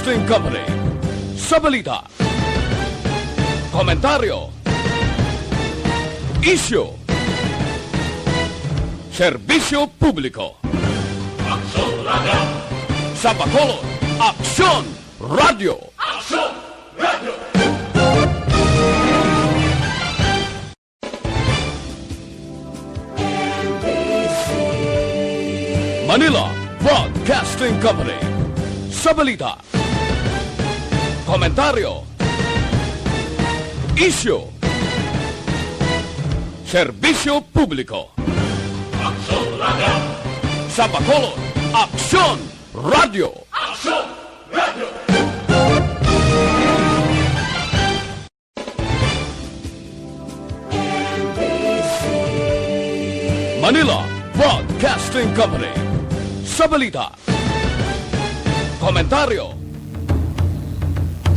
Broadcasting Company sa balita, komentaryo, isyu, serbisyo publiko. Aksyon Radio! Sa Bacolod, Aksyon Radio! Aksyon Radio! Manila Broadcasting Company sa balita, komentaryo, isyu, serbisyo publiko. Aksyon Radio! Sa Bacolod, Aksyon Radio! Aksyon Radio! Manila Broadcasting Company sa balita, komentaryo.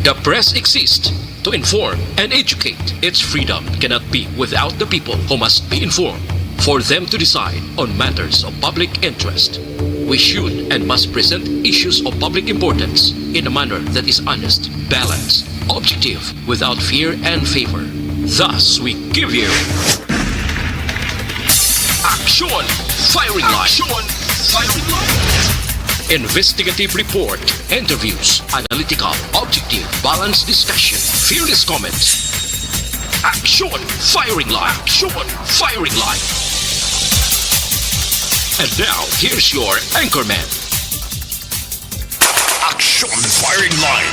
The press exists to inform and educate. Its freedom cannot be without the people who must be informed for them to decide on matters of public interest. We should and must present issues of public importance in a manner that is honest, balanced, objective, without fear and favor. Thus, we give you Aksyon Firing Line. Aksyon Firing Line. Investigative report, interviews, analytical, objective, balanced discussion, fearless comments. Aksyon Firing Line. Aksyon Firing Line. And now, here's your anchorman. Aksyon Firing Line.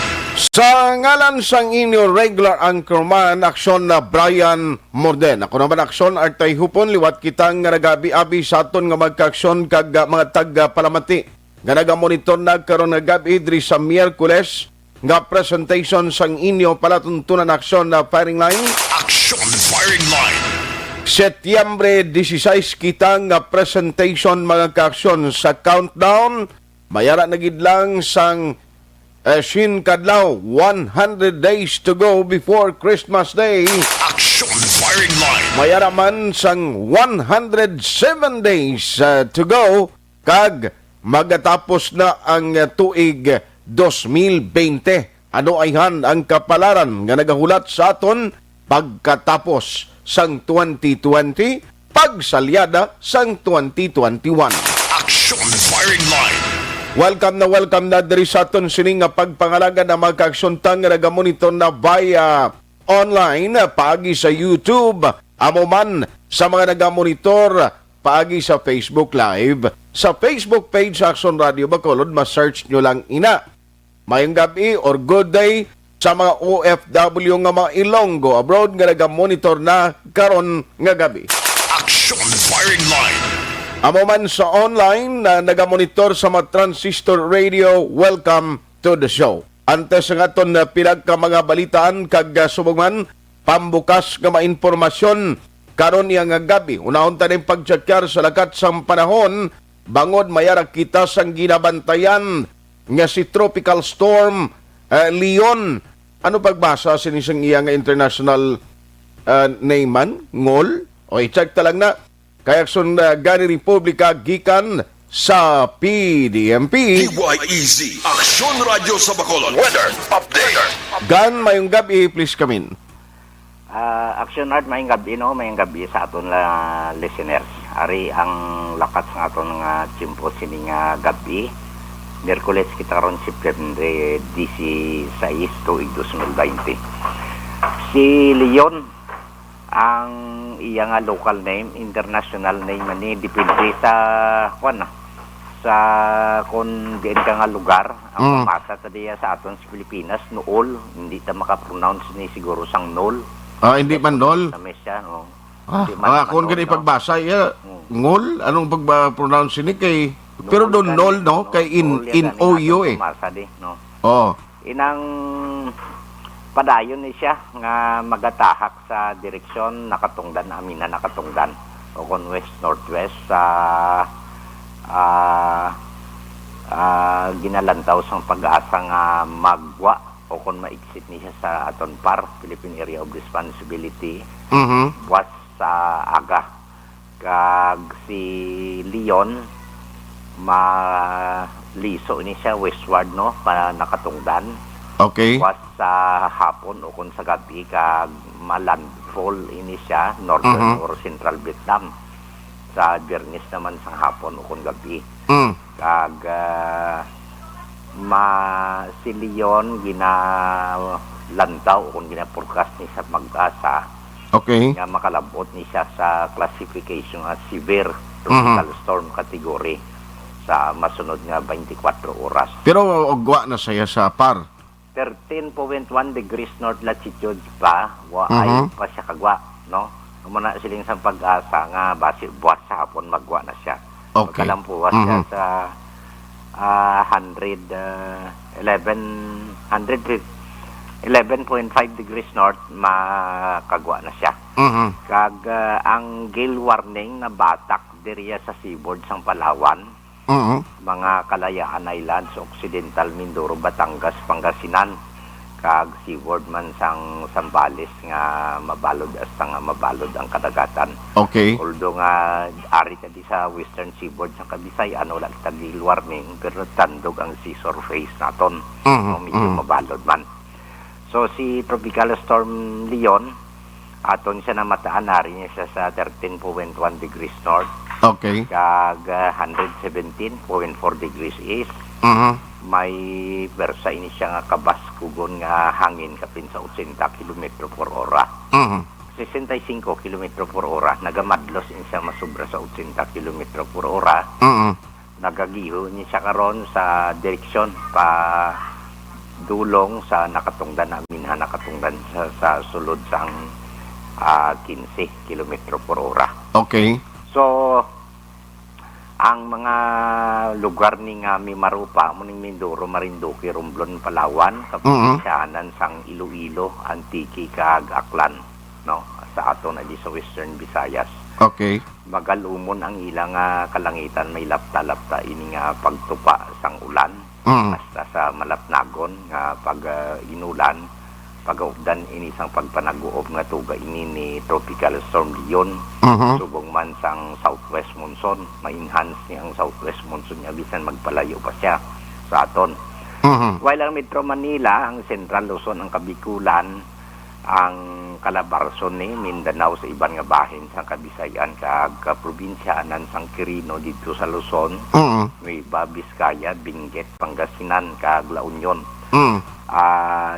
Sa ngalan sang inyo regular anchorman, Aksyon na Brian Morden. Ako naman Aksyon Artay Hupon, liwat kitang nga nagabi-abi sa aton nga magka-aksyon kag mga tag-palamati. Nga nagamonitor na karon nga gabi diri sa Miyerkules nga presentation sang inyo palatuntunan aksyon na firing line. Aksyon Firing Line. Setyembre 16 kitang nga presentation mga kaaksyon sa countdown. Mayara na gid lang sang Shin Kadlaw, 100 days to go before Christmas Day. Aksyon Firing Line. Mayara man sang 107 days to go kag magatapos na ang tuig 2020. Ano ayhan ang kapalaran nga nagahulat sa aton pagkatapos sang 2020, pagsalyada sang 2021. Aksyon Firing Line. Welcome na diri sa aton sining nga pagpangalaga na magka-aksyon tang nga nagamonitor na via online paagi sa YouTube, amo man sa mga nagamonitor paagi sa Facebook Live. Sa Facebook page sa Aksyon Radio Bacolod, ma-search nyo lang ina. Mayong gabi or good day sa mga OFW nga mga Ilonggo abroad nga nagamonitor na karon nga gabi. Aksyon Firing Line. Amo man sa online na nagamonitor sa mga transistor radio, welcome to the show. Antes nga aton na pilag ka mga balitaan kag subugman pambukas nga mga informasyon karon niya nga gabi. Unahon ta ning pagtsakyar sa lakat sang panahon bangod mayara kita sang ginabantayan nga si Tropical Storm Leon. Ano pagbasa sinisang iya nga international name man? Ngol? O i-check talang na. Kaya son gani Republika gikan sa PDMP. DYEZ, Aksyon Radio sa Bacolod. Weather Update. Gan, mayong gabi, please come in. Aksyon Art, mayong gabi sa aton listeners. Ari ang lakat sa aton nga tiyempo sining gabi. Miyerkules kita ron September 16 tuig 2020. Si Leon ang iya nga local name, international name ni depende sa kung diyan ka nga lugar ang pamasa ta diya sa aton sa Pilipinas nool, hindi ta makapronounce ni siguro sang nol. Hindi man nol. Sa mesya no. Kung gani pagbasa iya ngol, anong pagba-pronounce ni kay pero doon nol no kay in OU pamasa di no. Inang padayon ni siya nga magatahak sa direksyon nakatungdan amin na nakatungdan o kon west northwest sa ginalantaw sang pag-asa nga magwa o kon maigsit ni siya sa aton PAR, Philippine Area of Responsibility. Was sa aga kag si Leon liso ini siya westward no para nakatungdan. Okay. Was sa hapon o kung sa gabi kag malandfall ini siya northern or central Vietnam. Sa Biyernes naman sa hapon o kung gabi. Kag si Leon ginalantaw o kung ginapurkas ni sa mag-asa. Okay. Nga makalabot ni siya sa classification as severe tropical storm category sa masunod nga 24 oras. Pero ogwa na saya sa par. 13.1 degrees north latitude pa, ay pa siya kagwa, no? Muna siling sa pag-asa nga base buhat sa hapon magwa na siya. Okay. Magkalampuwas siya sa 11.5 degrees north makagwa na siya. Kag ang gale warning na batak diriya sa seaboard sang Palawan, mga Kalayaan Islands, Occidental Mindoro, Batangas, Pangasinan, kag seaboard man sang Zambales nga mabalod hasta nga mabalod ang kadagatan. Okay. Although nga ari ka di sa western seaboard sang Kabisayan wala kita gale warning pero tandog ang sea surface naton. No, medyo mabalod man. So si Tropical Storm Leon aton siya namataan ari niya siya sa 13.1 degrees north. Okay. Kag 117.4 degrees east. May bersa ini siya nga kabaskugon nga hangin kapin sa 80 km per hora. 65 km per hora. Nagamadlos ini siya masubra sa 80 km per hora. Nagagiho ni siya karon sa direksyon pa dulong sa nakatungdan namin nakatungdan sa sulod sang 15 km per hora. Okay. So, ang mga lugar ni nga Mimarupa, muning Mindoro, Marinduque, Romblon, Palawan, kapinsyanan sang Iloilo, Antique, kag Aklan, no? Sa aton ali sa Western Visayas. Okay. Magalumon ang ilang kalangitan, may lapta-lapta ini nga pagtupa sang ulan. Basta sa malapnagon nga pag inulan, pag-updan ini sang pagpanaguob nga tuga ini ni Tropical Storm Leon. Subong man sang southwest monsoon, ma-enhance niya ang southwest monsoon niya bisan magpalayo pa siya sa aton. While ang Metro Manila, ang Central Luzon, ang Kabikulan, ang Calabarzon ni Mindanao sa iban nga bahin sa Kabisayan kag probinsyanan sang Quirino dito sa Luzon, Nueva Vizcaya, Benguet, Pangasinan kag La Union.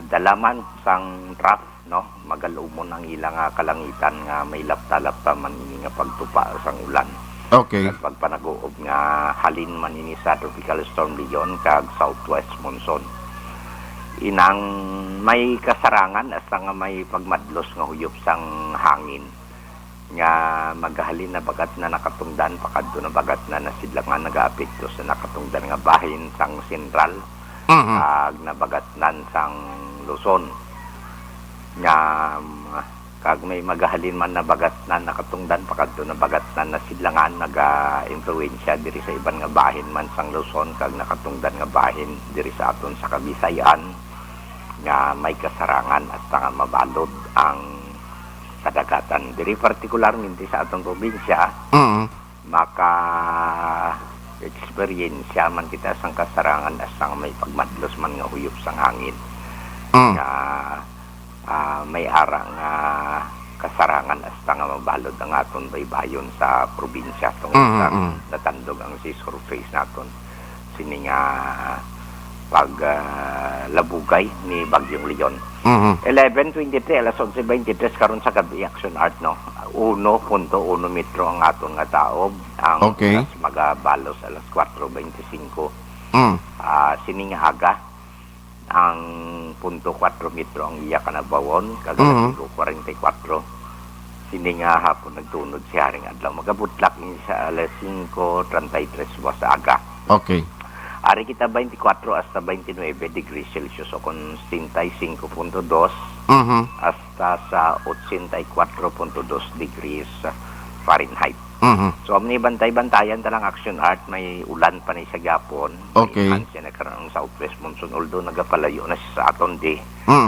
Dalaman sang trough, no, magalumon ang ilang kalangitan nga may lapta-lapta man ini nga pagtupa sang ulan. Okay. At pagpanaguob nga halin man ini sa Tropical Storm Leon kag southwest monsoon. Inang may kasarangan hasta nga may pagmadlos nga huyop sang hangin nga maghalin na bagat na nakatungdan pakadto na bagat na nasidlangan nagaapekto sa nakatungdan nga bahin sang sentral. Kag nabagatnan sang Luzon nga kag may magahalin man na bagatnan nakatungdan pakadto na bagatnan na sidlangan naga-influensya diri sa iban nga bahin man sang Luzon kag nakatungdan nga bahin diri sa aton sa Kabisayan nga may kasarangan hasta nga mabalod ang kadagatan diri partikularmente sa atong probinsya. Maka experience man kita sang kasarangan hasta may pagmadlos man nga huyop sang hangin nga may arang kasarangan hasta nga mabalod ang aton baybayon sa probinsya tungod natandog ang sea surface naton sini nga pag labugay ni Bagyong Leon. 11:23 alas 11:23 karon sa gabi Aksyon Art, no. 1.1 metro ang aton nga taob ang mas magabalos alas 4:25. Sini nga aga ang 0.4 metro ang iya kanabawon kag 44. Sini nga hapon nagtunod si haring adlaw magabutlak ni sa alas 5:33 sa aga. Okay. Ari kita 24 hasta 29 degrees Celsius o kung 65.2 hasta sa 84.2 degrees Fahrenheit. So amni bantay-bantayan talang Aksyon Art, may ulan pa ni sa gapon. Okay. Enhance na karon ang southwest monsoon although nagapalayo na siya sa aton di.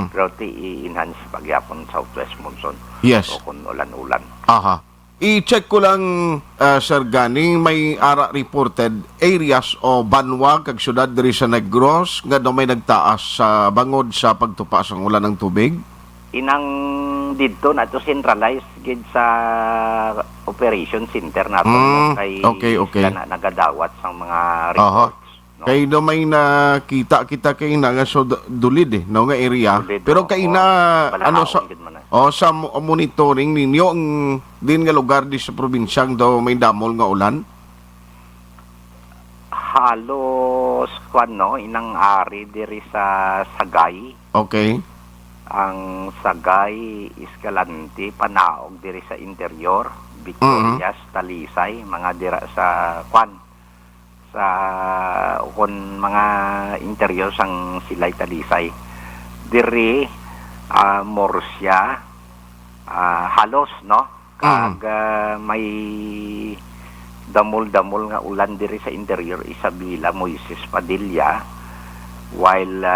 Pero i-enhance pagyapon southwest monsoon. Yes. So kung ulan-ulan. Aha. I-check ko lang, Sir Gani, may ara reported areas o banwa kag syudad diri sa Negros nga daw may nagtaas sa bangod sa pagtupa sa ulan ng tubig. Inang dito na to centralized gid sa operation center nato kay okay. na nagadawat sa mga reports. No? Kay do may nakita kita kay na nga so dulid no nga area. Dulid, pero no? kay na ano sa Gid man na. sa monitoring ninyo ang din nga lugar di sa probinsyang daw may damol nga ulan. Halos kwan no inang ari diri sa Sagay. Okay. Ang Sagay, Escalante, Panaog diri sa interior, Victorias, Talisay, mga dira sa kwan sa kon mga interior sang Silay Talisay. Diri Morsia, halos no kag may damol-damol nga ulan diri sa interior, Isabela, Moises, Padilla. While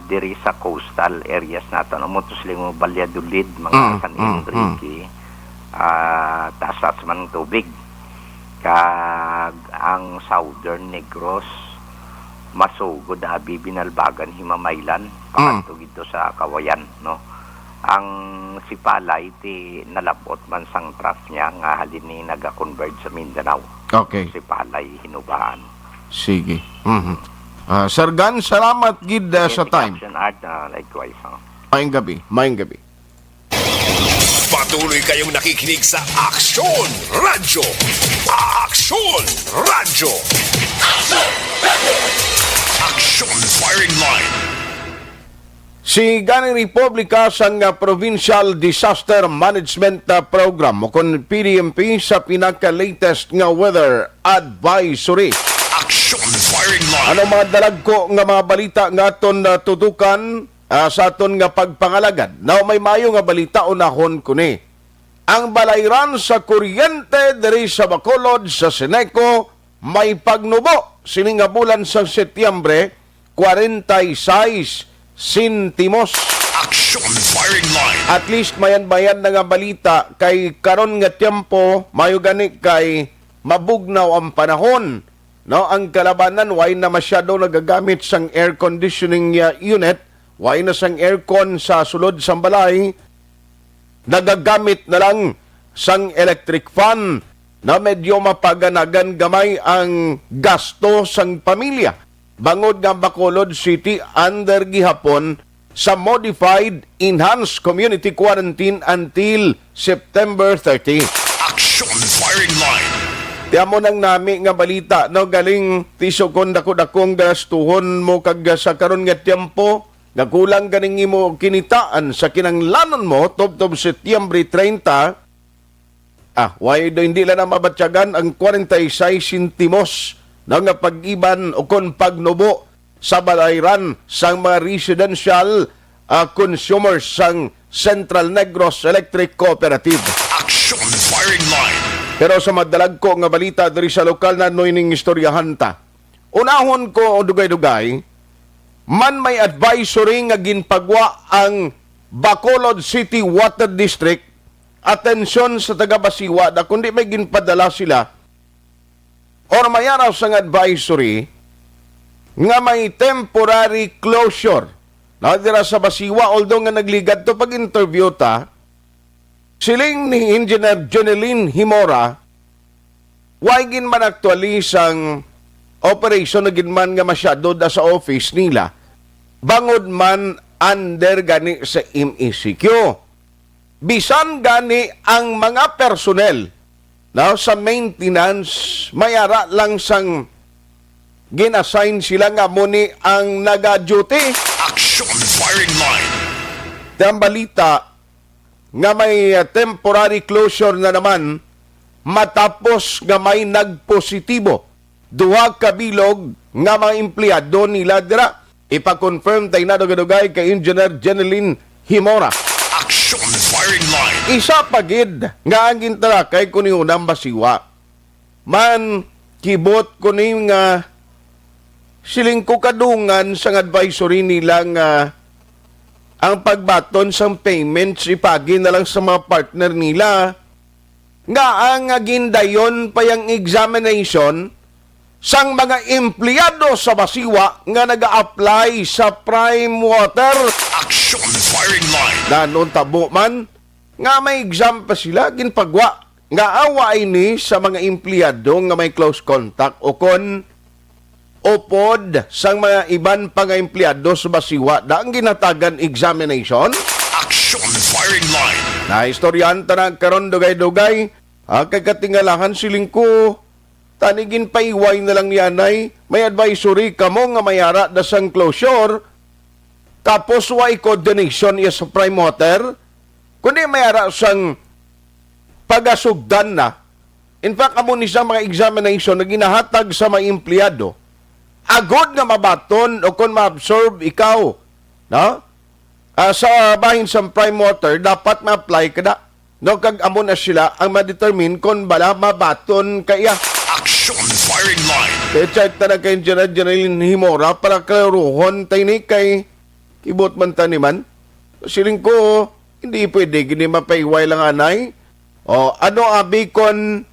diri sa coastal areas natin, umutusling mo Balyadolid, mga San Enrique, taas man ng tubig. Kag ang southern Negros, Masugod, Abi, Binalbagan, Himamaylan, pakanto gito sa Kawayan, no? Ang Sipalay, ti nalabot man sang traf niya, nga halin ni naga-converge sa Mindanao. Okay. Sipalay, Hinubahan. Sige. Sir Gan, salamat gid sa time. Aksyon Art, likewise. Mayang gabi. Patuloy kayong nakikinig sa Aksyon Radyo. Aksyon Radyo. Aksyon Firing Line. Si Ganing Republika sang Provincial Disaster Management Program o kon PDMP sa pinaka-latest nga weather advisory. Aksyon Firing Line. Ano mga dalag ko nga mga balita nga aton tutukan sa aton nga pagpangalagad. Now may mayo nga balita unahon ko ni. Ang balayran sa kuryente diri sa Bacolod sa Seneco may pagnubo sining nga bulan sa Setyembre 46 sentimos. Aksyon Firing Line. At least mayan-bayan na nga balita kay karon nga tiempo mayo gani kay mabugnaw ang panahon. No, ang kalabanan why na masyado nagagamit sang air conditioning unit, why na sang aircon sa sulod sang balay, nagagamit na lang sang electric fan na medyo mapaganagan gamay ang gasto sang pamilya. Bangod nga Bacolod City under gihapon sa modified enhanced community quarantine until September 30. Aksyon Firing Line. Tiyan mo nang nami nga balita, no, galing tiso kon dako-dakong gastuhon mo kag sa karon nga tiempo, nakulang ganing imo kinitaan sa kinanglanon mo, tob Setyembre 30, why do hindi lang na mabatyagan ang 46 sentimos na nga pag-iban o kon pagnubo sa balayran sang mga residential consumers sang Central Negros Electric Cooperative. Aksyon Firing Line. Pero sa madalag ko nga balita diri sa lokal na noyning istoryahan ta. Unahon ko o dugay-dugay, man may advisory nga ginpagwa ang Bacolod City Water District, atensyon sa taga-Basiwa, da kundi may ginpadala sila or may araw sang advisory nga may temporary closure. Na dira sa Basiwa, although nga nagligad to pag-interview ta, siling ni Engineer Jeneline Himora, why gin man actualis ang operation na ginman nga masyado da sa office nila, bangod man under gani sa MECQ. Bisan gani ang mga personnel na sa maintenance, mayara lang sang ginassign sila nga muni ang naga-duty. Aksyon Firing Line. Ang balita nga may temporary closure na naman matapos nga may nagpositibo. Duha ka bilog nga mga empleyado nila dira. Ipa-confirm tayo na dugay kay Engineer Jeneline Himora. Aksyon Firing Line. Isa pagid nga ang gintarakay ko ni unang Basiwa. Man, kibot ko ni nga siling ko kadungan sa advisory nila nga ang pagbaton sa payments ipagi na lang sa mga partner nila nga ang gindayon pa yung examination sang mga empleyado sa Basiwa nga nag-a-apply sa prime water. Aksyon firing line. Nanon tabo man nga may exam pa sila ginpagwa nga awa ini sa mga empleyado nga may close contact o kon upod sang mga iban pa nga empleyado sa Basiwa da ang ginatagan examination. Aksyon firing line. Na istoryan tanang karon dugay-dugay kay katingalahan siling ko tanigin paiway na lang yanay may advisory kamo nga mayara da sang closure tapos way coordination iya sa prime water kundi mayara sang pagasugdan na. In fact, amo ni sa mga examination na ginahatag sa mga empleyado agod nga mabaton o kung ma-absorb ikaw no? Sa bahin sa prime water dapat ma-apply ka na no? Kag amo na sila ang ma-determine kung bala mabaton kaya. Aksyon firing line. Kaya check na kay General Himora para klaruhon tayo ni kay kibot man taniman. Siling ko, hindi pwede, gini mapaiway lang anay. O, ano abi kon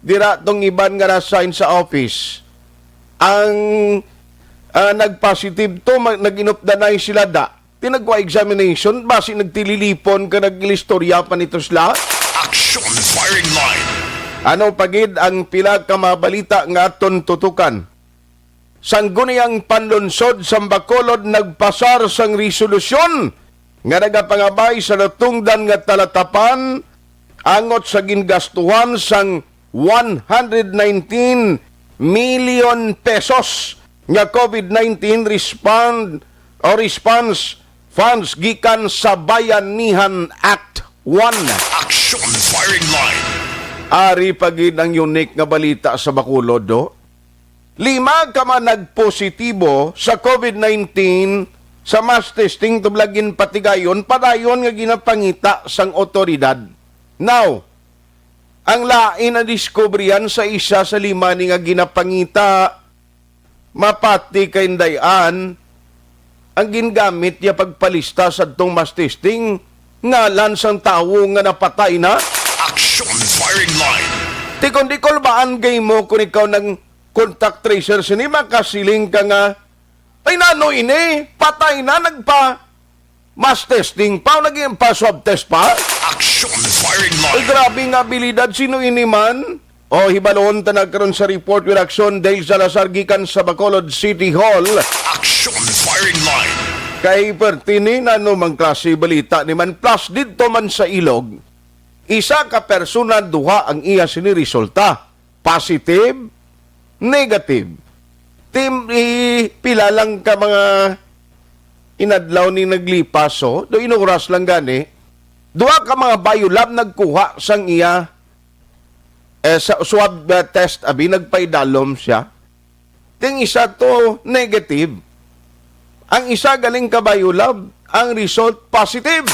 dira tong iban nga na-sign sa office. Ang nag-positive to, nag-inupdanay sila da. Tinagwa examination, basi nagtililipon ka nag-ilistorya pa nito sila. Aksyon firing line. Ano pagid ang pila ka mga balita nga aton tutukan? Sangguniang panlunsod sa Bacolod nagpasar sang resolusyon nga nagapangabay sa natungdan nga talatapan angot sa gingastuhan sang 119 million pesos nga COVID-19 response funds gikan sa Bayanihan Act 1. Aksyon firing line. Ari pagid ang unique nga balita sa Bacolod do. 5 ka man nagpositibo sa COVID-19 sa mass testing tublagin patigayon padayon nga ginapangita sang otoridad. Now, ang lain na diskubriyan sa isa sa 5 ni nga ginapangita mapati kay dayan ang gingamit ya pagpalista sa tong mass testing ngalan sang tawo nga napatay na. Aksyon firing line. Tikon-dikol ba ang game mo kung ikaw ng contact tracer sini makasiling ka nga ay nano ini patay na nagpa mass testing pa naging pa swab test pa. Aksyon firing Ay line. grabe nga abilidad sino ini man. O hibalon tanag karon sa report with Aksyon dahil Salazar gikan sa Bacolod City Hall. Aksyon firing line. Kay pertini nano mang klase balita ni man plus didto man sa ilog. Isa ka persona duha ang iya sini resulta. Positive, negative. Pila lang ka mga inadlaw ni naglipaso, do inuras lang gani. Duha ka mga biolab nagkuha sang iya sa swab test abi nagpaidalom siya. Ting isa to negative. Ang isa galing ka biolab, ang result positive.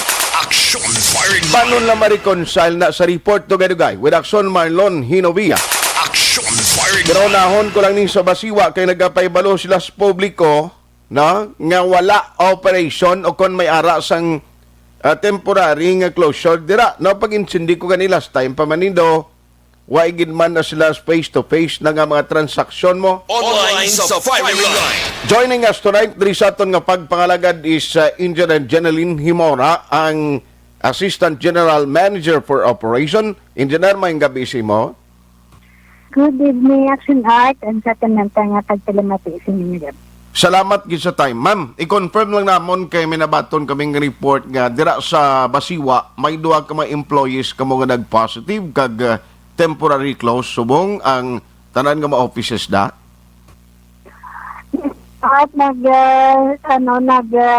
Aksyon firing line. Paano na ma-reconcile na sa report to Gadugay with Aksyon Marlon Hinovia? Aksyon firing Pero line. nahon ko lang ning sa Basiwa kay nagapaybalo sila sa publiko no nga wala operation o kon may ara sang temporary nga closure dira no pag-insindi ko kanila last time pamanindo wa igid man na sila face to face na nga mga transaksyon mo. Online sa firing line. Joining us tonight, diri sa aton nga pagpangalagad is Engineer Jeneline Himora, ang Assistant General Manager for Operation. Engineer, may gabi si mo. Good evening, Action Art, and sa tananta nga pagtalamati sa inyo. Salamat gid sa time. Ma'am, i-confirm lang namon kay minabaton kaming report nga dira sa Basiwa, may duha ka mga employees kamo nga nag-positive kag temporary close subong ang tanan nga mga offices da. At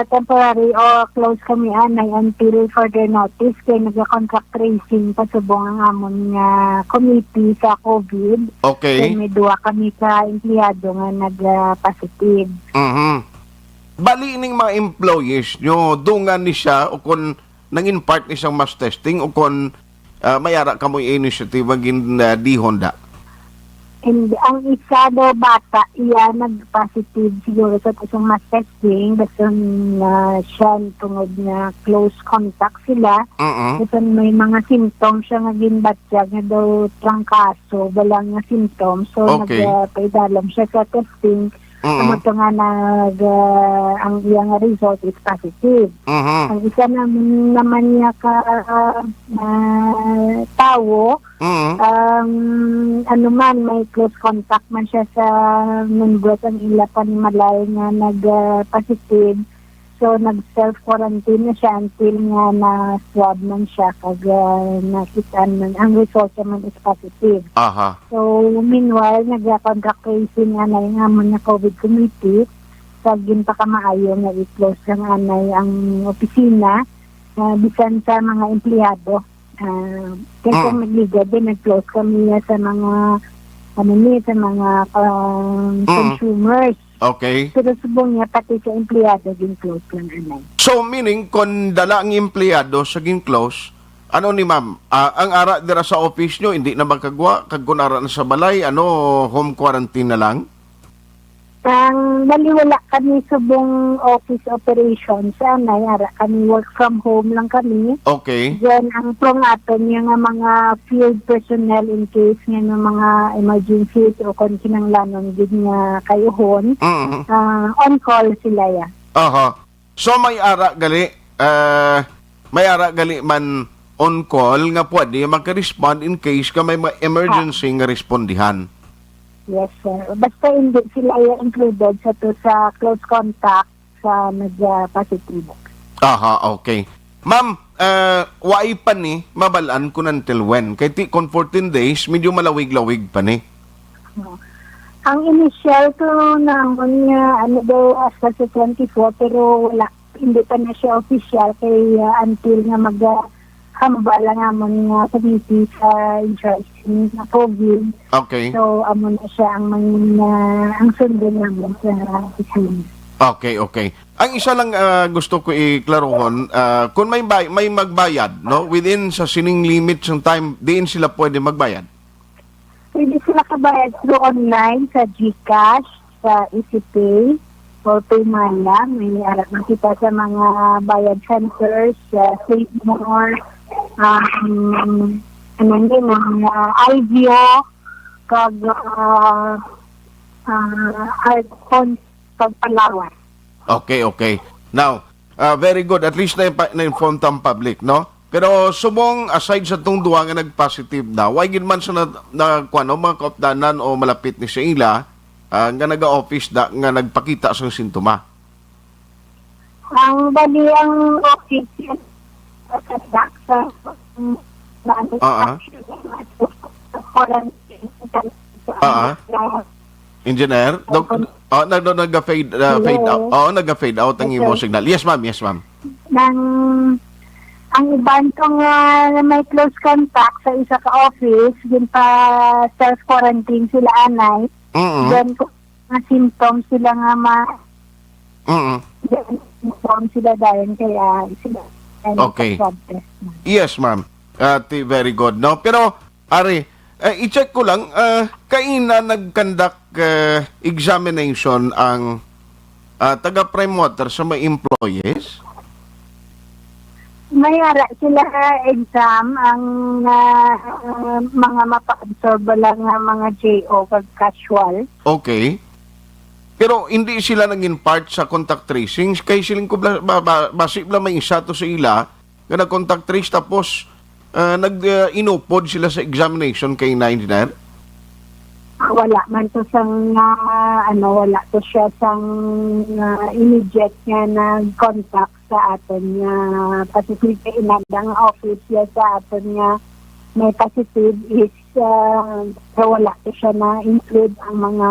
temporary o close kami anay until further notice kay nag-contract tracing pasubong ang amon nga committee sa COVID. Okay. Kay may duwa kami ka empleyado nga nag-positive. Bali ning mga employees nyo dungan ni siya o kon nangin part ni siyang mass testing o kon mayara kamoy initiative agin di Honda. And ang isa daw bata, iya nag-positive siguro sa isang mass testing. Basta siya tungod na close contact sila. Basta may mga symptoms siya nga ginbatsyag nga daw trangkaso, walang nga symptoms. So Okay. nagpaidalam siya sa testing. Amo to nga ang iyang result is positive. Ang isa naman niya ka tawo, ano man, may close contact man siya sa members ang ila panimalay nga nag-positive. So, nag-self-quarantine na siya until nga na-swab man siya kag nakita man, ang result naman is positive. Aha. So, meanwhile, nag-contact tracing nga na yung amon na COVID committee. So, pa ka maayo nga i-close lang anay ang opisina bisan sa mga empleyado. Kasi magliga din, nag-close kami sa mga sa mga consumers. Okay. Pero subong niya, pati sa empleyado, din close lang anay. So, meaning, kung dala ang empleyado sa close, ano ni ma'am, ang ara dira sa office nyo, hindi na magkagwa, kag kung ara na sa balay, home quarantine na lang? Ang baliwala kami subong office operations, anay, ara kami work from home lang kami. Okay. Then, ang prongaton niya nga mga field personnel in case nga ng mga emergencies o kung kinanglanon din nga kayuhon, on call sila ya. Aha. So, may ara gali man on call nga pwede magka-respond in case ka may emergency nga respondihan. Yes, sir. Basta hindi sila included sa close contact sa nag-positive. Aha, okay. Ma'am, wai pa ni mabalaan kun until when? Kay ti kon 14 days, medyo malawig-lawig pa ni. Ang initial ko naman niya, daw hasta sa 24, pero hindi pa na siya official kay until nga hambala nga mo nga committee sa insurance na COVID. Okay. So, amo na siya ang sundo namin sa opisina. Okay, okay. Ang isa lang gusto ko i-klarohon, kung may magbayad, no, within sa sining limits ng time, diin sila pwede magbayad? Pwede sila kabayad through online sa GCash, sa EasyPay, or Paymaya. May alam nakita sa mga bayad centers, Save More, IVO, kag Arcon, kag Palawan. Okay, okay. Now, very good. At least na-inform tang public, no? Pero subong, aside sa itong duwa nga nag-positive na, why gid man sa mga kaupdanan o malapit ni sa ila, nga naga-office nga nagpakita sa sintoma? Ang bali ang office sa Engineer? Nag-fade out. Nag-fade out ang imo signal. Yes, ma'am. Yes, ma'am. Ang iban kong may close contact sa isa ka office, din pa self-quarantine sila anay. Then kung mga symptoms sila nga symptoms sila dahil kaya sila. Okay. Yes, ma'am. Very good. No? Pero, Ari, i-check ko lang, kaina nag-conduct examination ang taga-Prime Water sa mga employees? May ara sila exam ang mga mapa-absorb lang nga mga JO pag casual. Okay. Pero hindi sila naging part sa contact tracing. Kaya siling ko basi bla may isa to sa ila na nag-contact trace tapos nag-inupod sila sa examination kay na engineer? Wala man to sang wala to siya sang immediate nga nag-contact sa aton nga positive inandang office siya sa aton nga may positive is wala to siya na include ang mga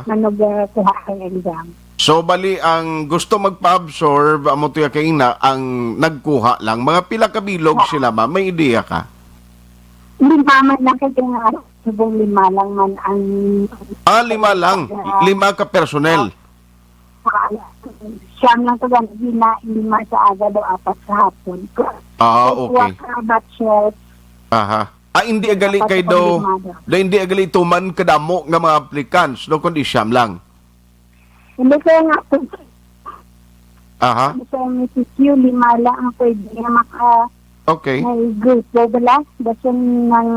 nagkuha ng exam. So bali ang gusto magpa-absorb amo to kay ina ang nagkuha lang mga pila ka bilog sila ma may ideya ka? Lima man lang kaya nga subong 5 lang man ang 5 lang 5 ka personnel. Siyam lang to ganina 5 sa aga do 4 sa hapon. Okay. Batches. Aha. Hindi agali kay do, hindi agali tuman kadamo nga mga applicants, no, kundi siyam lang. Hindi kaya nga po, Aha, sa Mrs. Q, 5 lang ang pwede na okay. may grupo bala. Basta nang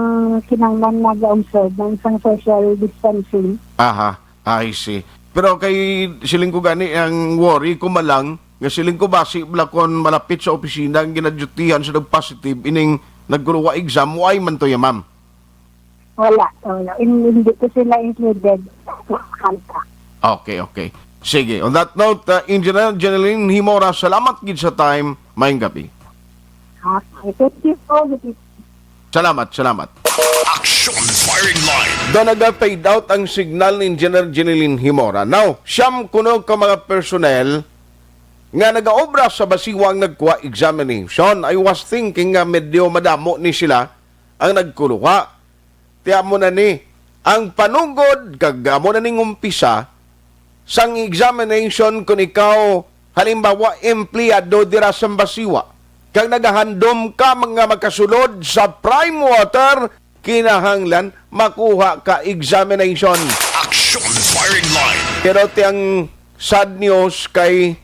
kinanglan nag-observe ng isang social distancing. Aha, I see. Pero kay siling ko gani ang worry ko malang nga siling ko basi blakon malapit sa opisina ang ginadyutihan sa nag-positive ining nagkuruwa exam, why man to ya, ma'am? Wala. Hindi ko sila included sa kanta. Okay. Sige. On that note, Engineer Jeneline Himora, salamat gid sa time. Mayong gabi. Okay. Thank you po. Salamat. Aksyon firing line. Doon nag-fade out ang signal ni Engineer Jeneline Himora. Now, siyam kuno ka mga personnel nga nag-aobra sa basiwang nagkuha examination. I was thinking nga medyo madamo ni sila ang nagkuluha. Tiya mo na ni, ang panugod, kagamo na ning umpisa, sang examination kung ikaw, halimbawa, empleyado dira sa basiwa, kag nagahandom ka mga makasulod sa prime water, kinahanglan makuha ka examination. Aksyon firing line. Pero tiyang sad news kay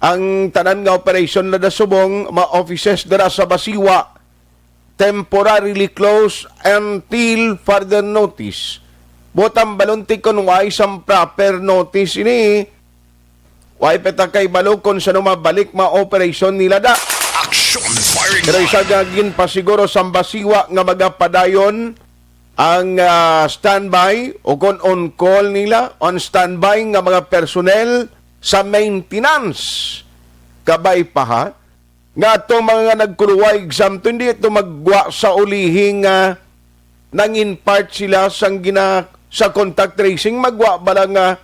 ang tanan nga operation na dasubong, mga offices dira sa basiwa, temporarily closed until further notice. Botang balunti kon wa isang proper notice ini. Wa peta kay balukon sa mabalik ma operation nila da. Aksyon firing Pero isa line. gagin pasiguro sa basiwa nga magapadayon ang standby o kon on call nila, on standby nga mga personnel sa maintenance. Kabay pa ha. Nga itong mga nagkuluwa exam to, hindi ito magwa sa ulihing nang in part sila sa contact tracing, magwa ba lang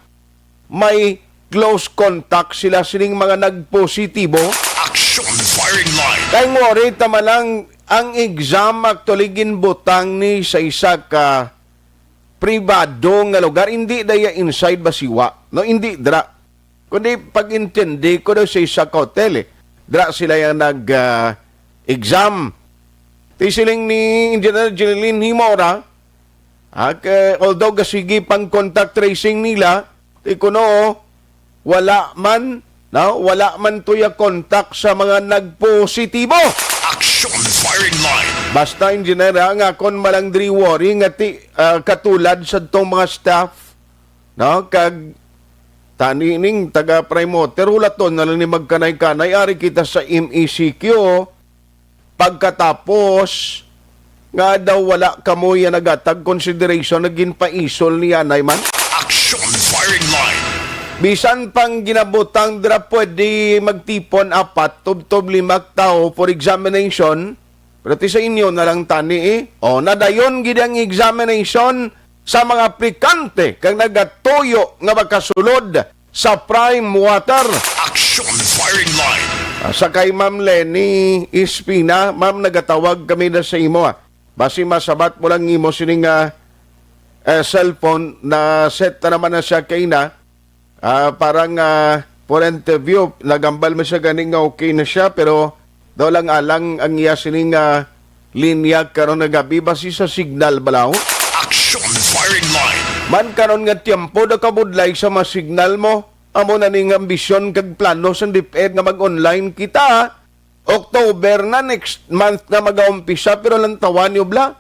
may close contact sila sining mga nagpositibo. Aksyon firing line. Kaya ngori, tama lang, ang exam actually ginbutang ni sa isa ka pribado nga lugar, hindi daya inside basiwa. No, hindi dra. Kundi pag-intindi ko daw sa isa ka hotel dra sila yung nag-exam. Tisiling ni Engineer Jeneline Himora, although gasigi pang contact tracing nila, ikuno, wala man tuya contact sa mga nagpositibo. Aksyon firing line. Basta engineer nga kon malang diri worry nga katulad sa tong mga staff, no, kag tanining taga promoter hulaton na lang ni magkanay-kanay ari kita sa MECQ pagkatapos nga daw wala kamo ya nagatag consideration naging paisol niya nay man. Aksyon firing line. Bisan pang ginabutang dira pwede magtipon 4 tub 5 tao for examination. Pero ti sa inyo na lang tani nadayon gid ang examination sa mga aplikante kag nagatuyo nga makasulod sa prime water. Aksyon firing line. Sa kay Ma'am Lenny Espina, ma'am, nagatawag kami na sa imo. Basi masabat mo lang imo sining cellphone na set na naman na siya kay na. Parang for interview, nagambal mo siya ganing nga okay na siya, pero daw lang alang ang iya sining linya karon na gabi basi sa signal balaw. Aksyon firing line. Man karon nga tiempo da kabudlay sa mga signal mo. Amo na ning ambisyon kag plano sa DepEd nga mag-online kita. October na next month na mag-umpisa pero lang tawan niyo bla.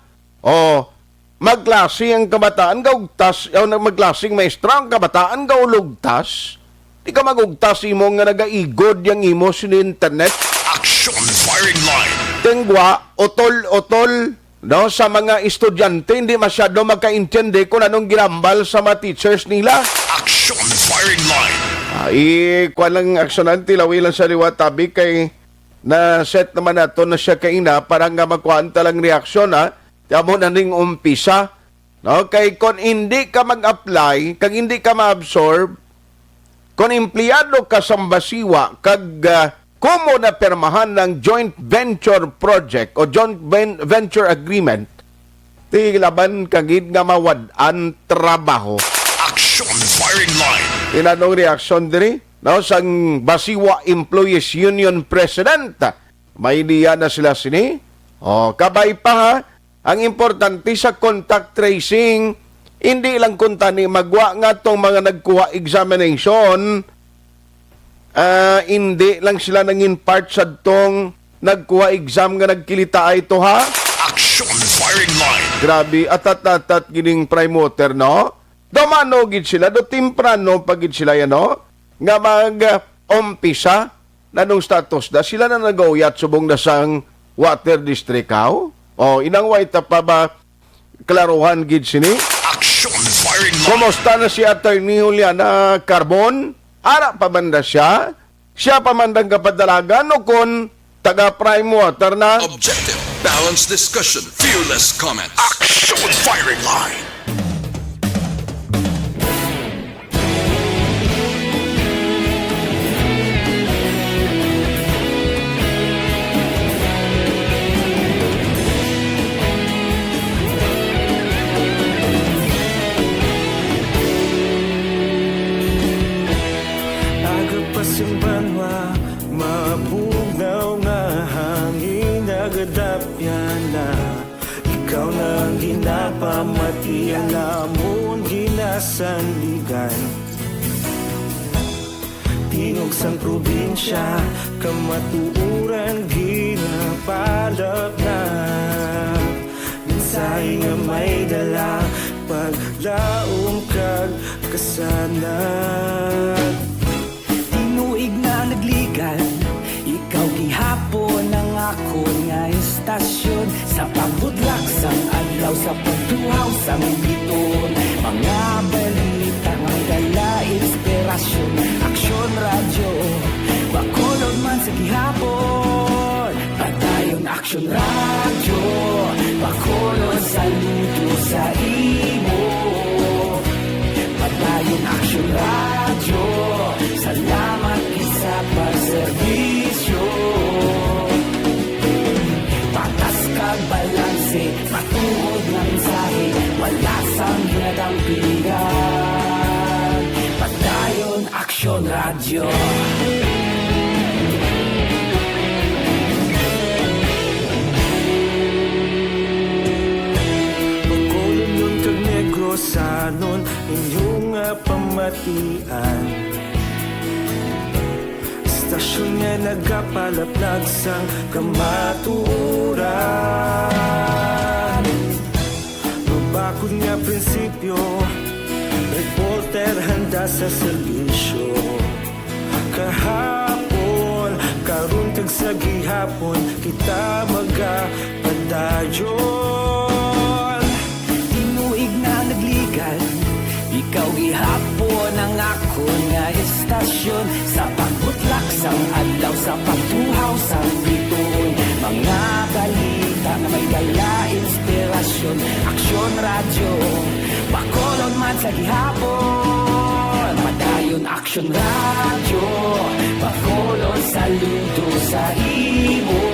Magklase ang kabataan gaugtas, magklaseng maestra ang kabataan gaulugtas. Di ka magugtas imo nga nagaigod yang imo sa internet. Aksyon firing line. Tengwa, otol, no, sa mga estudyante, hindi masyado magkaintindi kung anong ginambal sa mga teachers nila. Aksyon firing line. Kuha lang aksyonan, tilawi lang sa liwa tabi kay na set naman nato na siya kaina parang nga magkuhaan talang reaksyon Tiyan mo na ring umpisa. No? Kay kung hindi ka mag-apply, kag hindi ka ma-absorb, kung empleyado ka sa basiwa, kag kumo na permahan ng joint venture project o joint venture agreement, tilaban kagid nga mawad-an trabaho. Aksyon firing line. Tinanong reaksyon diri, no, sang Basiwa Employees Union President. May diya na sila sini. Kabay pa ha, Ang importante sa contact tracing, hindi lang kunta ni magwa nga tong mga nagkuha examination, hindi lang sila nangin part sa tong nagkuha exam nga nagkilita ay ito ha. Action firing line. Grabe, atat gining promoter, no? Domano gid sila, do timprano pagid sila yan, no? Nga mag-umpisa, nanong status da, sila na nag-uyat subong na sang water district, how? O, inang white pa ba klaruhan gid sini? Action firing line. Kumusta na si Attorney Juliana Carbon? Ara pa banda siya? Siya pa mandang kapadalagan o kun taga-prime water na? Objective, balanced discussion, fearless comments. Action firing line. Agapasimbangwa, mapugnaw nga hangin nagadapyan na. Ikaw na ang ginapamati, alamon ginasandigan. Tingog sang probinsya, kamatuuran ginapalap na. Minsay nga may dala, paglaong kag kasanag. Tinuig na nagligan, ikaw gihapon ang ako nga estasyon. Sa pagbutlak sang adlaw, sa pagtuhaw sang biton. Mga balita nga may dala inspirasyon. Aksyon radyo, bakolod man sa gihapon. Padayon aksyon radyo, bakolod saludo sa imo. Padayon aksyon radyo, salamat isa pagserbisyo. Patas kag balanse, matuod na mensahe, wala sang ginadampingan. Padayon aksyon radyo. Pagkulong nun kag negro sanon, inyong pamatian. Istasyon nga nagapalaplag sang kamaturan. Mabakod nga prinsipyo, reporter handa sa serbisyo. Kahapon, karon kag sa gihapon, kita magapadayon. Tinuig na nagligan, ikaw gihapon ang ako nga estasyon. Sa pagbutlak sang adlaw, sa pagtuhaw sang biton. Mga balita na may dala inspirasyon. Aksyon radyo, bakolon man sa gihapon. Padayon aksyon radyo, bakolon saludo sa imo.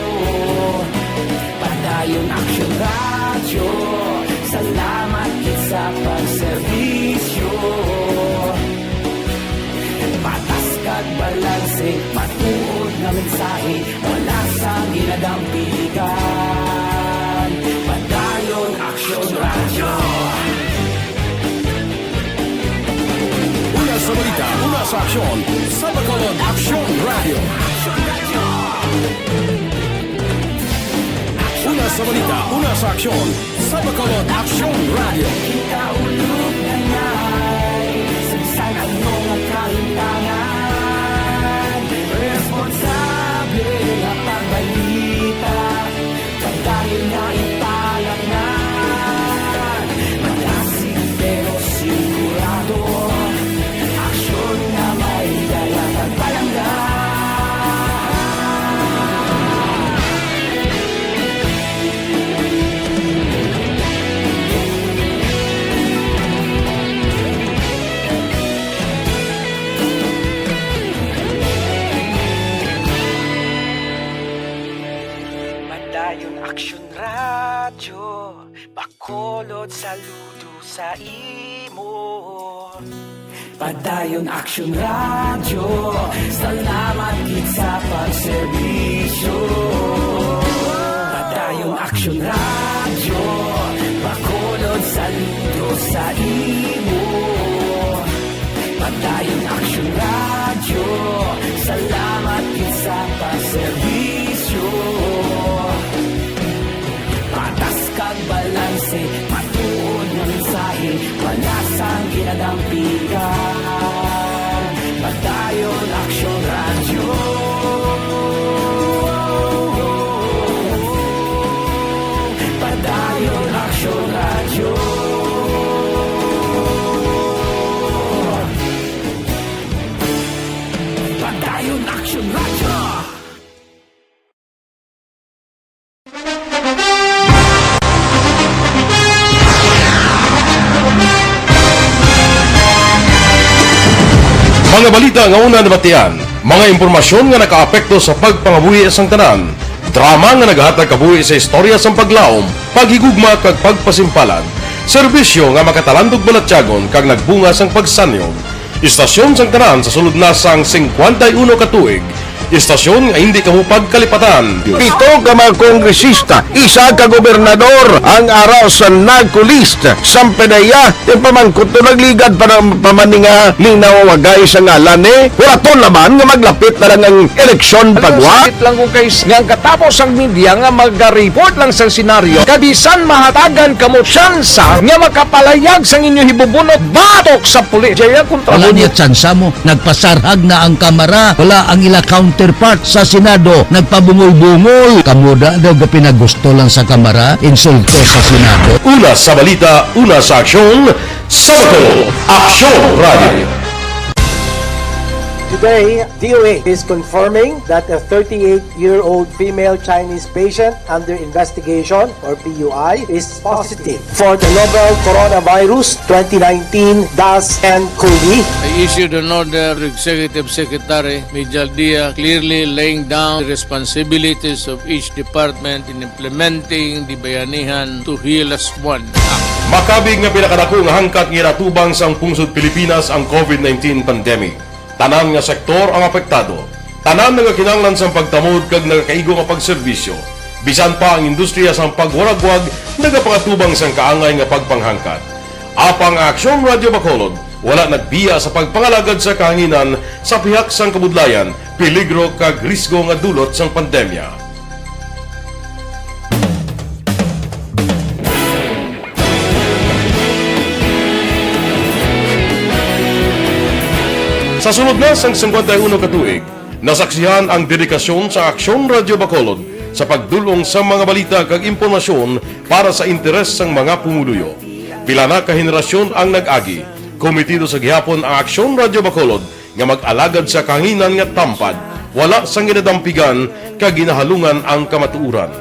Padayon aksyon radyo, salamat sa pagserbisyo. Patas kag balanse, matuod na mensahe, wala sang ginadampigan. Padayon aksyon radyo. Una sa balita, una sa aksyon. Sa Bacolod Action Radio. Una sa balita, una sa aksyon. Sa Bacolod Action Radio. Ikaulog na ngay, sabisan ang mga kahintangan. Responsable na pagbalita, pagdahil na ipalag na. Malasig pero sigurado, aksyon na may dala pagpalanggan. Padayon aksyon radyo, bakolod saludo sa imo. Padayon aksyon radyo, salamat gid sa pagserbisyo. Padayon aksyon radyo, serbisyo. Patas kag balanse, patuod ng mensahe, palasang ginadampigan. Padayon Aksyon Radyo. Padayon Aksyon Radyo. Padayon Aksyon Radyo. Mga balita nga una nabatian, mga impormasyon nga nakaapekto sa pagpangabuhi sang tanan, drama nga naghatag kabuhi sa istorya sang paglaom, paghigugma kag pagpasimpalan, serbisyo nga makatalandog balatyagon kag nagbunga sang pagsanyog, istasyon sang tanan sa sulod na sang 51 ka tuig, istasyon nga hindi kamupag kalipatan. Pito ka mga kongresista, isa ka gobernador ang araw sa nagkulist sa pedaya yung pamangkot to nagligad para pamaninga linaw wagay sa ngalan wala to naman nga maglapit na lang ang eleksyon pagwa. Sakit lang ko guys, nga katapos ang media nga mag-report lang sa senaryo, kabisan mahatagan kamo tsansa nga makapalayag sa inyo hibubunot batok sa pulis. Jaya kontra Wala niya tsansa mo, nagpasarhag na ang kamara, wala ang ila counterpart sa Senado, nagpabungol-bungol. Kamuda daw ga pinagusto lang sa kamara, insulto sa Senado. Una sa balita, una sa aksyon, Sabado, Aksyon Radio. Today, DOA is confirming that a 38-year-old female Chinese patient under investigation, or PUI, is positive for the novel coronavirus 2019 DAS-CoV. I issued an order to Executive Secretary Major Dia clearly laying down the responsibilities of each department in implementing the Bayanihan to Heal as One Act. Makabig nga pinakadako nga hangkat nga natubang sang pungsod Pilipinas ang COVID-19 pandemic. Tanan nga sektor ang apektado. Tanan nga kinahanglan sang pagtamod kag nagakaigo nga pagserbisyo. Bisan pa ang industriya sang pagwaragwag nagapangatubang sang kaangay nga pagpanghangkat. Apang Aksyon Radio Bacolod wala nagbiya sa pagpangalagad sa kahanginan sa pihak sang kabudlayan, peligro kag risgo nga dulot sang pandemya. Sa sunod na sang 51 ka tuig, nasaksihan ang dedikasyon sa Aksyon Radio Bacolod sa pagdulong sa mga balita kag impormasyon para sa interes sang mga pumuluyo. Pila na ka henerasyon ang nag-agi, komitido sa gihapon ang Aksyon Radio Bacolod nga mag-alagad sa kahanginan nga tampad, wala sang ginadampigan kag ginahalungan ang kamatuuran.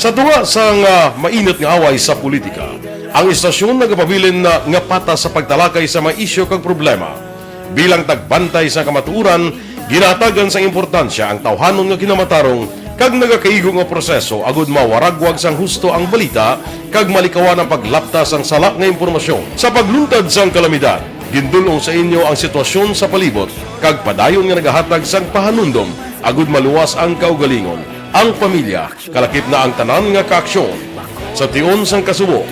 Sa tunga sang mainit nga away sa politika, ang istasyon nagapabilin na nga patas sa pagtalakay sa mga isyu kag problema. Bilang tagbantay sa kamatuuran, ginatagan sa importansya ang tawhanon nga kinamatarong kag nagakaigo nga proseso agud mawaragwag sang husto ang balita kag malikawan ang paglapta sang sala nga impormasyon. Sa pagluntad sang kalamidad, gindulong sa inyo ang sitwasyon sa palibot kag padayon nga nagahatag sang pahanundom agud maluwas ang kaugalingon, ang pamilya, kalakip na ang tanan nga kaaksyon. Sa tion sang kasubo,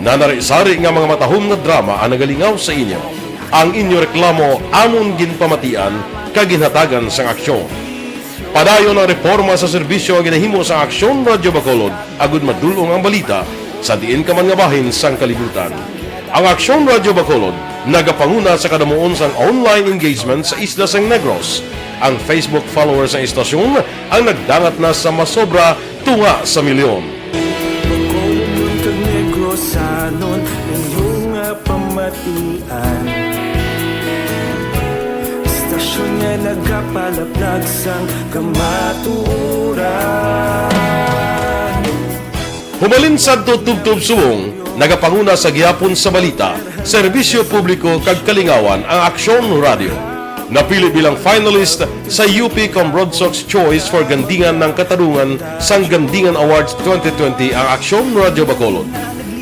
nanari-sari nga mga matahom nga drama ang nagalingaw sa inyo. Ang inyo reklamo amon ginpamatian kag ginhatagan sang aksyon. Padayon ang reforma sa serbisyo ang ginahimo sa Aksyon Radio Bacolod agud madulong ang balita sa diin ka man nga bahin sang kalibutan. Ang Aksyon Radio Bacolod nagapanguna sa kadamuon sang online engagement sa Isla sang Negros. Ang Facebook followers sa istasyon ang nagdangat na sa masobra tunga sa milyon. Bacolod kag Negros sanon inyong pamatian. Istasyon nga nagapalaplag sang kamatuuran. Humalin sa tutubtub suwong, nagapanguna sa gihapon sa balita, serbisyo publiko kag kalingawan ang Aksyon Radio. Napili bilang finalist sa UP Broadsox Choice for Gandingan ng Katarungan sang Gandingan Awards 2020 ang Aksyon Radio Bacolod.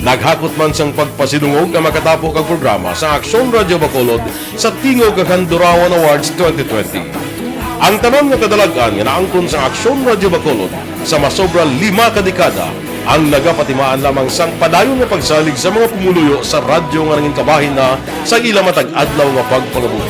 Naghakot man sang pagpasidungog ang makatapo kag programa sa Aksyon Radio Bacolod sa Tingog kag Handurawan Awards 2020. Ang tanan nga kadalagan nga naangkon sa Aksyon Radio Bacolod sa masobra 5 ka dekada ang nagapatimaan lamang sang padayon nga pagsalig sa mga pumuluyo sa radyo nga nangin kabahin na sa ila matag adlaw nga pagpangabuhi.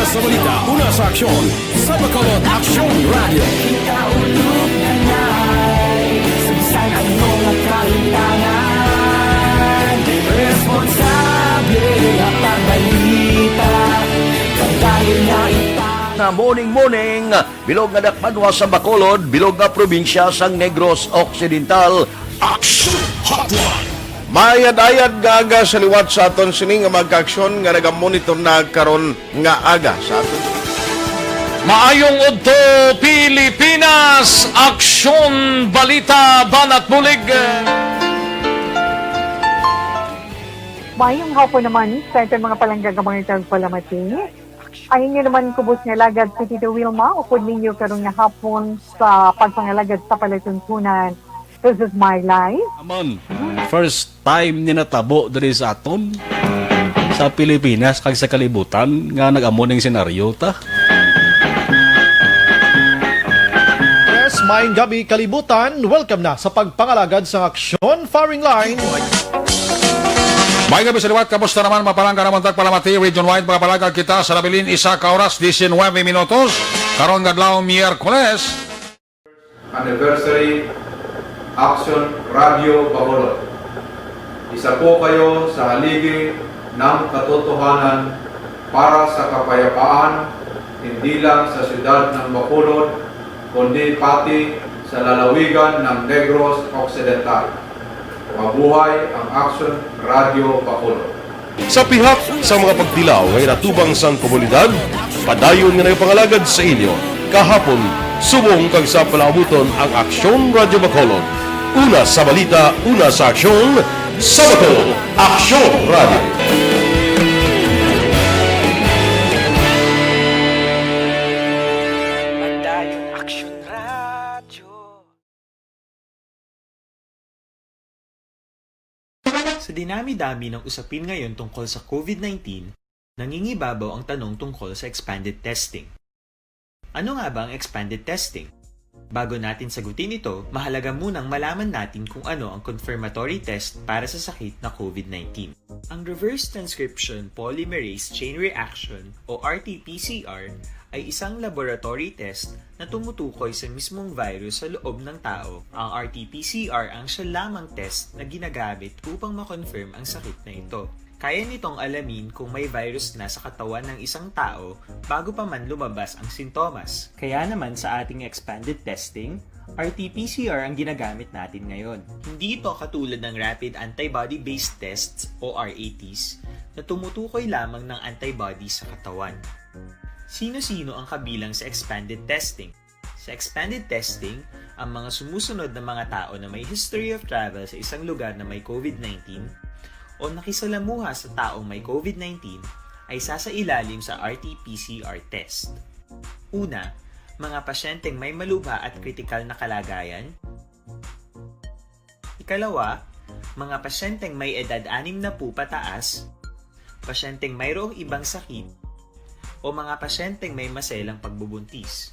sa balita, una sa aksyon, sa Bacolod Aksyon Radio. Kaulog na na'y Saan ang mga kahintangan Responsable at pagbalita Kagaya na Na morning, bilog nga dakpanwa sa Bacolod, bilog nga probinsya sang Negros Occidental. Action Hotline. Mayad-ayad nga aga sa liwat sa aton sining nga magka-aksyon nga nagamonitor na karon nga aga sa aton. Maayong udto Pilipinas, Aksyon Balita Banat Bulig. Mayong hapon naman sa ito mga palanggang mga palamati. Ayun nyo naman kubos nga lagad si Tito Wilma, upod ninyo karong nga hapon sa pagpangalagad sa palatuntunan. This is my life. Amon, first time ni natabo diri sa aton sa Pilipinas kag sa kalibutan nga nag-amo ning senaryo ta. Yes, maayong gabi kalibutan. Welcome na sa pagpangalagad sa Aksyon Firing Line. May gabi sa liwat, kamusta naman mapalangga naman tagpalamati, region-wide mga palagag kita sa labilin isa ka oras, 19 minutos, karon gadlaw Miyerkules. Anniversary Aksyon Radio Bacolod. Isa po kayo sa haligi ng katotohanan para sa kapayapaan, hindi lang sa siyudad ng Bacolod, kundi pati sa lalawigan ng Negros Occidental. Mabuhay ang Aksyon Radio Bacolod. Sa pihak sa mga pagtilaw ngay natubang sang komunidad, padayon nga pangalagad sa inyo. Kahapon, subong kag sa palabuton ang Aksyon Radio Bacolod. Una sa balita, una sa aksyon, sa Bacolod, Aksyon Radio. Madayong Aksyon Radio. Sa dinami-dami ng usapin ngayon tungkol sa COVID-19, nangingibabaw ang tanong tungkol sa expanded testing. Ano nga ba ang expanded testing? Bago natin sagutin ito, mahalaga munang malaman natin kung ano ang confirmatory test para sa sakit na COVID-19. Ang reverse transcription polymerase chain reaction o RT-PCR ay isang laboratory test na tumutukoy sa mismong virus sa loob ng tao. Ang RT-PCR ang siya lamang test na ginagamit upang makonfirm ang sakit na ito. Kaya nitong alamin kung may virus na sa katawan ng isang tao bago pa man lumabas ang sintomas. Kaya naman sa ating expanded testing, RT-PCR ang ginagamit natin ngayon. Hindi ito katulad ng rapid antibody-based tests o RATs na tumutukoy lamang ng antibodies sa katawan. Sino-sino ang kabilang sa expanded testing? Sa expanded testing, ang mga sumusunod na mga tao na may history of travel sa isang lugar na may COVID-19 o nakisalamuha sa taong may COVID-19 ay sasailalim sa RT-PCR test. Una, mga pasyenteng may malubha at kritikal na kalagayan. Ikalawa, mga pasyenteng may edad 60 pataas, pasyenteng mayroong ibang sakit, o mga pasyenteng may maselang pagbubuntis.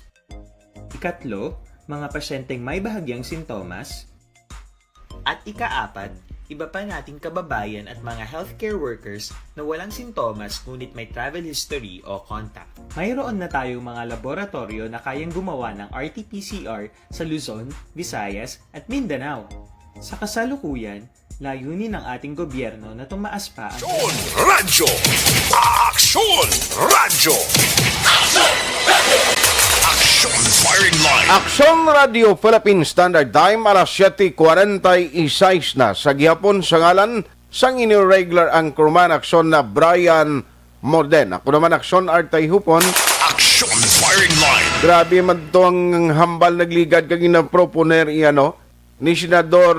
Ikatlo, mga pasyenteng may bahagyang sintomas. At ikaapat, iba pa nating kababayan at mga healthcare workers na walang sintomas ngunit may travel history o contact. Mayroon na tayong mga laboratorio na kayang gumawa ng RT-PCR sa Luzon, Visayas at Mindanao. Sa kasalukuyan, layunin ng ating gobyerno na tumaas pa ang Aksyon Radyo! Aksyon Radyo! Aksyon Firing Line! Aksyon Radio Philippine Standard Time alas 7:46 na sa gihapon sa ngalan sang inyong regular anchorman Aksyon na Brian Morden. Ako naman Aksyon Artay Hupon. Aksyon Firing Line! Grabe man to ang hambal nagligad kag proponer ni Senador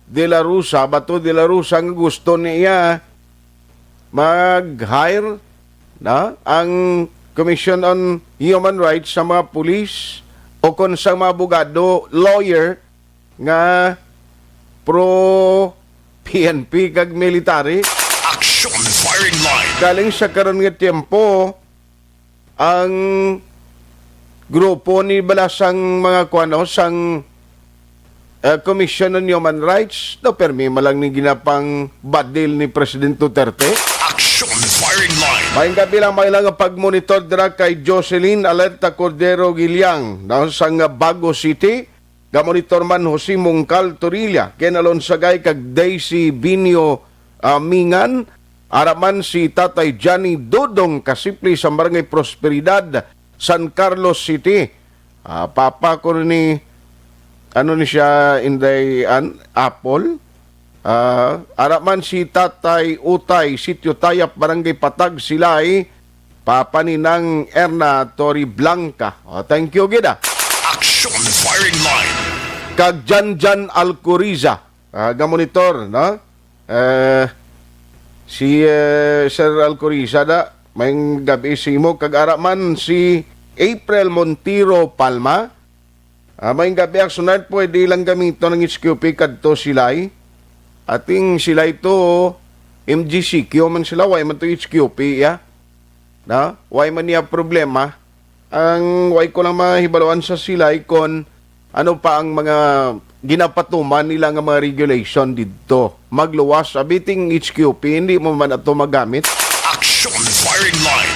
De La Rosa, Bato De La Rosa, ang gusto niya mag-hire na ang Commission on Human Rights sa mga pulis o kung sa mga abogado, lawyer nga pro PNP kag military. Action Firing Line! Galing sa karon nga tiempo ang grupo ni balasang mga sang Commission on Human Rights, no permi malang ni ginapang bad deal ni President Duterte. Action Action firing line. May gabi lang mailang pag-monitor dira kay Jocelyn Alerta Cordero Gilyang na sa Bago City. Gamonitor man Jose Mungcal Torilla, Kenalon Sagay kag Daisy Binio Mingan. Araman si Tatay Johnny Dodong Kasipli sa Barangay Prosperidad, San Carlos City. Papa ko ni ano ni siya Inday Apple. Araman si Tatay Utay, Sitio Tayap, Barangay Patag, Silay. Papa ni Nang Erna Tori Blanca. Thank you, Gida. Action firing line. Kag Janjan Alcoriza. Gamonitor, no? Si Sir Alcoriza da, may gabi si mo. Kag araman si April Montiro Palma. May gabi aksunat pwede lang gamito ng SQP kadto silay. Ating silay to MGCQ man sila, why man to HQP, ya? Na? Why man niya problema? Ang why ko lang mahibaluan sa silay kon ano pa ang mga ginapatuman nila nga mga regulation dito. Magluwas, abiting HQP, hindi mo man ito magamit. Action firing line.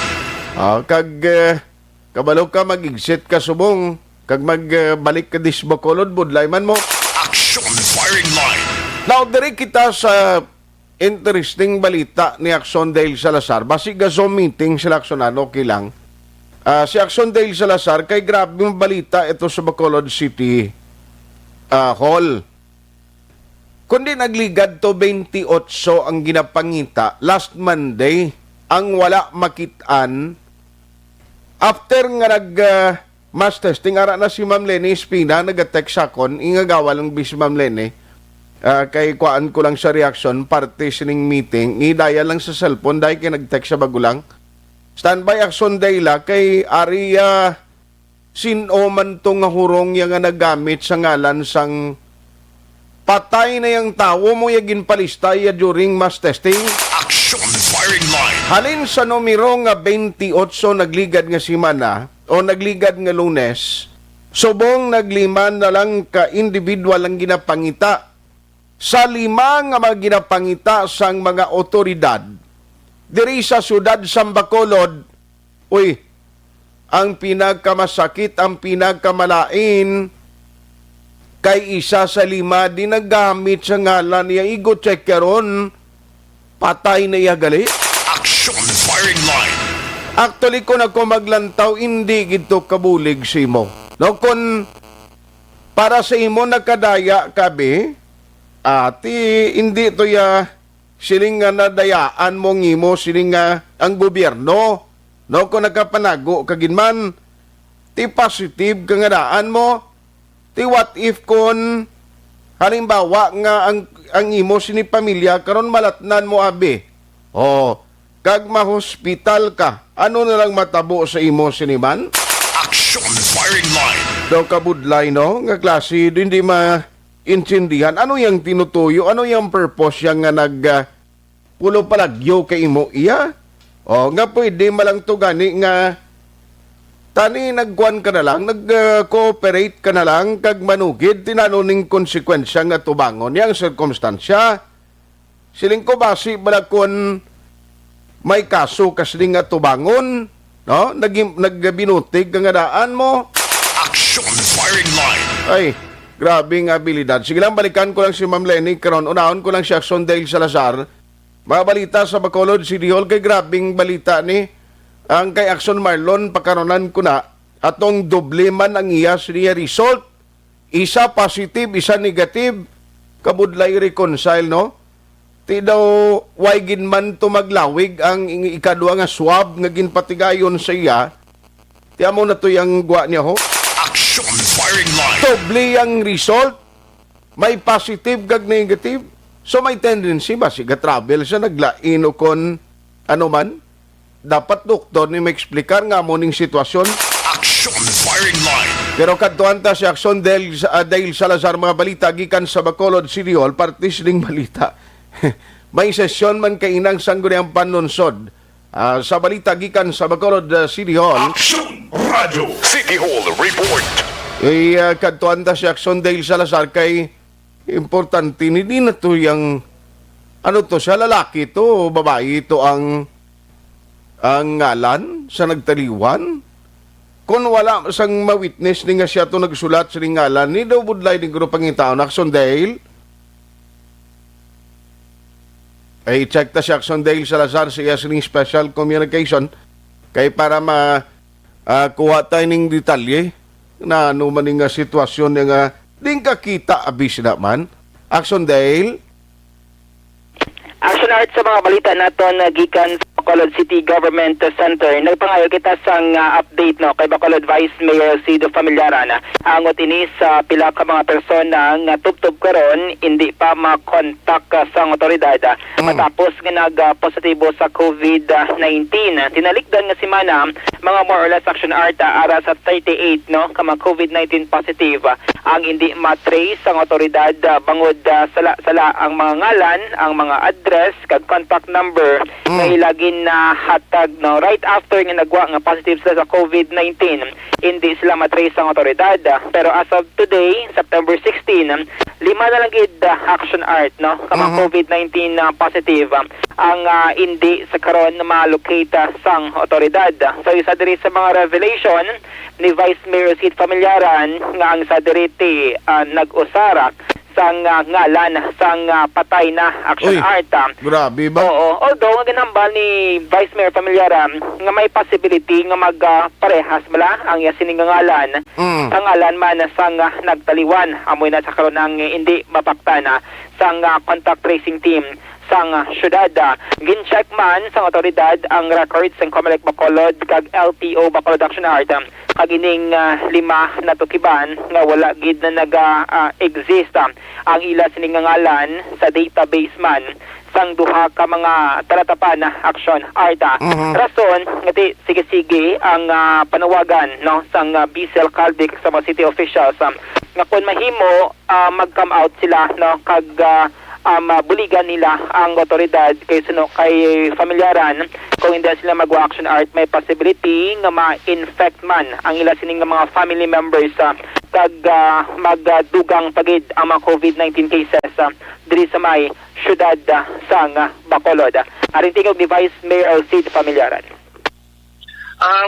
Kabalo ka, mag-exit ka subong, kag magbalik ka disbakolod, budlay man mo. Action firing line. Now, diri kita sa interesting balita ni Aksyon Dale Salazar. Basi ga Zoom meeting sila Aksyonan, okay lang. Si Aksyon Dale Salazar, kay grabe yung balita ito sa Bacolod City Hall. Kundi nagligad to 28 ang ginapangita last Monday ang wala makitaan after nga mass testing ara na si Ma'am Lenny Espina nag-text akon ingagawa lang bis Ma'am Lenny kay kuan ko lang sa reaction parte sining meeting idaya lang sa cellphone dahil kay nag-text sa bagulang standby Aksyon Dayla kay Aria sino man tong hurong yang nagamit sa ngalan sang patay na yung tao mo yung palista ya during mass testing. Action firing line. Halin sa numero nga 28 nagligad nga simana o nagligad nga Lunes, subong nagliman na lang ka individual ang ginapangita sa 5 nga mga ginapangita sang mga otoridad diri sa sudad sang Bacolod. Uy, ang pinagkamasakit, ang pinagkamalain kay isa sa 5 di nagamit sa ngalan niya igo check karon patay na iya gali. Action firing line. Actually kung ako maglantaw hindi gito kabulig si mo. No kun para sa imo nakadaya kabi ati hindi to ya siling nga nadayaan mo ngimo siling nga ang gobyerno. No kung nagkapanago kaginman ti positive kang daan mo ti what if kon halimbawa nga ang imo sini pamilya karon malatnan mo abi. Kag ma-hospital ka. Ano na lang matabo sa imo siniman? Action firing line. Do kabudlay no nga klase hindi maintindihan ano yang tinutuyo, ano yang purpose yang nga pulo palagyo kay imo iya. Nga pwede malang to gani nga tani nagkuan ka na lang, nag-cooperate ka na lang, kag manugid, tinanuning konsekwensya nga tubangon, yang sirkumstansya. Siling ko basi balakon may kaso kasling nga tubangon, no? Nagbinutig ka nga daan mo. Action firing line. Ay, grabe nga abilidad. Sige lang, balikan ko lang si Ma'am Lenny, karon unahon ko lang si Aksyon Dale Salazar. Mga balita sa Bacolod City Hall, kay grabing balita ni ang kay Aksyon Marlon pakaronan ko na atong doble man ang iya siya result. Isa positive, isa negative. Kabudlay reconcile, no? Ti daw waygin man to maglawig ang ikadua nga swab nga ginpatigayon sa iya. Ti amo na to yang gwa niya ho. Action firing line. Doble ang result. May positive kag negative. So may tendency ba siga travel siya naglain o kon ano man? Dapat doktor ni ma-explicar nga mo ning sitwasyon. Action firing line. Pero kadtuan ta si Aksyon Dale Salazar mga balita gikan sa Bacolod City Hall partis ding balita. May sesyon man kay inang sangguniang panunsod. Sa balita gikan sa Bacolod City Hall. Action Radio City Hall report. Kadtuan ta si Aksyon Dale Salazar kay importante hindi na to yung ano to siya lalaki to babae to ang ang ngalan sa nagtaliwan. Kung wala sang ma-witness ni nga siya to nagsulat sa ngalan, ni daw budlay ni grupo pangitao na Aksyon dahil ay check ta si Aksyon dahil Salazar sa iya sining special communication kay para kuha tayo ng detalye na ano man nga sitwasyon nga din kakita abis naman. Aksyon dahil Action Art sa mga balita naton gikan sa Bacolod City Government Center. Nagpangayo kita sang update no kay Bacolod Vice Mayor Cido Familiaran. Angot ini sa pila ka mga persona nga tubtob karon hindi pa makontak sa otoridad matapos nga nag-positibo sa COVID-19. Tinalikdan nga si Mana mga more or less Action Art ara sa 38 no ka mga COVID-19 positive ang hindi matrace ang otoridad bangod sala ang mga ngalan, ang mga address kag contact number nga ilagin na hatag no right after nga nagwa nga positive sila sa COVID-19 hindi sila matrace ang otoridad pero as of today September 16 lima na lang gid Action Art no ka COVID-19 positive ang hindi sa karon na ma-locate sang otoridad. So isa diri sa mga revelation ni Vice Mayor Sid Familiaran nga ang sa diriti nag-usara sang ngalan sang patay na Action Art. Grabe ba? Oo. Although nga ginambal ni Vice Mayor Familiaran nga may possibility nga magparehas mala ang sining ngalan. Ang ngalan man sang nagtaliwan amoy na sa karon ang hindi mapaktana sang contact tracing team sang syudad. Gin-check man sang otoridad ang records sang Comelec Bacolod kag LTO Bacolod Action Art kag ining lima na tukiban nga wala gid na naga-exist ang ila sining ngalan sa database man sang duha ka mga talatapan na Action Art. Rason ngati sige ang panawagan no sang Bisel Caldic sa mga city officials nga kung mahimo mag-come out sila no kag buligan nila ang otoridad kay Familiaran kung hindi sila mag-Action Art may possibility nga ma-infect man ang ila sining mga family members kag magdugang pagid ang mga COVID-19 cases diri sa may syudad sang Bacolod. Aring tingog ni Vice Mayor Sid Familiaran.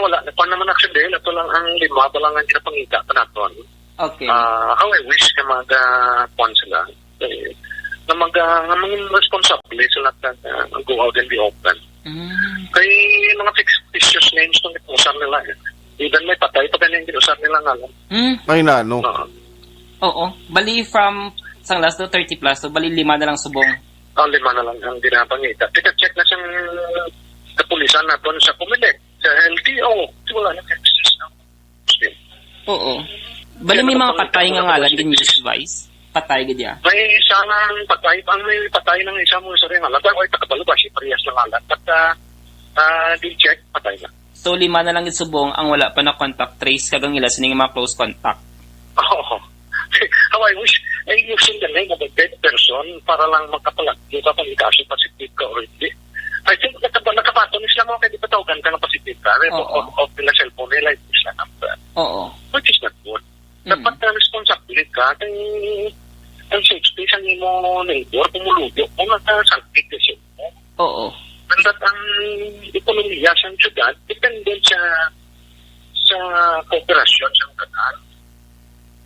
Wala. Pa naman action dahil ito lang ang lima pa lang ang kinapangita pa natin. Okay. How I wish na mag-pon sila. Na maging responsable sila na go out in the open. Kay mga fictitious names nung itusar nila. Even may patay pa ganyan ginusar nila nga lang. Ay nano. Oo. Bali from sang last to 30 plus, so bali 5 na lang subong. Lima na lang ang ginapangita. Tika-check na siyang kapulisan na doon sa Comelec, sa LTO. Wala na exist na. Oo. Bali may mga patay nga ngalan din news Vice. Patay gid ya. May sanang patay ng isa mo sa rin ngalan. Ay takabalo ba siya parehas ng ngalan. Di-check, patay na. So 5 na lang subong ang wala pa na contact trace kagang ila sining mga close contact. Oo. How I wish ay using the name of a dead person para lang magkapalagyo ka pang ikasyo positive ka or hindi. I think nakabato ni sila mo kaya di patawagan ka ng positive ka. Of the cellphone nila, hindi sila number. Oo. Which is not good. Dapat na responsibility ka ang safe space ang imo neighbor, pumuludyo, kung nagkasalpig kasi mo. Oo. At ang ekonomiya sa syudad, dependent sa kooperasyon sa kataan.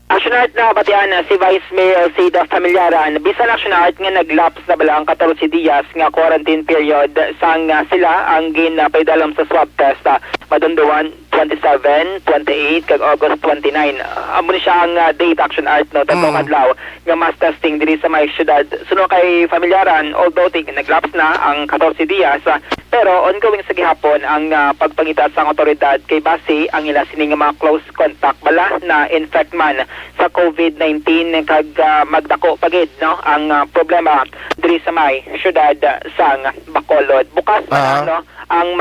Action Art na batian si Vice Mayor Cida Familiaran. Bisan Action Art nga naglaps na bala ang 14 dias nga quarantine period sang sila ang ginapaidalam sa swab test madunduan 27, 28 kag August 29. Amo ni siya ang date Action Art no tatong adlaw nga mass testing diri sa may syudad. Suno kay Familiaran although naglaps na ang 14 dias pero ongoing sa gihapon ang pagpangita sa otoridad kay base ang ila sining mga close contact bala na infect man sa COVID-19 kag magdako pagid no ang problema diri sa may syudad sang Bacolod. Bukas pa no ang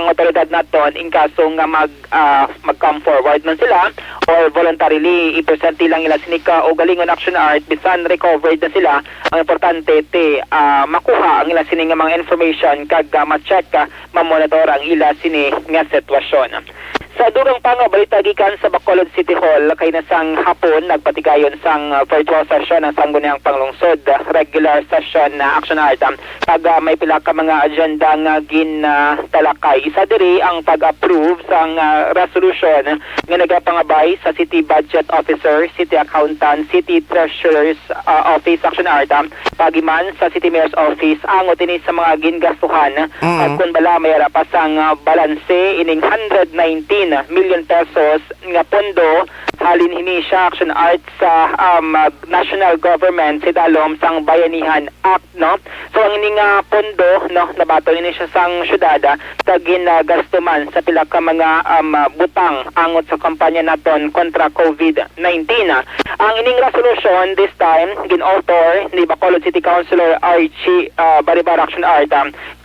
otoridad naton in kaso nga mag-come forward man sila or voluntarily i-present lang ila sinika o galingon Action Art bisan recovered na sila. Ang importante makuha ang ila sini nga mga information kag ma-check ma-monitor ang ila sini nga sitwasyon. Sa Sa durang pangabalita gikan sa Bacolod City Hall kay nasang hapon nagpatigayon sang virtual session ang sangguniang panglungsod regular session na action item pag may pila ka mga agenda nga gintalakay. Isa diri ang pag-approve sang resolution nga nagapangabay sa City Budget Officer, City Accountant, City Treasurer's Office action item pagiman sa City Mayor's Office angot ini sa mga gingastuhan at kung bala mayara pa sang balanse ining 119 million pesos nga pondo halin ini siya action art sa national government si dalom sang Bayanihan Act, no? So ang ining pondo, no, nabato ini siya sang syudad kagin gastuman sa pila ka mga butang angot sa kampanya naton kontra COVID-19. Ang ining resolution this time gin-author ni Bacolod City Councilor Archie Baribar action art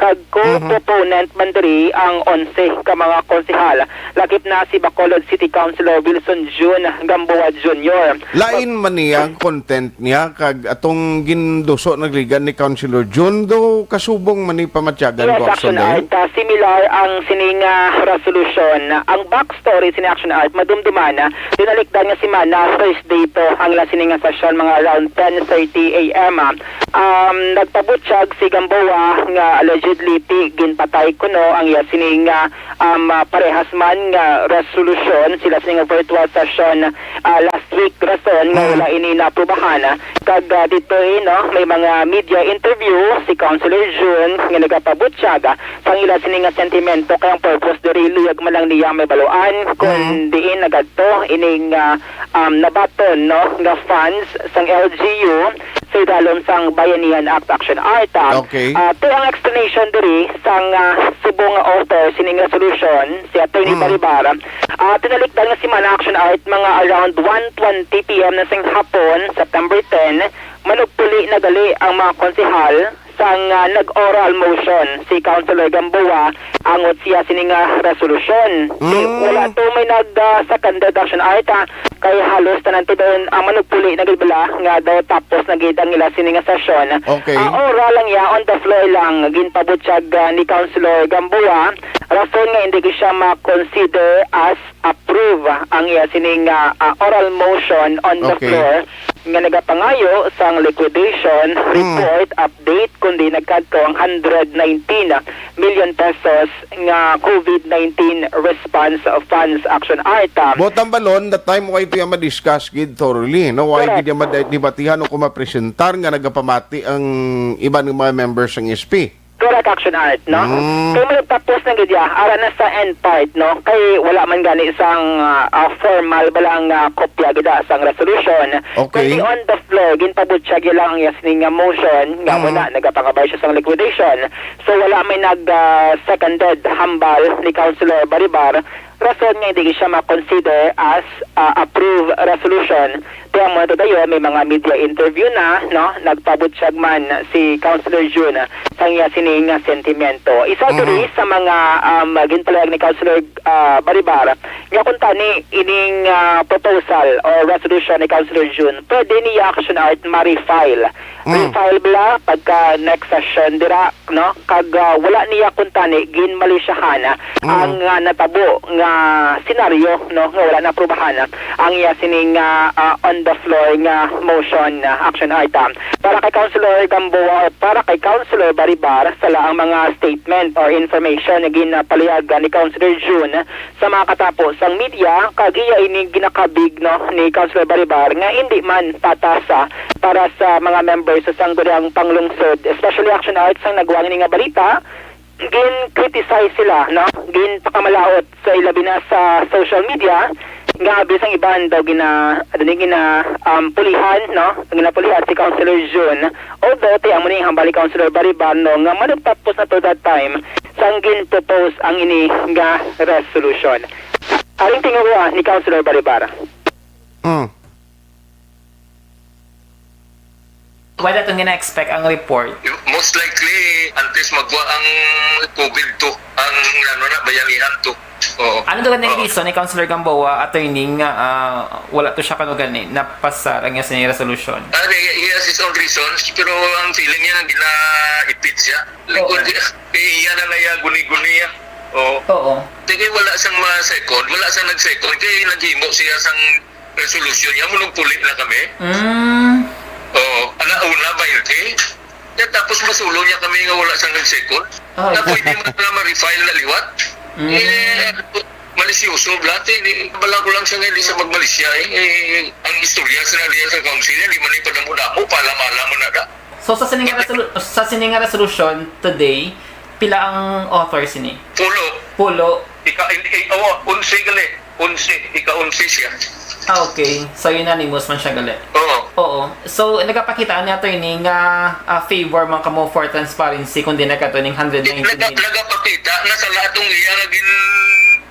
kag co-proponent man diri ang 11 ka mga konsehal. Lakip na si Bacolod City Councilor Wilson June Gamboa Jr. Lain man niya ang content niya kag atong ginduso nagligan ni Councilor June do kasubong man ni pamatyagan ko action art. Similar ang sining resolution. Ang backstory sini action art madumduman dinalikdan nga si Mana Thursday to ang la sining session mga around 10:30 AM. Nagpabutyag si Gamboa nga allegedly ginpatay kuno ang iya sining parehas man nga resolution sila sining virtual session last week rason nga wala ini naprobahan kag dito no may mga media interview si Councilor June nga nagapabutyag sang ila sining sentimento kay ang purpose diri luyag man lang niya may baluan kun diin nagadto ining nabaton no nga funds sang LGU sa idalom sang Bayanihan Act Action Art. Okay. To ang explanation diri sang subong author sining resolution si Attorney Baribar. Tinalikdan nga si Mana Action Art mga around 1:20 PM na sing hapon, September 10, manugpuli na gali ang mga konsehal sang nag-oral motion si Councilor Gamboa angot siya sining resolution. Wala to may nag-seconded action art kay halos tanan to doon ang manugpuli na gibala nga daw tapos nagid ang ila sining session. Okay. Oral lang ya on the floor lang ginpabutyag ni Councilor Gamboa rason nga hindi ko siya ma-consider as approve ang iya sining oral motion on the floor nga nagapangayo sang liquidation report update kundi nagkadto ang 119 million pesos nga COVID-19 response funds action item. Botang balon, the time why ito yung ma-discuss gid thoroughly, no? Why gid yung madibatihan o kumapresentar nga nagapamati ang iba ng mga members ng SP. Correct action art, no? Kaya mo tapos na gid ara na sa end part, no? Kay wala man gani isang formal balang kopya gid sang resolution. Okay. Kundi on the floor ginpabutyag lang ang yasning motion nga wala nagapangabay siya sang liquidation. So wala may seconded hambal ni Councilor Baribar rason nga hindi siya ma-consider as approved resolution. Kaya mo dayo may mga media interview na, no? Nagpabutyag man si Councilor June sang iya sining sentimento. Isa diri sa mga ginpalayag ni Councilor Baribar nga kung tani ining proposal or resolution ni Councilor June, pwede niya action art ma-refile. Refile bala pagka next session dira, no? Kag wala niya kung tani ginmalisyahan ang natabo nga senaryo, no? Nga wala na aprobahan ang iya sining on the floor nga motion action item. Para kay Councilor Gamboa o para kay Councilor Baribar sala ang mga statement or information na ginapalihag ni Councilor June sa mga katapos ang media kagiya ini ginakabig, no, ni Councilor Baribar nga hindi man patasa para sa mga members sa sangguniang panglungsod, especially action arts ang nagwang ni nga balita gin-criticize sila, no? Gin-pakamalaot sa ilabi na sa social media nga bisang iban daw pulihan, no? Ginapulihan si Councilor June. Although tiyan mo ni hambali Councilor Baribar no nga managtapos na to that time sang gin-propose ang ini nga resolution. Aring tinguwa ni Councilor Baribar. Wala itong gina-expect ang report? Most likely, antes magwa ang COVID to, ang bayanihan to. Oo. Ano doon na reason ni Councilor Gamboa, attorney nga wala to siya kanugan napasar ang yung resolution? He has his own reasons, pero ang feeling niya gina-ipit siya. Like, iyan na naya guni-guni niya. Oo. Tingin wala sang ma-second, wala sang nag-second, kaya naghimo siya sang resolution niya, munong pulit na kami. Alauna ba yun, tapos masulo niya kami nga wala sang nag-second. Na pwede mo na ma-refile na liwat. Malisyoso, blate. Bala ko lang siya ngayon sa magmalisya. Ang istorya sa naliya sa council, hindi man yung padamo-damo, pala-mala mo na da. So sa sininga resolution today, pila ang authors ni? Pulo. Unsi gali. Ika-unsi siya. Okay. So unanimous man siya gali. Oo. So nagapakita niya to ini nga favor man kamo for transparency kundi nagkatuning 190 million. Nagapakita na sa lahat ng iya naging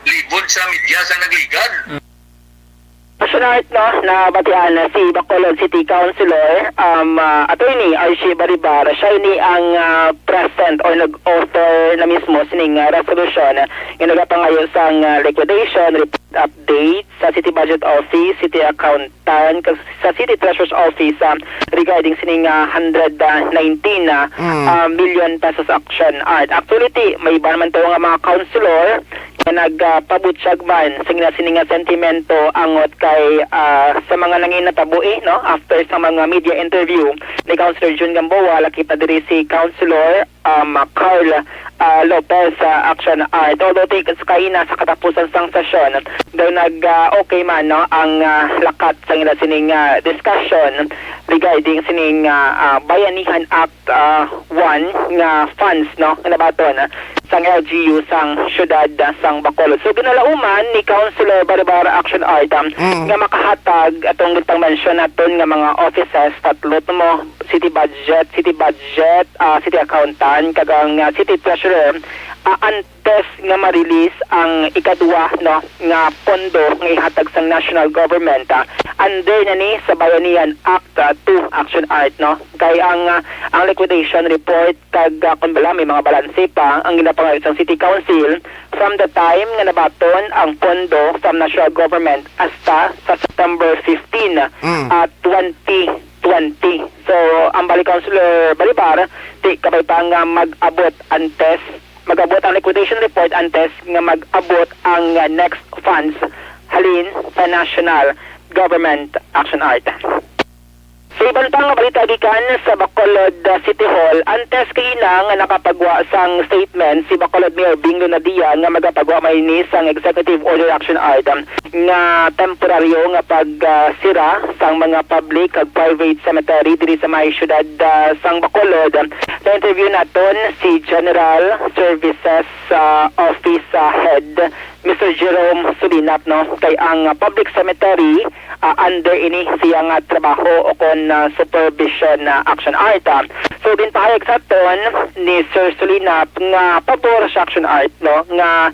libod sa media sa nagligad. Sunod na batian na si Bacolod City Councilor Attorney Archie Baribar, siya ni ang president o nag-author na mismo sining resolution yung nagapangayon sang liquidation report update sa City Budget Office, City Accountant, sa City Treasurer's Office regarding sining 119 million pesos action art. Actually, may iba naman to nga mga councilor na nagpabutsag man sining sentimento angot kay sa mga nanginatabo after sa mga media interview ni Councilor Jun Gamboa, lakita diri si Councilor Carl Lopez Action Art. Although kaina sa katapusan sang sesyon daw okay man ang lakat sa ila sining discussion regarding sining Bayanihan Act 1 nga funds nga nabaton sang LGU sang syudad sang Bacolod. So ginalauman ni Councilor Barbara Action Art nga makahatag atong gitang mention naton nga mga offices tatlo mo city budget, city accountant kagang city treasurer antes nga ma-release ang ikadua nga pondo nga ihatag sang national government under na ni sa Bayanihan Act 2 Action Art kay ang liquidation report kag kun bala may mga balanse pa ang ginapangayon sang City Council from the time nga nabaton ang pondo from national government hasta sa September 15 2020. So ang bali Councilor Balibar di kabay pa nga mag-abot ang liquidation report antes nga mag-abot ang next funds halin sa National Government Action Art. Sa ibang pang balita gikan sa Bacolod City Hall, antes kaina nga nakapagwa sang statement si Bacolod Mayor Bing Lunadia nga magapagwa mayini sang Executive Order Action Item nga temporaryo nga pagsira sang mga public ag private cemetery diri sa may syudad sang Bacolod. Sa interview naton si General Services Office Head Mr. Jerome Sulinap kay ang public cemetery under ini siyang trabaho o kon supervision action art. So din pahayag sa ton ni Sir Sulinap nga pabor sa action art nga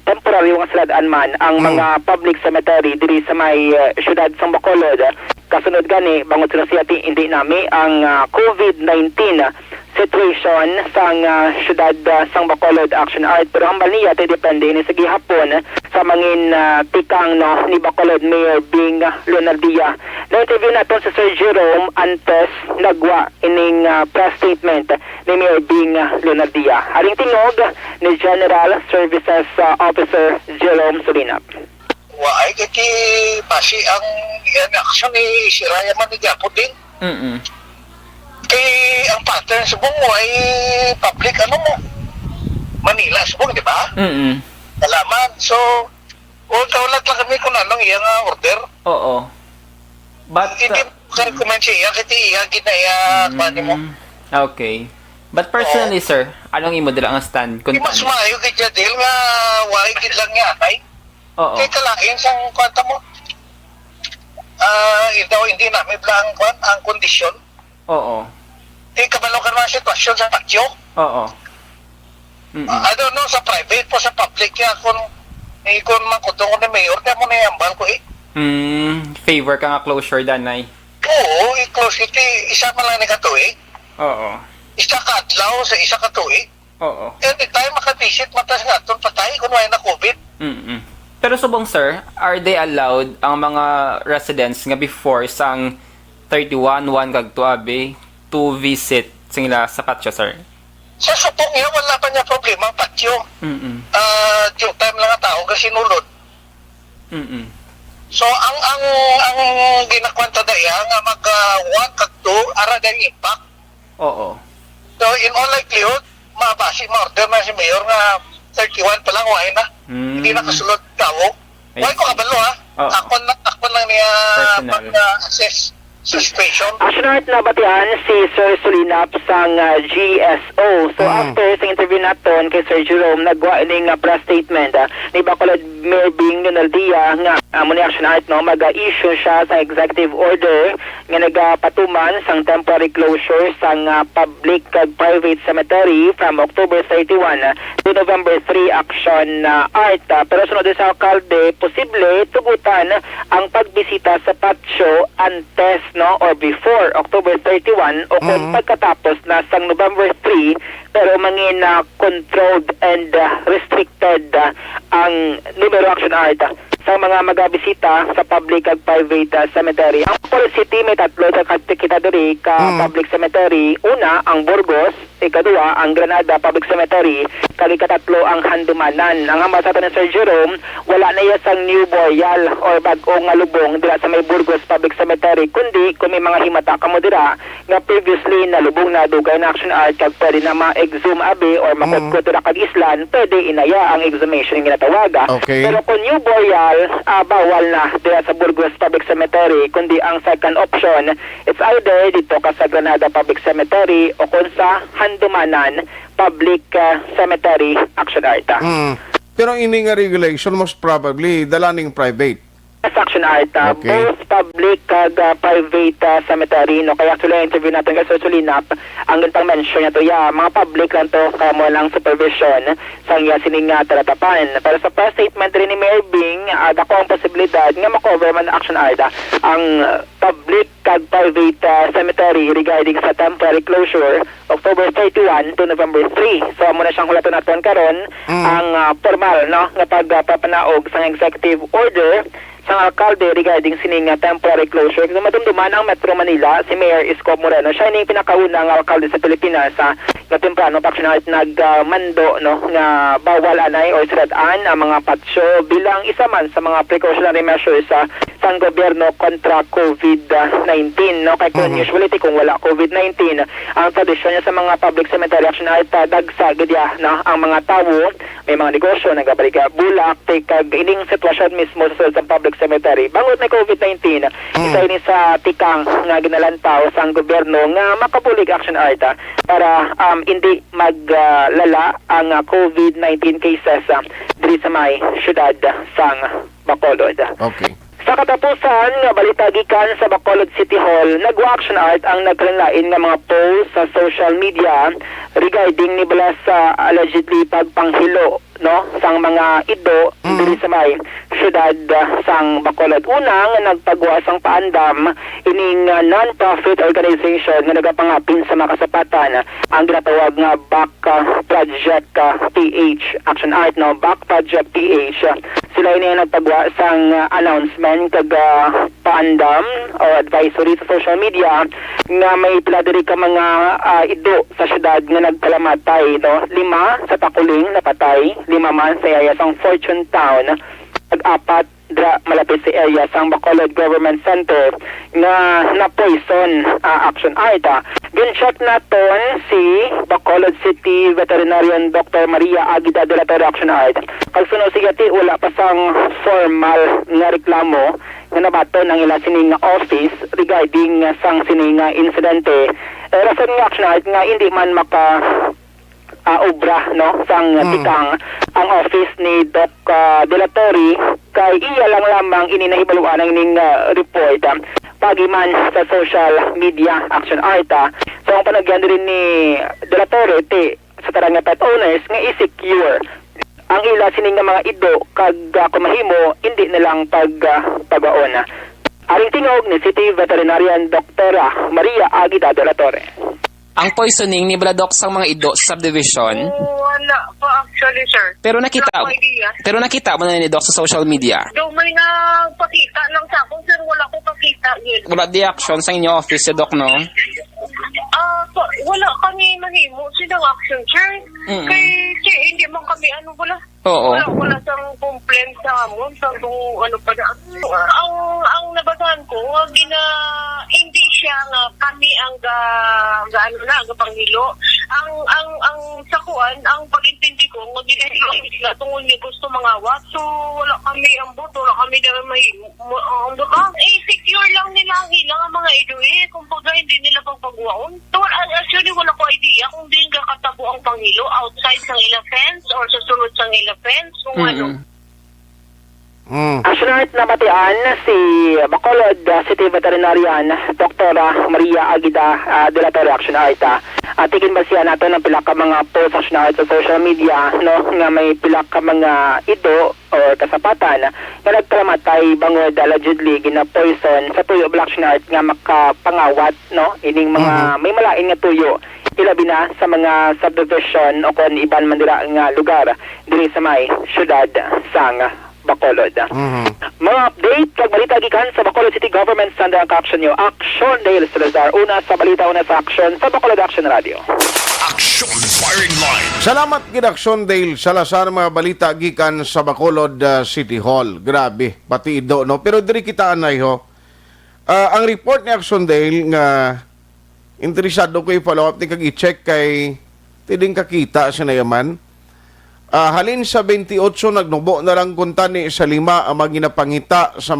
temporary nga saladaan man ang mga public cemetery diri sa may syudad sang Bacolod. Kasunod gani bangod sila siya hindi nami ang COVID-19 situation sang syudad sang Bacolod Action Art, pero ang baliya tay depende ni sa gihapon sa mangin tikang ni Bacolod Mayor Bing Lunardia. Na-interview naton si Sir Jerome antes nagwa ining press statement ni Mayor Bing Lunardia. Haring tingog ni General Services Officer Jerome Sulinap. Waay kiti basi ang aksyon ni Siraya man ni Japon din. Kay ang pattern subong mo ay public Manila subong, di ba? Alaman. So, kaulat lang kami kung anong iyang order. Oo. But hindi ka comment siya kiti iya ginaya mo. Okay. But personally, sir, anong imo dila ang stand? Di mas maayo kay Jadil nga waay gid lang niya ay. Oo. Kay kalain sang kwanta mo. Hindi na may blang ang kondisyon. Oo. Di kabalo ka naman sitwasyon sa Aksyon. Oo. I don't know, sa private po, sa public kaya kung makutong ko na mayor, kaya mo na yambal ko Favor ka nga closure, Danay. Oo, i-close iti, isa man lang ni katuig. Oo. Isa ka adlaw sa isa katuig. Oo. Anytime makabisit, matas nga itong patay kung may na COVID. Pero subong, sir, are they allowed ang mga residents nga before sang 31-1 kag tuabe to visit sila sa patio, sir? Sa supong niya, wala pa niya problema ang patyo. Due time lang ang tao kasi nulod. So, ang ginakwanta daya nga mag-1 kag 2, ara dahil impact. Oo. So, in all likelihood, mabasi, ma-order na si Mayor nga 31 pa lang, why na. Hindi nakasulod kawo. Why ko kabalo ha? Ako lang niya mag-assess sa situation. Aksyon na batian si Sir Solinap sang GSO. So after sa interview naton kay Sir Jerome, nagwa ining press statement ni Bacolod Mayor Bing Nunaldia nga muni Aksyon no mag-issue siya sa executive order nga nagapatuman sang temporary closure sang public kag private cemetery from October 31 to November 3 Aksyon Art. Pero sunod sa alkalde, posible tugutan ang pagbisita sa patio antes or before October 31 o kung pagkatapos na sang November 3 pero mangin controlled and restricted ang numero Action Art sa mga magabisita sa public at private cemetery. Ang policy may tatlo sa kita diri ka public cemetery. Una, ang Burgos. Ikadua, ang Granada Public Cemetery. Kag ikatatlo, ang Handumanan. Ang ambasada ni Sir Jerome, wala na iya sang New Boreal or bag-ong nga lubong dira sa may Burgos Public Cemetery. Kundi, kung may mga himata ka mo dira, nga previously nalubong na dugay na Action Art, kag pwede na ma-exhume abi or makutko dira kag islan, pwede inaya ang exhumation yung ginatawaga. Okay. Pero kung New Boreal, bawal na dira sa Burgos Public Cemetery, kundi ang second option, it's either dito ka sa Granada Public Cemetery o kung sa Handumanan Public Cemetery Action Art. Pero ini nga regulation most probably dalaning private. Action Art, Okay. both public kag private cemetery, no? Kaya sila interview natin kay Sir Solinap, ang gantang mention niya to, mga public lang to, kamo lang supervision sa iya sining talatapan. Pero sa press statement rin ni Mayor Bing, dako ang posibilidad nga makover man Action Art ang public kag private cemetery regarding sa temporary closure October 31 to November 3. So muna siyang hulaton natin karon ang formal nga pagpapanaog sa executive order sa alkalde regarding sining temporary closure. Kung madumduman ang Metro Manila, si Mayor Isko Moreno, siya yung pinakaunang alkalde sa Pilipinas na temprano paksyonal nagmando nga bawal anay o siradaan ang mga patsyo bilang isa man sa mga precautionary measures sa gobyerno kontra COVID-19. Kaya kung usually kung wala COVID-19, ang tradisyon niya sa mga public cemetery action ay dagsa gidya ang mga tawo, may mga negosyo, nagabaliga bulak, kag ining sitwasyon mismo sa public cemetery. Bangot na COVID-19, isa ini sa tikang nga ginalantaw sa gobyerno nga makapulig action art para hindi maglala ang COVID-19 cases diri sa may syudad sang Bacolod. Okay. Sa katapusan nga balita gikan sa Bacolod City Hall, nag-action art ang nagkanlain nga mga post sa social media regarding ni bala sa allegedly pagpanghilo sang mga ido diri sa may syudad sang Bacolod. Unang nagpagawa sang paandam ining non-profit organization nga nagapangapin sa mga kasapatan ang ginatawag nga Back Project PH Action Art Back Project PH. Sila ini nagpagawa sang announcement kag paandam o advisory sa social media nga may pila diri ka mga ido sa syudad nga nagkalamatay 5 sa Takuling napatay, 5 man sa area sang Fortune Town, ag-apat malapit sa area sang Bacolod Government Center nga na-poison action art. Gin-check naton si Bacolod City Veterinarian Dr. Maria Aguida de la Torre action art. Kagsunod sigati wala pa sang formal nga reklamo nga nabaton ang ila sining office regarding sang sining insidente. Rason nga action art nga hindi man maka obra sang tikang ang office ni Doc De La Torre kay iya lang lamang ininahibaluan ang ining report pagiman sa social media action art. So ang panagyan rin ni De La Torre sa tarang nga pet owners nga i-secure ang ila sining nga mga ido kag kumahimo hindi nilang pagbaon. Aring tingog ni City Veterinarian Dr. Maria Aguida de la Torre. Ang poisoning ni Bladok sa mga ido sa subdivision? Wala pa actually, sir. Pero nakita mo na ni Doc sa social media? Do may nagpakita lang sa akin, sir. Wala ko pakita yun. Wala di action sa inyo office si Doc, no? So wala kami mahimo silang action, sir. Kay hindi man kami wala sang complaint sa amon sa ano pa na. Ang nabasahan ko hindi siya nga kami ang ga panghilo. Ang sakuan, ang pagintindi ko nga ginahilo tungod ni gusto mangawat. So wala kami ang boto, wala kami na mahimo. Ang boto secure lang nila ang ilang ang mga idue kung baga hindi nila pagpagwaon. So actually wala ko idea kung di nga katabo ang panghilo outside sang ila fence or sa sulod sang ila fence kung ano. Asyonart na matian si Bacolod City Veterinarian Dr. Maria Agida de la Torre Aksyon Art. Tigin ba siya nato ng pila ka mga post Aksyon Art sa social media no nga may pila ka mga ido o kasapatan nga nagkalamatay bangod allegedly gina poison sa tuyo Black Aksyon Art nga makapangawat no ining mga may malain nga tuyo ilabi na sa mga subdivision o kon iban man dira nga lugar diri sa may syudad sang Bacolod. Mga update kag balita gikan sa Bacolod City Government sa ang Aksyon nyo. Aksyon Dale Salazar. Una sa balita, una sa Aksyon sa Bacolod Aksyon Radio. Aksyon Firing Line. Salamat gid Aksyon Dale Salazar, mga balita gikan sa Bacolod City Hall. Grabe, pati ido no. Pero diri kita anay ho. Ang report ni Aksyon Dale nga interesado ko i-follow up ni kag i-check kay tiding kakita sa nayaman. Halin sa 28 nagnubo na lang kunta ni sa 5 ang maginapangita sa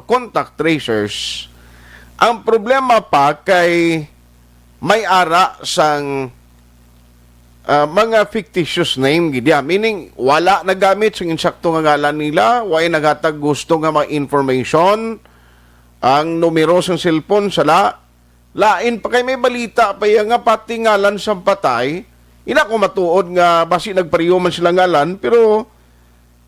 contact tracers. Ang problema pa kay may ara sang mga fictitious name gidya, meaning wala nagamit sa insakto nga ngalan nila, way naghatag gusto nga mga information, ang numero sa cellphone sala lain pa kay may balita pa nga pati ngalan sa patay. Ina ko matuod nga basi nagpariyo man sila ngalan, pero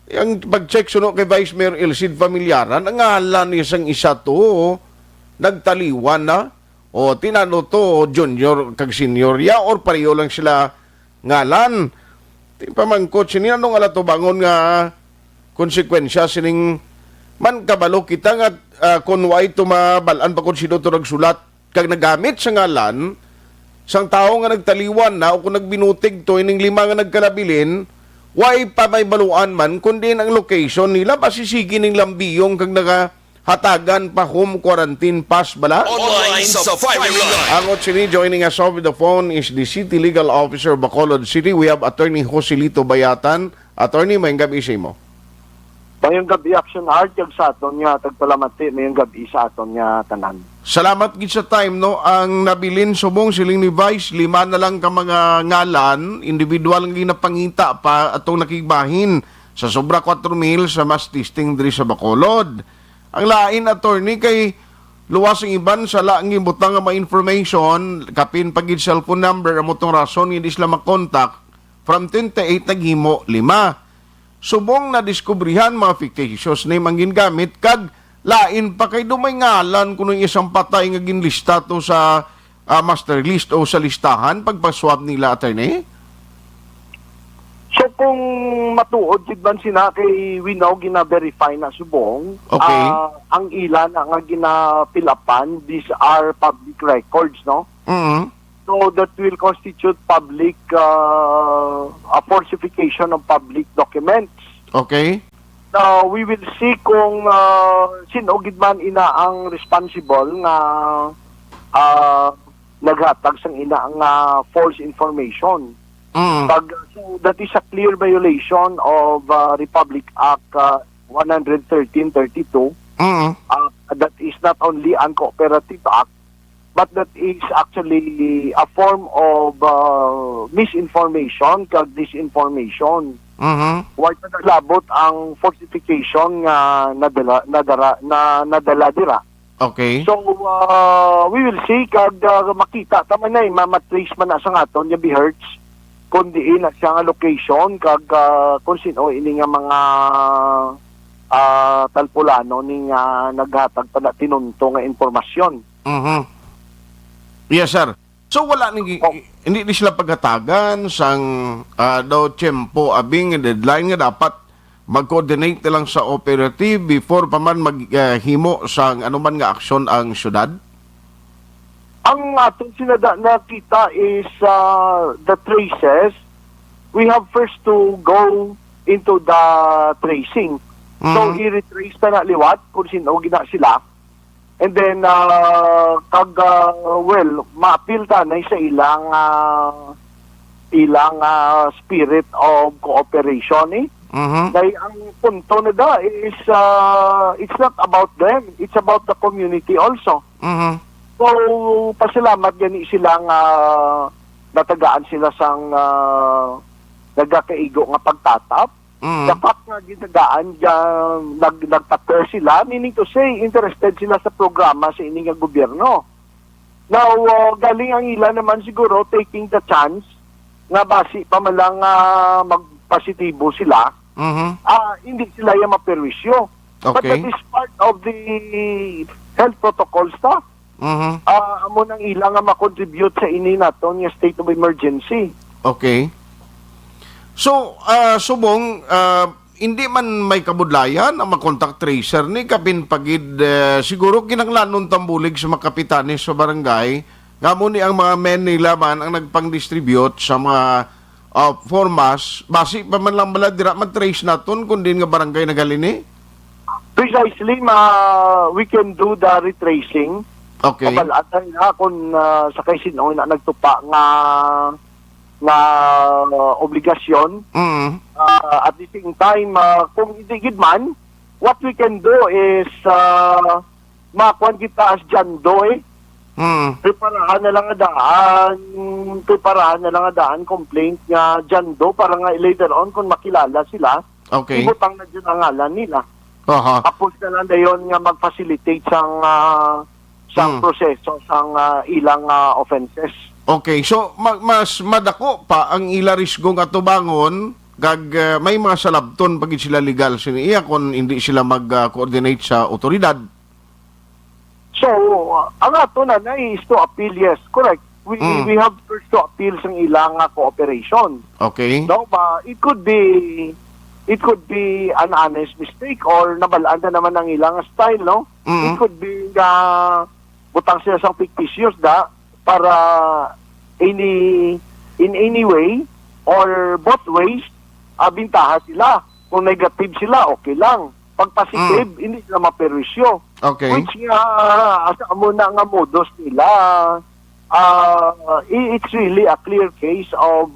ang pag-check suno kay Vice Mayor Elcid Familiaran, ang ngalan isang isa to nagtaliwan na o tinano to junior kag senior ya or pariyo lang sila ngalan. Ti pamangkot sini anong ala to bangon nga konsekwensya sining man kabalo kita nga kun way tumabalan pa kun sino to nagsulat kag nagamit sa ngalan sang tao nga nagtaliwan na o kung nagbinutig to ining 5 nga nagkalabilin, why pa may baluan man kundi ang location nila pasisigi ning lambiyong kag nakahatagan pa home quarantine pass bala. Online sa Firing Line. Ang otsini joining us over the phone is the City Legal Officer Bacolod City. We have Attorney Joselito Bayatan. Attorney, mayong gabi sa imo. Mayong gabi Aksyon Art kag sa aton nga tagpalamati mayong gabi sa aton nga tanan. Salamat gid sa time no. Ang nabilin subong siling ni Vice 5 na lang ka mga ngalan, individual nga ginapangita pa atong nakigbahin sa sobra 4,000 sa mass testing diri sa Bacolod. Ang lain attorney kay luwas ang iban sa laang gibutang nga mga information, kapin pagid cellphone number amo tong rason hindi sila makontak from 28 naghimo 5. Subong na diskubrihan mga fictitious name ang gingamit kag lain pa kay dumay ngalan kuno isang patay nga ginlista to sa master list o sa listahan pagpaswab nila attorney. So kung matuod jud man sina kay we now gina-verify na subong, okay. Ang ilan nga ginapilapan, these are public records, no? So that will constitute public a falsification of public documents. Okay. Now, we will see kung sino gid man ina ang responsible nga naghatag sang ina nga false information. So that is a clear violation of Republic Act 113-32. That is not only uncooperative act, but that is actually a form of misinformation kag disinformation. Why naglabot ang falsification nga nadala dira. Okay. So we will see kag makita taman nay matrace man na sa aton yung bihertz kundi na siya nga location kag kung sino ini nga mga talpulano ning naghatag pa na tinunto nga impormasyon. Yes sir. So wala hindi ni sila paghatagan sang daw tiyempo abing deadline nga dapat mag-coordinate lang sa operative before pa man maghimo sang anuman nga aksyon ang syudad? Ang aton sinada nakita is the traces. We have first to go into the tracing. So, i-retrace na liwat kung sino gina sila. And then, ma-appeal tanay sa ilang spirit of cooperation eh. Dahil ang punto na da is it's not about them, it's about the community also. So, pasalamat gani silang natagaan sila sang nagakaigo nga pagtatap. Dapat nga gitagaan nagtaper sila, meaning to say, interested sila sa programa sa ining nga gobyerno. Now, galing ang ila naman siguro taking the chance nga basi pa malang magpositibo sila, hindi sila yung maperwisyo. But that is part of the health protocol stuff. Amo nang ila nga makontribute sa ini naton nga state of emergency. Okay. So, subong, hindi man may kabudlayan ang contact tracer ni kapin pagid siguro kinanglanon tambulig sa mga kapitanes sa barangay nga mo ni ang mga men nila man ang nagpang-distribute sa mga formas basi pa man lang bala dira man-trace naton kundi nga barangay na galini. Precisely, we can do the retracing. Okay. Kabalatan nga kung sa kay sino na nagtupa nga obligasyon. At the same time, kung hindi gid man, what we can do is makuan kita as jando eh. Preparahan na lang nga daan complaint nga jando para nga later on kung makilala sila, ibutang na dyan ang ngalan nila. Tapos na lang dayon nga mag-facilitate sang proseso sang ilang offenses. Okay, so mas madako pa ang ila risgo nga tubangon kag may mga salabton pag sila legal siniya kung hindi sila mag-coordinate sa otoridad. So, ang ato na is to appeal, yes, correct. We have first to appeal sang ilang cooperation. Okay. No, it could be an honest mistake or nabalaan na naman ang ilang style, no? It could be butang sila sang fictitious para in any way or both ways bintaha sila. Kung negative sila, okay lang. Pag positive, hindi sila maperwisyo. Okay. Which asa mo na nga modus nila, it's really a clear case of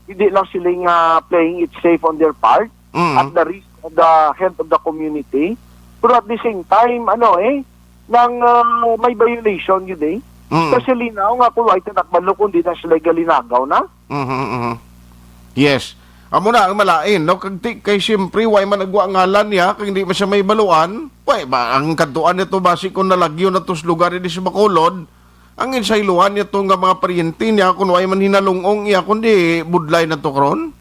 hindi lang silang playing it safe on their part at the risk of the health of the community. Pero at the same time, nang may violation yun eh. Especially now nga kung ay tinakbalo kung di na sila galinagaw na. Yes. Amo na ang malain, no? Kay siyempre, way man nagwa ngalan niya, kung hindi man siya may baluan, ang kantuan nito basi kung nalagyo na tos lugar ni sa Bacolod, ang insayluhan nito nga mga paryente niya, kung way man hinalungong iya, kundi budlay na to kron?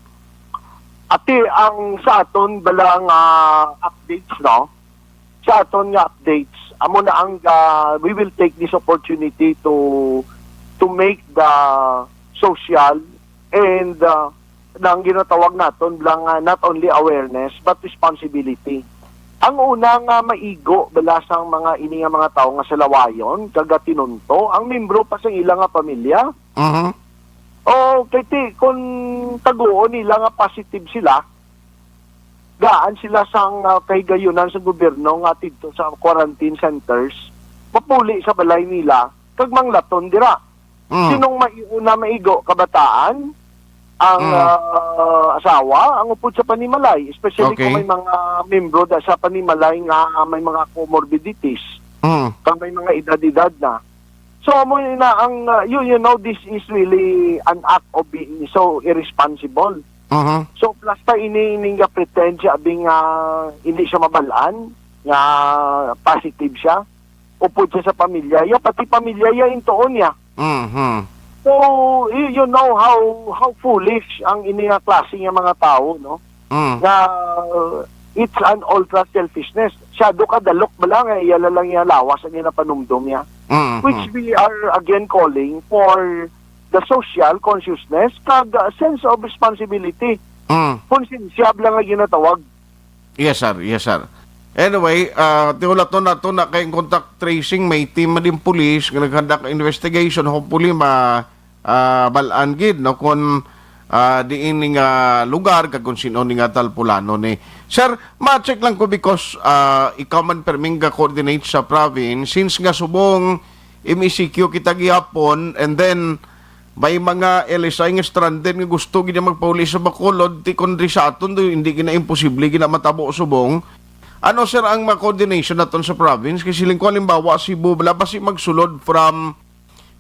Ati, ang sa aton balang updates, no? Sa aton nga updates, amo na ang we will take this opportunity to make the social and nang ginatawag naton lang not only awareness but responsibility. Ang unang maigo balasang mga ini nga mga tao nga sa lawayon kaga tinunto ang membro pa sa ilang pamilya. O kay kung taguon nila nga positive sila, gaan sila sang kahigayunan sa gobyerno nga dito sa quarantine centers, mapuli sa balay nila, kag manglaton dira. Sinong maiuna maigo? Kabataan, ang asawa, ang upod sa panimalay, especially kung may mga membro sa panimalay nga may mga comorbidities, kag may mga edad-edad na. So, mo na ang, you know, this is really an act of being so irresponsible. So, plus pa ini nga pretend siya abing hindi siya mabalaan, nga positive siya, upod siya sa pamilya, pati pamilya intoon niya. So, you know how foolish ang ini nga klase nga mga tao, no? Na it's an ultra selfishness. Siyado ka dalok ba lang, iyala lang yung lawas ang yung panumdum niya. Which we are again calling for the social consciousness kag sense of responsibility. Konsensyable nga ginatawag. Yes, sir. Yes, sir. Anyway, tiwala to na kay contact tracing, may team din police nga naghandak investigation, hopefully balaan gid no kung diin nga lugar kag kung sino ni nga talpulano ni. Sir, ma-check lang ko because ikaw man perming ga coordinate sa province since nga subong MECQ kita gihapon and then may mga LSI nga stranded nga gusto gina magpauli sa Bacolod ti kundi sa aton hindi gina imposible gina matabo subong. Ano sir ang ma-coordination naton sa province kasi siling ko halimbawa Cebu bala basi magsulod from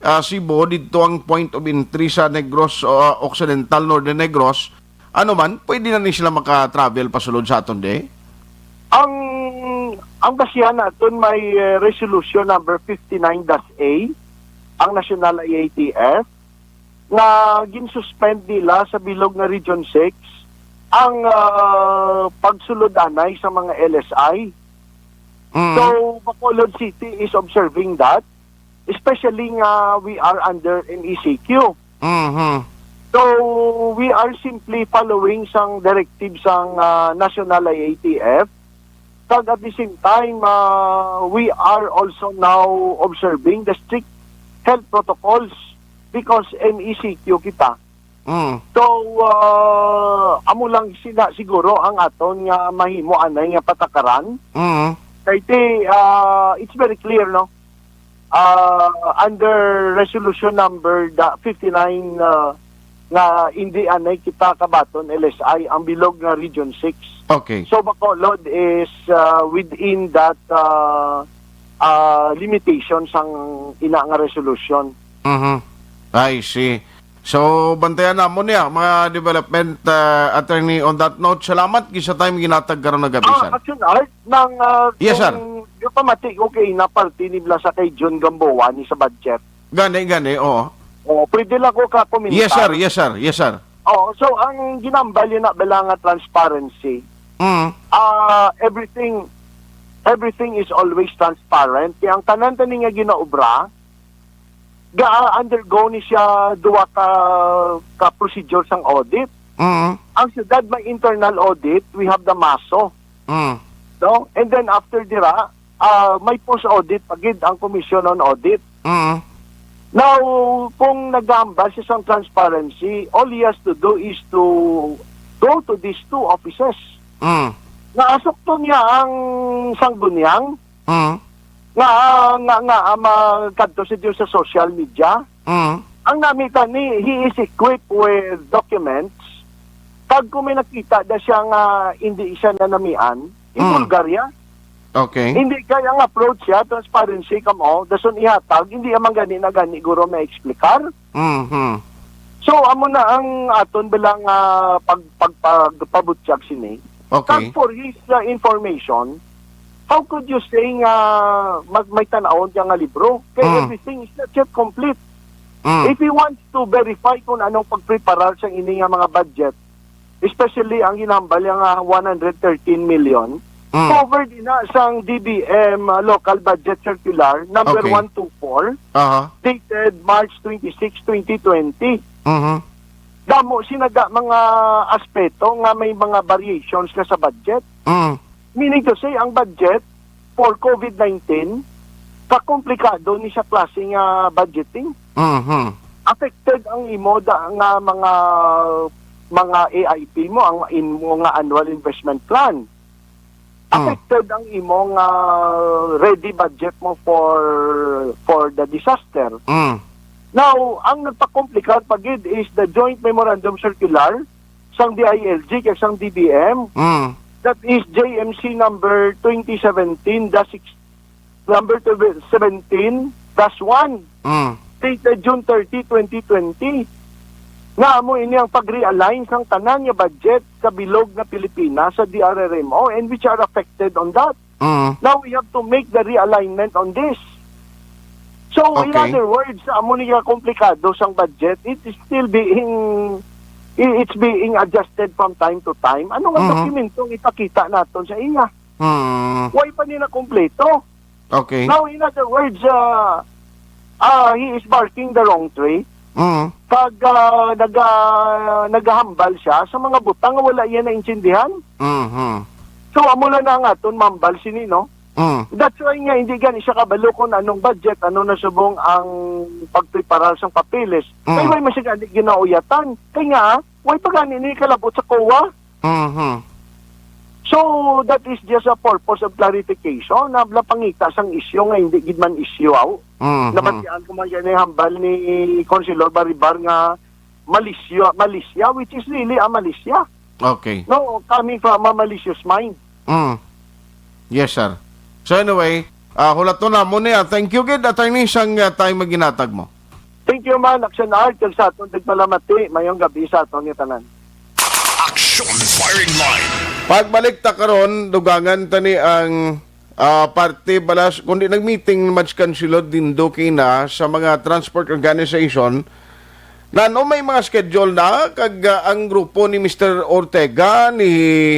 Cebu dito ang point of entry sa Negros Occidental Northern Negros. Ano man, pwede na sila maka-travel pasulod sa aton de? Ang basihan naton may resolution number 59-A ang National IATF na ginsuspend nila sa bilog na Region 6 ang pagsulod anay sa mga LSI. So Bacolod City is observing that, especially nga we are under MECQ. So we are simply following sang directives sang National IATF. Kag at the same time, we are also now observing the strict health protocols because MECQ kita. So, amo lang sila siguro ang aton nga mahimo anay nga patakaran. Kaya it's very clear, no? Under resolution number 59 nga hindi anay kita kabaton LSI ang bilog nga Region 6. Okay. So Bacolod is within that limitations ang ina nga resolution. I see. So bantayan na mo niya mga development attorney on that note. Salamat gisa time ginatag karon na gabisan. Aksyon art ng yes sir. Yung pamatik okay na party nibla sa kay John Gamboa ni sa budget. Gani oo. Pwede lang ko ka-komentar. Yes sir. So ang ginambal yun na bala nga transparency. Everything is always transparent. Kaya ang tanan-tanin nga ginaobra, undergo ni siya duwa ka procedure sang audit. Ang siyudad may internal audit, we have the MASO. No? And then after dira, may post-audit pagid ang Commission on Audit. Now, kung nag-aambal siya sa transparency, all he has to do is to go to these two offices. Naasok to niya ang sanggunyang nga magkadto siya sa social media. Ang namita ni, he is equipped with documents. Pag kung may nakita na siya nga hindi siya nanamian, in Bulgaria, okay. Hindi kaya ang approach siya, transparency kamo, dason ihatag, hindi amang gani na gani guro may eksplikar. So, amo na ang aton bilang pagpabutyag sini. Okay. For his information, how could you say nga may tanawon siya nga libro? Kaya everything is not yet complete. If he wants to verify kung anong pagpreparar sa ini nga mga budget, especially ang ginambal nga 113 million, covered na sang DBM local budget circular number 124 dated March 26, 2020. Damo sinaga mga aspeto nga may mga variations na sa budget. Meaning to say ang budget for COVID-19 kakomplikado ni sa klaseng budgeting. Affected ang imo nga mga AIP mo, ang imo nga annual investment plan. Affected ang imong ready budget mo for the disaster. Now, ang nagpa-complicate pagid is the joint memorandum circular sang DILG kag sang DBM. That is JMC number 2017-17-1 dated June 30, 2020. Nga mo ini ang pag-realign sang tanan nga budget sa bilog na Pilipinas sa DRRMO and which are affected on that. Now we have to make the realignment on this. So in other words, amo niya komplikado sang budget, it is still being adjusted from time to time. Ano nga dokumentong ipakita naton sa iya? Why pa nila kompleto? Okay. Now in other words, he is barking the wrong tree. Pag naghahambal siya sa mga butang nga wala yan naintindihan. So, amo lang na nga ito, mambal sinino. That's why nga, hindi gani siya kabalo kung anong budget, ano na subong ang pagpreparar sa papeles. Kaya may masya gani ginauyatan. Kaya nga, way pa gani ni kalabot sa COA. So, that is just a purpose of clarification na pangita sang isyo nga hindi gid man isyo aw. Nabatian ko man yan hambal ni Consular Baribar nga Malaysia, which is really a Malaysia. Okay. No, coming from a malicious mind. Yes, sir. So anyway, hulato na mo niya. Thank you, gid attorney, sang time maginatag mo. Thank you man, Aksyon Art, kag sa atong dagpalamati, mayong gabi sa atong tanan. Aksyon Firing Line. Pagbalik ta karon, dugangan tani ang parte balas kundi nag-meeting match kansilod din do kina sa mga transport organization na no may mga schedule na kag ang grupo ni Mr. Ortega ni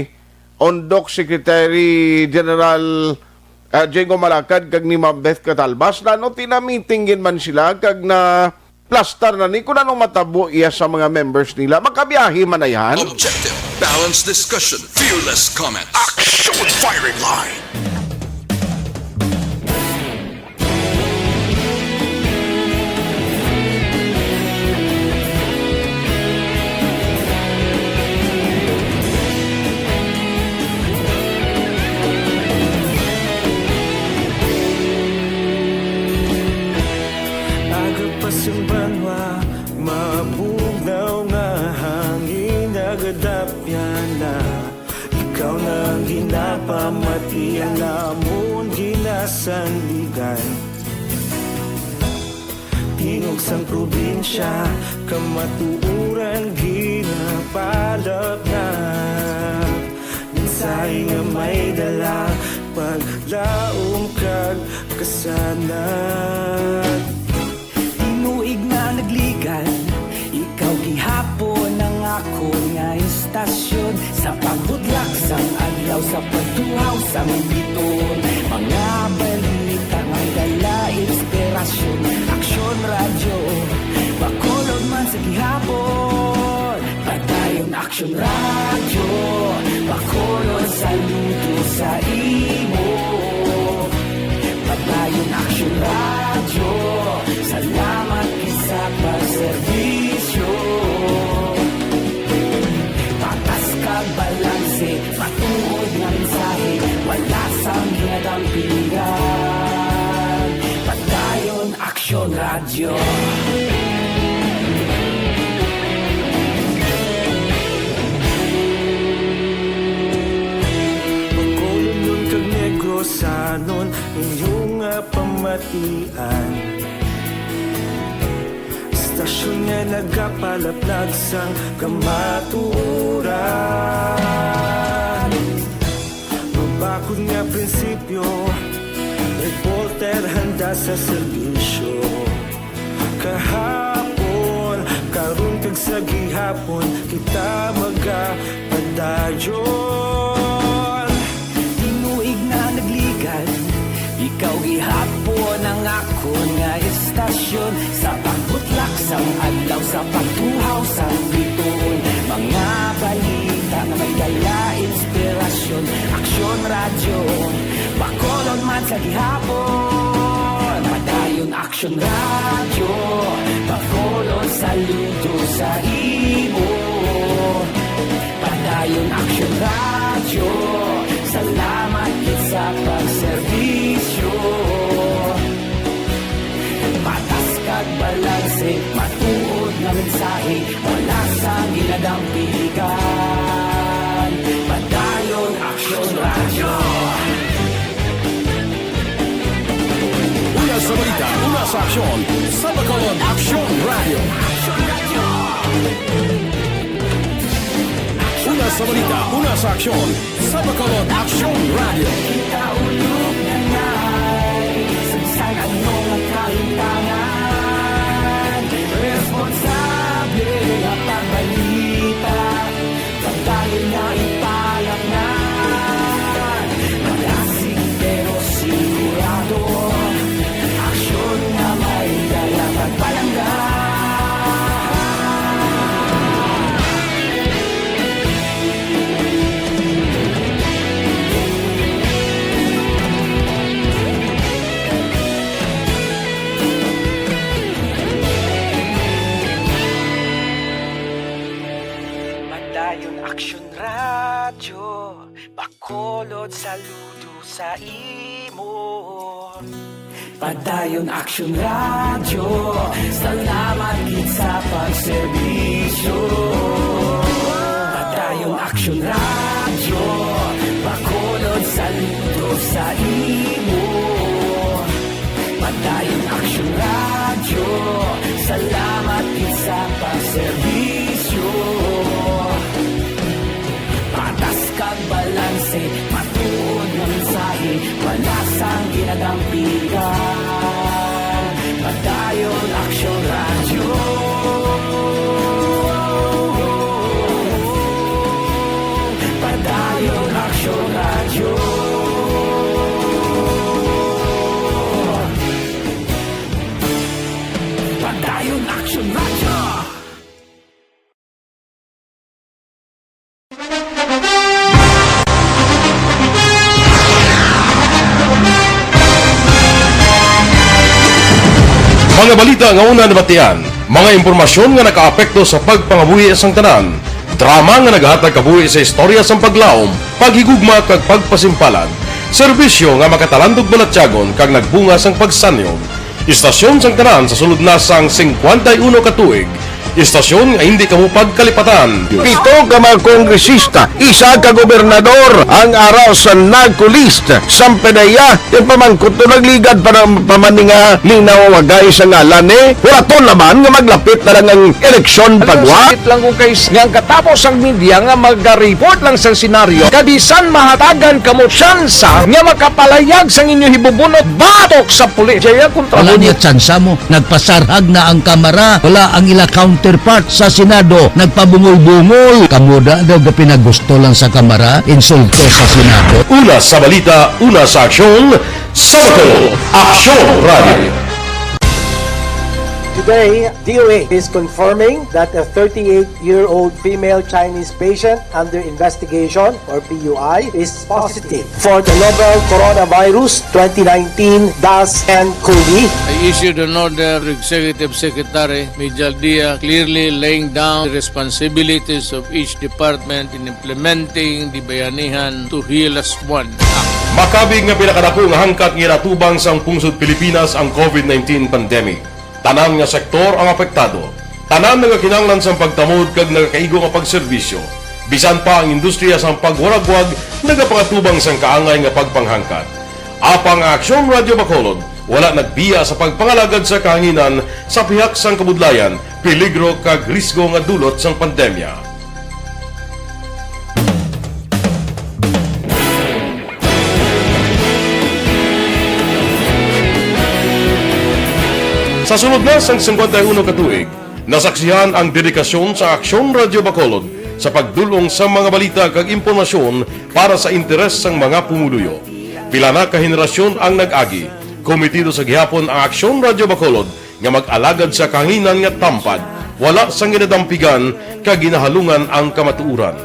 Ondok Secretary General Diego Malacad kag ni Ma'am Beth Catalbas na no tina-meetingin man sila kag na plaster na ni kung anong matabo iya sa mga members nila. Magkabiyahe man na yan. Objective, balanced discussion, fearless comments. Aksyon Firing Line. Banwa, mabugnaw nga hangin nagadapyan na ikaw nang ginapamati ang namon ginasandigan tingog sang probinsya kamatuuran ginapalap na minsay nga may dala paglaong kag kasanat tuig na nagligan, ikaw gihapon ang ako nga istasyon sa pagbudlak sang adlaw sa pagtuhaw sang biton mga balita nga dala inspirasyon aksyon radyo bakolod man sa gihapon padayon aksyon radyo bakolod saludo sa imo padayon aksyon radyo salamat sa pagserbisyo patas kag balanse matuod nga mensahe wala sang ginadampingan padayon aksyon radyo pagkulong nun kag negrosanon inyong pamatian istasyon nga nagapalaplag sang kamaturan mabakod nga prinsipyo reporter handa sa serbisyo kahapon karon kag sa gihapon kita magapadayon tinuig na nagligan ikaw gihapon ang ako nga istasyon sa pagbutlak sang adlaw sa pagtuhaw sang biton mga balita na may dala inspirasyon aksyon radyo bakolon man sa gihapon padayon aksyon radyo bakolon saludo sa imo padayon aksyon radyo salamat kit sa pagserbisyo patas kag balanse matuod nga mensahe wala sang ginadampingan padayon aksyon radyo una sa balita, una sa aksyon sa Bacolod Aksyon Radio. Una sa balita, una sa aksyon sa Bacolod Aksyon Radio. kita ulog na ngay sagsang anong ang kahintangan responsable nga pagbalita pagdayon na ipalak na malasig pero sigurado aksyon na may dala pagpalanggan Bacolod, saludo sa imo. Padayon Aksyon Radio, salamat gid sa pagserbisyo. Padayon Aksyon Radio, Bacolod, saludo sa imo. Padayon Aksyon Radio, salamat gid sa pagserbisyo. Patas kag balanse, matuod ng mensahe, walasang ginadampigan. Padayon Aksyon Radio. Padayon Aksyon Radio. Padayon Aksyon Radio. Mga balita nga una nabatian, mga impormasyon nga nakaapekto sa pagpangabuhi sang tanan, drama nga naghatag kabuhi sa istorya sang paglaom, paghigugma kag pagpasimpalan, serbisyo nga makatalandog balatyagon kag nagbunga sang pagsanyog, istasyon sang tanan sa sulod na sang 51 katuig, istasyon nga hindi kamo pagkalipatan. 7 ka mga kongresista, 1 ka gobernador ang araw sa nagkulist sa pedaya yung pamangkot to nagligad para pamaninga linaw wagay sa ngalan wala to naman nga maglapit na lang ang eleksyon pagwa. Sakit lang kung kays nga katapos ang media nga mag-report lang sa senaryo kabisan mahatagan kamo tsansa nga makapalayag sang inyo hibubunot batok sa pulis. Jaya kontra Wala niya tsansa mo, nagpasarhag na ang kamera, wala ang ila counterpart sa Senado, nagpabungol-bungol. Kamuda daw ga pinagusto lang sa kamera, insulto sa Senado. Una sa balita, una sa aksyon, sa Bacolod, Aksyon Radio. Today, DOA is confirming that a 38-year-old female Chinese patient under investigation, or PUI, is positive for the novel coronavirus 2019-10-CoV. I issued an order to Executive Secretary Major Dia clearly laying down the responsibilities of each department in implementing the Bayanihan to Heal as One Act. Makabig nga pinakadako nga hangkat nga natubang sang pungsod Pilipinas ang COVID-19 pandemic. Tanan nga sektor ang apektado. Tanan nga kinahanglan sang pagtamod kag nagakaigo nga pagserbisyo. Bisan pa ang industriya sang pagwaragwag nagapangatubang sang kaangay nga pagpanghangkat. Apang Aksyon Radio Bacolod wala nagbiya sa pagpangalagad sa kahanginan sa pihak sang kabudlayan, peligro kag risgo nga dulot sang pandemya. Sa sunod na sang 51 katuig, nasaksihan ang dedikasyon sa Aksyon Radio Bacolod sa pagdulong sa mga balita kag impormasyon para sa interes sang mga pumuluyo. Pila na ka henerasyon ang nag-agi, komitido sa gihapon ang Aksyon Radio Bacolod nga mag-alagad sa kahanginan nga tampad, wala sang ginadampigan kag ginahalungan ang kamatuuran.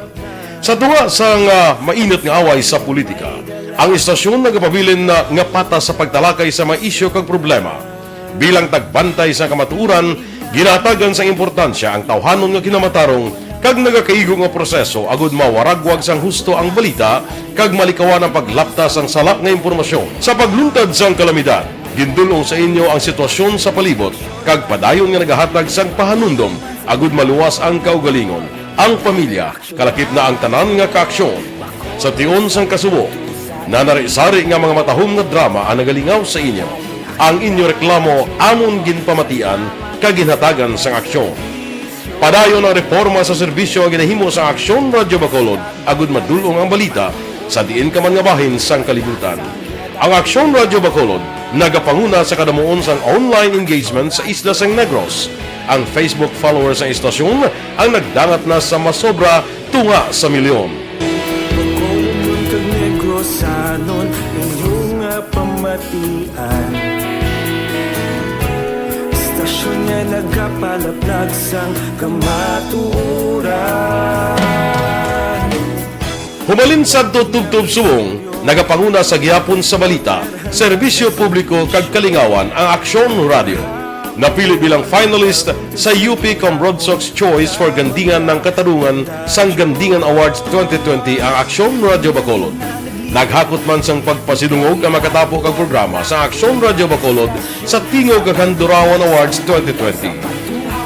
Sa tunga sang mainit nga away sa politika, ang istasyon nagapabilin na nga patas sa pagtalakay sa mga isyu kag problema. Bilang tagbantay sa kamatuuran, ginatagan sa importansya ang tawhanon nga kinamatarong kag nagakaigo nga proseso agud mawaragwag sang husto ang balita kag malikawan ang paglaptas ang salak nga impormasyon. Sa pagluntad sang kalamidad, gindulong sa inyo ang sitwasyon sa palibot kag padayon nga nagahatag sang pahanundom agud maluwas ang kaugalingon, ang pamilya, kalakip na ang tanan nga kaaksyon. Sa tion sang kasubo, nanari-sari nga mga matahom nga drama ang nagalingaw sa inyo. Ang inyo reklamo amon ginpamatian kag ginhatagan sang aksyon. Padayon ang reforma sa serbisyo ang ginahimo sa Aksyon Radio Bacolod agud madulong ang balita sa diin ka man nga bahin sang kalibutan. Ang Aksyon Radio Bacolod nagapanguna sa kadamuon sang online engagement sa isla sang Negros. Ang Facebook followers sa istasyon ang nagdangat na sa masobra tunga sa milyon. Bacolod kag Negros sanon inyong pamatian. Istasyon nga nagapalaplag sang kamaturan. Humalin sa tutubtub suwong, nagapanguna sa gihapon sa balita, serbisyo publiko kag kalingawan ang Aksyon Radio. Napili bilang finalist sa UP Broadsox Choice for Gandingan ng Katarungan sang Gandingan Awards 2020 ang Aksyon Radio Bacolod. Naghakot man sang pagpasidungog ang makatapo kang programa sa Aksyon Radio Bacolod sa Tingog kag Handurawan Awards 2020.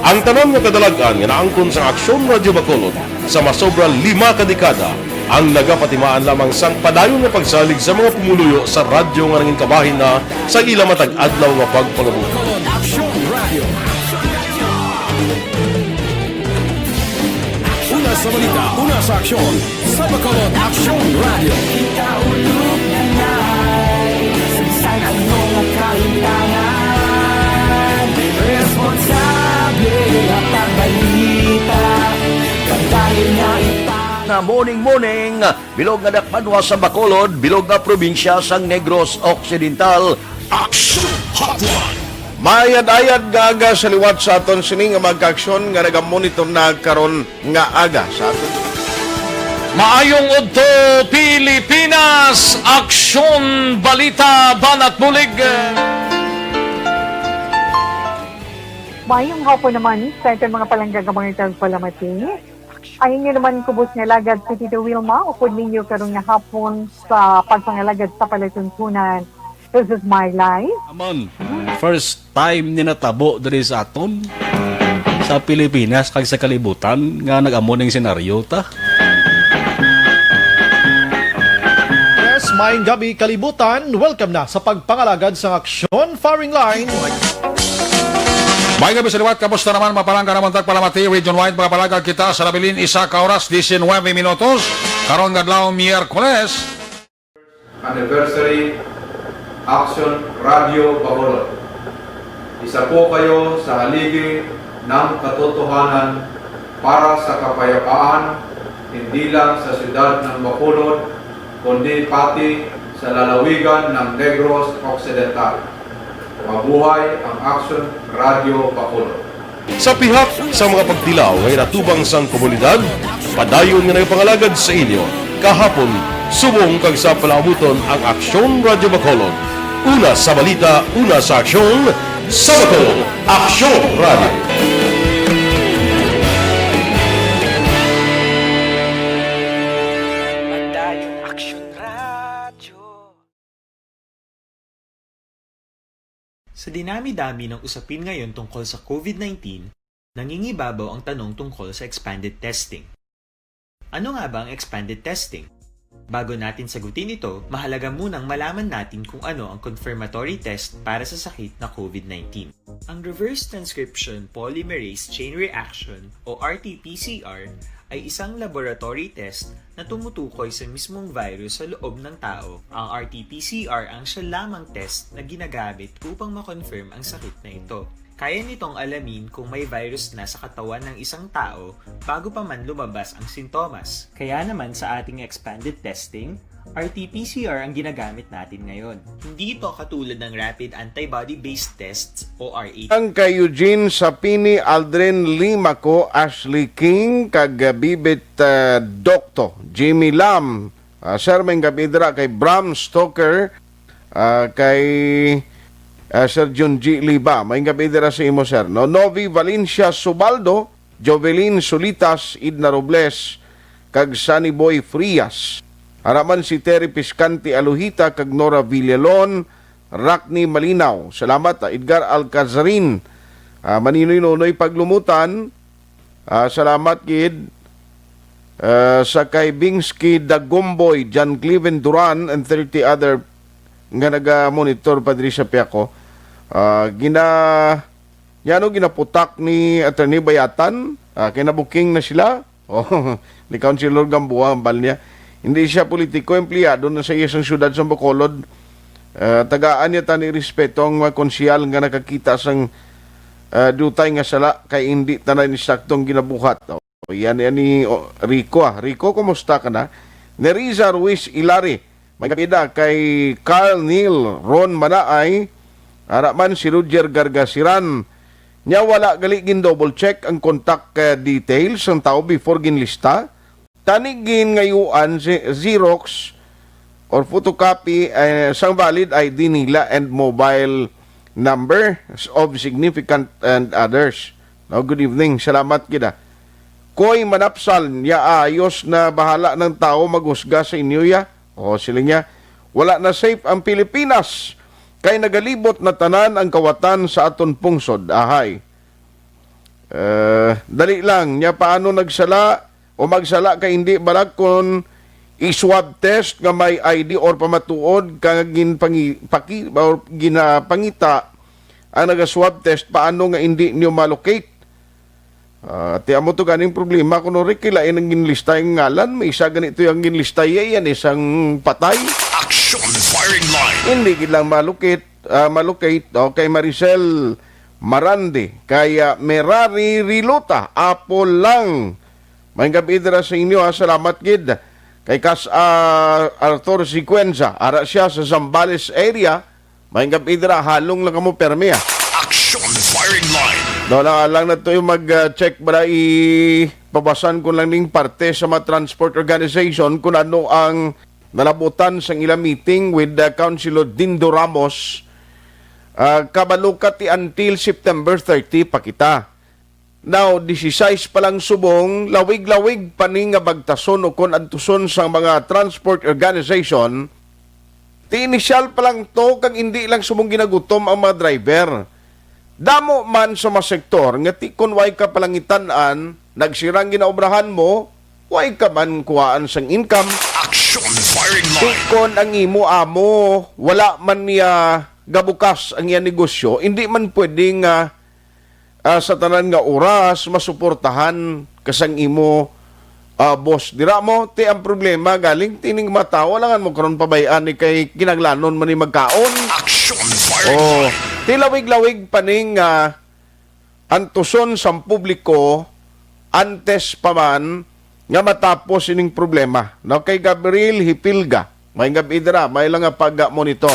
Ang tanan nga kadalagan nga naangkon sa Aksyon Radio Bacolod sa masobra 5 kadekada ang nagapatimaan lamang sang padayon nga pagsalig sa mga pumuluyo sa radyo nga nangin kabahin na sa ila matag adlaw nga pagpalabot. Una sa balita, una sa aksyon, sa Bacolod Aksyon Radio. Ikaulog na na'y Sansan ang mga kaintangan Responsable at ang balita Pagdahil na na morning, bilog nga dakpanwa sa Bacolod, bilog nga probinsya sang Negros Occidental. Action Hotline! Mayad-ayad nga aga sa liwat sa aton sining nga magka-aksyon nga nagamonitor na karon nga aga sa aton. Maayong udto Pilipinas, Aksyon Balita Banat Bulig. Mayong hapon naman sa itong mga palanggagamangitan palamati. Ayun nyo naman kubos nga lagad si Tito Wilma, upod ninyo karong nga hapon sa pagpangalagad sa palatuntunan. This is my life. Amon, first time ni natabo diri sa aton sa Pilipinas kag sa kalibutan nga nag-amo ning senaryo ta. Yes, maayong gabi kalibutan. Welcome na sa pagpangalagad sa Aksyon Firing Line. May gabi sa liwat, kamusta naman mapalangga naman tagpalamati, region-wide mga palagag kita sa Labilin, isa ka oras, 19 minutos, karon nga adlaw Miyerkules. Anniversary Aksyon Radio Bacolod. Isa po kayo sa haligi ng katotohanan para sa kapayapaan, hindi lang sa siyudad ng Bacolod, kundi pati sa lalawigan ng Negros Occidental. Mabuhay ang Aksyon Radio Bacolod. Sa pihak sa mga pagtilaw ngay natubang sang komunidad, padayon nga nagpangalagad sa inyo. Kahapon, subong kag sa palaabuton ang Aksyon Radio Bacolod. Una sa balita, una sa aksyon, sa Bacolod, Aksyon Radio. Sa dinami-dami ng usapin ngayon tungkol sa COVID-19, nangingibabaw ang tanong tungkol sa expanded testing. Ano nga ba ang expanded testing? Bago natin sagutin ito, mahalaga munang malaman natin kung ano ang confirmatory test para sa sakit na COVID-19. Ang reverse transcription polymerase chain reaction o RT-PCR ay isang laboratory test na tumutukoy sa mismong virus sa loob ng tao. Ang RT-PCR ang siya lamang test na ginagamit upang makonfirm ang sakit na ito. Kaya nitong alamin kung may virus na sa katawan ng isang tao bago pa man lumabas ang sintomas. Kaya naman sa ating expanded testing, RT-PCR ang ginagamit natin ngayon. Hindi ito katulad ng rapid antibody-based tests o RAT. Ang kay Eugene Sapini, Aldrin Limaco, Ashley King, kag Bibit Dokto, Jimmy Lam, Sir Mengabidra, kay Bram Stoker, kay Sir John G. Liba, may gabidera sa imo, sir. No? Novi Valencia Subaldo, Jovelyn Solitas, Idna Robles, kag Sunny Boy Frias. Haraman si Terry Piscanti Aluhita, kag Nora Villalon, Rakni Malinaw. Salamat, Edgar Alcazarin. Maninoy-nonoy paglumutan. Salamat, kid. Sa kay Bingsky Dagomboy, John Cleven Duran, and 30 other nga naga-monitor pa diri sa Piako. Ginaputak ni Attorney Bayatan, kinabuking na sila. Ni Councilor Gamboa, ang bal niya. Hindi siya politiko, empleyado na sa isang syudad sa Bacolod. Tagaan niya tani respeto ang mga konsyal nga nakakita sang dutay nga sala kay hindi tanan ni saktong ginabuhat. Yan ni Rico. Rico, kumusta ka na? Neriza Ruiz Ilari. May kapida kay Carl Neil Ron Manaay, haraman si Roger Gargasiran. Nya wala galigin double check ang contact details ng tao before ginlista. Tanigin ngayuan si Xerox or photocopy sang valid ID nila and mobile number of significant and others. No, good evening. Salamat kita. Koy manapsal niya ayos na bahala ng tao maghusga sa inyo ya. O sila niya, wala na safe ang Pilipinas. Kay nagalibot na tanan ang kawatan sa aton pungsod. Ahay. Dali lang. Niya paano nagsala o magsala kay hindi balag kung i-swab test nga may ID or pamatuod kang ginapangita ang naga-swab test paano nga hindi niyo malocate. Tiyan mo to ganing problema kung rikilain ang ginlista yung ngalan, may isa ganito yung ginlista yan, isang patay. Action firing line. Hindi gilang malocate, kay Maricel Marande, kaya Merari Rilota, Apple lang. May gabi dira sa inyo, salamat gid. Kay Arthur Sequenza, ara siya sa Zambales area, may gabi dira, halong lang kamo perme. Action firing line. Lang na to yung mag-check para ipabasan ko lang ning parte sa mga transport organization kung ano ang nalabutan sa ilang meeting with Councilor Dindo Ramos kabalukati until September 30 pa kita. Now, 16 pa lang subong, lawig-lawig pa ni nga bagtason o kung antuson sa mga transport organization, ti-initial pa lang to kang hindi lang subong ginagutom ang mga driver. Damo man sa mga sektor, nga ti kung way ka palangitan-an, nagsirang ginaobrahan mo, way ka man kuhaan sang income. Action firing line. Ti kon ang imo amo, wala man niya gabukas ang iya negosyo, hindi man pwedeng sa tanan nga oras masuportahan kasang imo boss. Dira mo, ti ang problema galing tining matawa langan mo karon pabayaan ni kay kinaglanon man ni magkaon. Action firing line. Tilawig-lawig paning antuson sa publiko antes pa man nga matapos ining problema. No, kay Gabriel Hipilga, may gabi dira, may lang nga pag-monitor.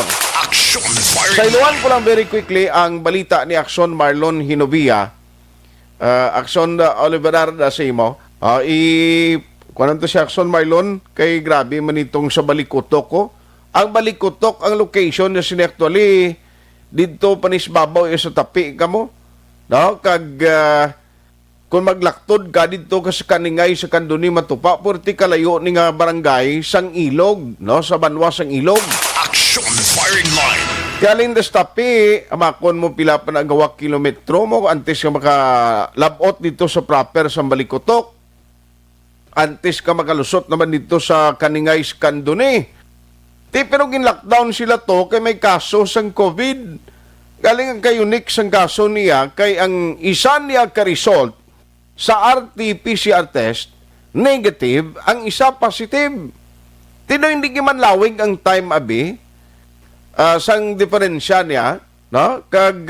Sa iluwan ko lang very quickly ang balita ni Aksyon Marlon Hinovia. Aksyon Oliverar da Simo. Kunan to si Aksyon Marlon, kay grabe man itong sa Balikutok ko. Ang Balikutok, ang location na sinectually dito panisbabaw sa tapi ka mo. No? Kung maglaktod ka dito ka sa kaningay sa kanduni matupa, purti kalayo ni nga barangay sang ilog, no? Sa banwa sang ilog. Action firing line. Kaya lindas tapi, amakon mo pila pa nagawa kilometro mo, antes ka makalabot dito sa proper sa Balikutok. Antes ka makalusot naman dito sa kaningay sa kanduni. Pero gin-lockdown sila to kay may kaso sang COVID. Galing ang kay-unique sang kaso niya kay ang isa niya ka-result sa RT-PCR test, negative, ang isa positive. Tino hindi man lawig ang time abi sang diferensya niya, no? Kag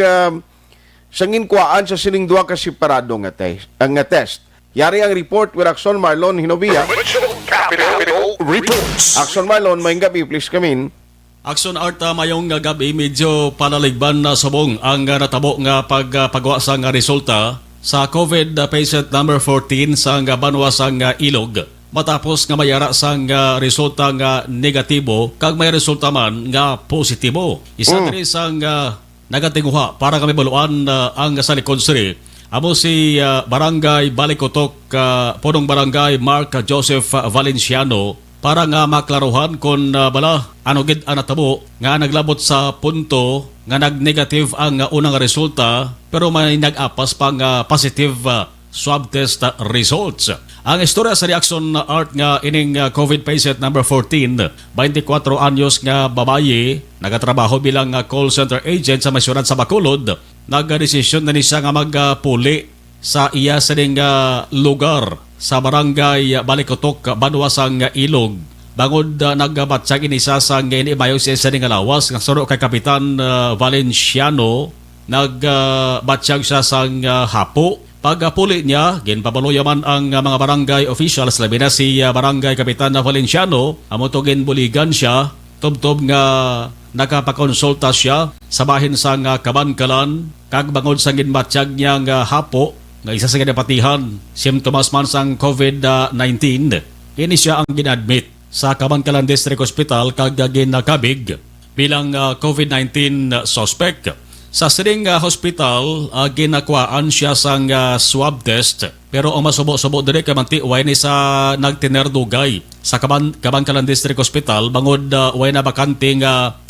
sangin kuaan sa sining duwa ka separado nga test. Yari ang report with Aksyon Marlon Hinovia. Reports. Aksyon Marlon, may gabi, please come in. Aksyon Arta, mayong gabi, medyo panaligban na subong ang natabo nga pagpagawa sa resulta sa COVID patient number 14 sa banwa sang ilog. Matapos nga mayara sang resulta nga negatibo, kag may resulta man nga positibo. Isa diri sang nagatinguha para kami baluan ang sa likod siri. Amo si Barangay Balikotok, Punong Barangay Mark Joseph Valenciano, para nga maklaruhan kung bala ano gid ang natabo nga naglabot sa punto nga nag-negative ang unang resulta pero may nag-apas pang positive swab test results. Ang istorya sa reaction art nga ining COVID patient number 14, 24 anyos nga babaye, nagatrabaho bilang call center agent sa Masyuran sa Bacolod, nagdesisyon na niya nga magpuli sa iya sa lugar sa barangay Balikotok, Banwasang Ilog. Bangod nagbatsag inisa sa iniibayo siya sa lawas ng suro kay Kapitan Valenciano, nagbatsag siya sa hapo. Pagpuli niya, ginpabaloyaman ang mga barangay officials, labi na si Barangay Kapitan Valenciano, amotogin buligan siya, tubtob nga nakapakonsulta siya sa bahin sa Kabankalan, kag bangod sa ginbatyag niya nga hapo, nga isa sa ginapatihan, simptomas man sang COVID-19. Ini siya ang ginadmit sa Kabankalan District Hospital kag ginakabig bilang COVID-19 suspect. Sa siring hospital, ginakwaan siya sang swab test. Pero ang masubo-subo dire kay manti way ni sa nagtinerdugay sa Kabangkalan District Hospital bangod way na bakanting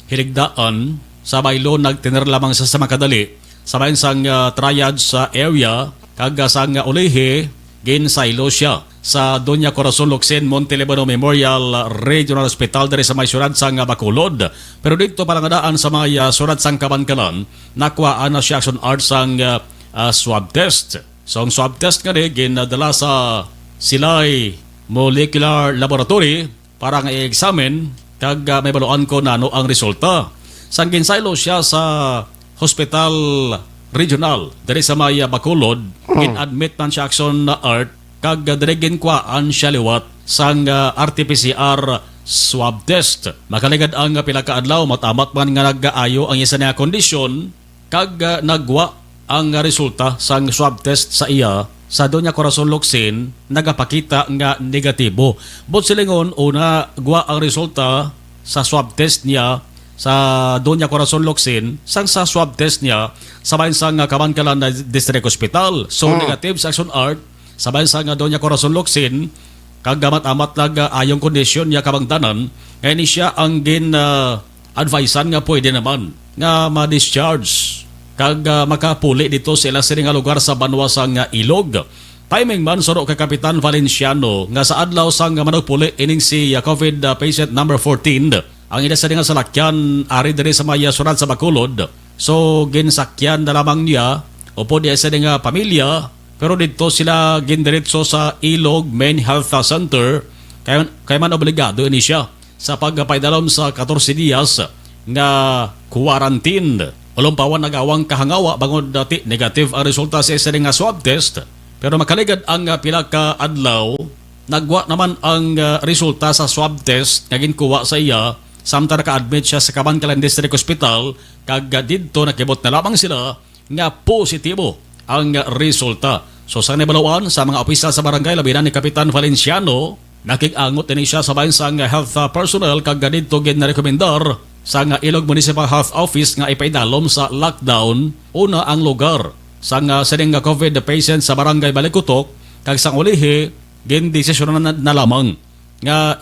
hiligdaan sa baylo nagtiner lamang sa makadali sa bayan sang triage sa area kag sang ulihi ginsaylo siya sa Doña Corazon Locsin Montelibano Memorial Regional Hospital diri sa may syudad sang Bacolod. Pero dito palangadaan sa mga syudad sang Kabangkalan nakuhaan na siya action art sang swab test. So ang swab test nga ginadala sa Silay Molecular Laboratory para nga i-examine kag may baluan ko na ano ang resulta. Sang ginsaylo siya sa Hospital Regional diri sa may Bacolod, in-admit man siya action na art kag diregin kwaan siya liwat sang RT-PCR swab test. Makaligad ang pila ka adlaw matamat man nga nagaayo ang isa niya kondisyon kag nagwa ang resulta sang swab test sa iya sa Doña Corazon Locsin nagapakita nga negatibo. But silingon una gwa ang resulta sa swab test niya sa Doña Corazon Locsin sang sa swab test niya sa bayan sang Kabangkalan District Hospital. So negative sa action art sa bayan sang Doña Corazon Locsin kagamat-amat lag ayong kondisyon niya kabangtanan ngayon siya ang advisean nga pwede naman nga ma-discharge kag makapuli dito sa ilang siring nga lugar sa banwa sang Ilog. Timing man suro kay Kapitan Valenciano nga sa adlaw sang managpuli ining si COVID patient number 14 ang ina sa nga salakyan ari diri sa maya surat sa Bacolod. So ginsakyan na lamang niya upo diya sa nga pamilya pero dito sila gindiretso sa Ilog Main Health Center kay man obligado ini siya sa pagpaidalom sa 14 dias nga quarantine. Ulumpawan nagawang kahangawa bangod dati negative ang resulta sa isa nga swab test. Pero makaligad ang pila ka adlaw, nagwa naman ang resulta sa swab test nga ginkuha sa iya samtang naka-admit siya sa Kabangkalan District Hospital kag didto nakibot na lamang sila nga positibo ang resulta. So sa nibalawan sa mga opisyal sa barangay labi na ni Kapitan Valenciano, nakig-angot din siya sa bayan sang health personnel kag didto ginarekomendar sa Ilog Municipal Health Office nga ipaidalom sa lockdown una ang lugar sang sining COVID patient sa barangay Balikutok kag sang ulihi gindesisyon na lamang nga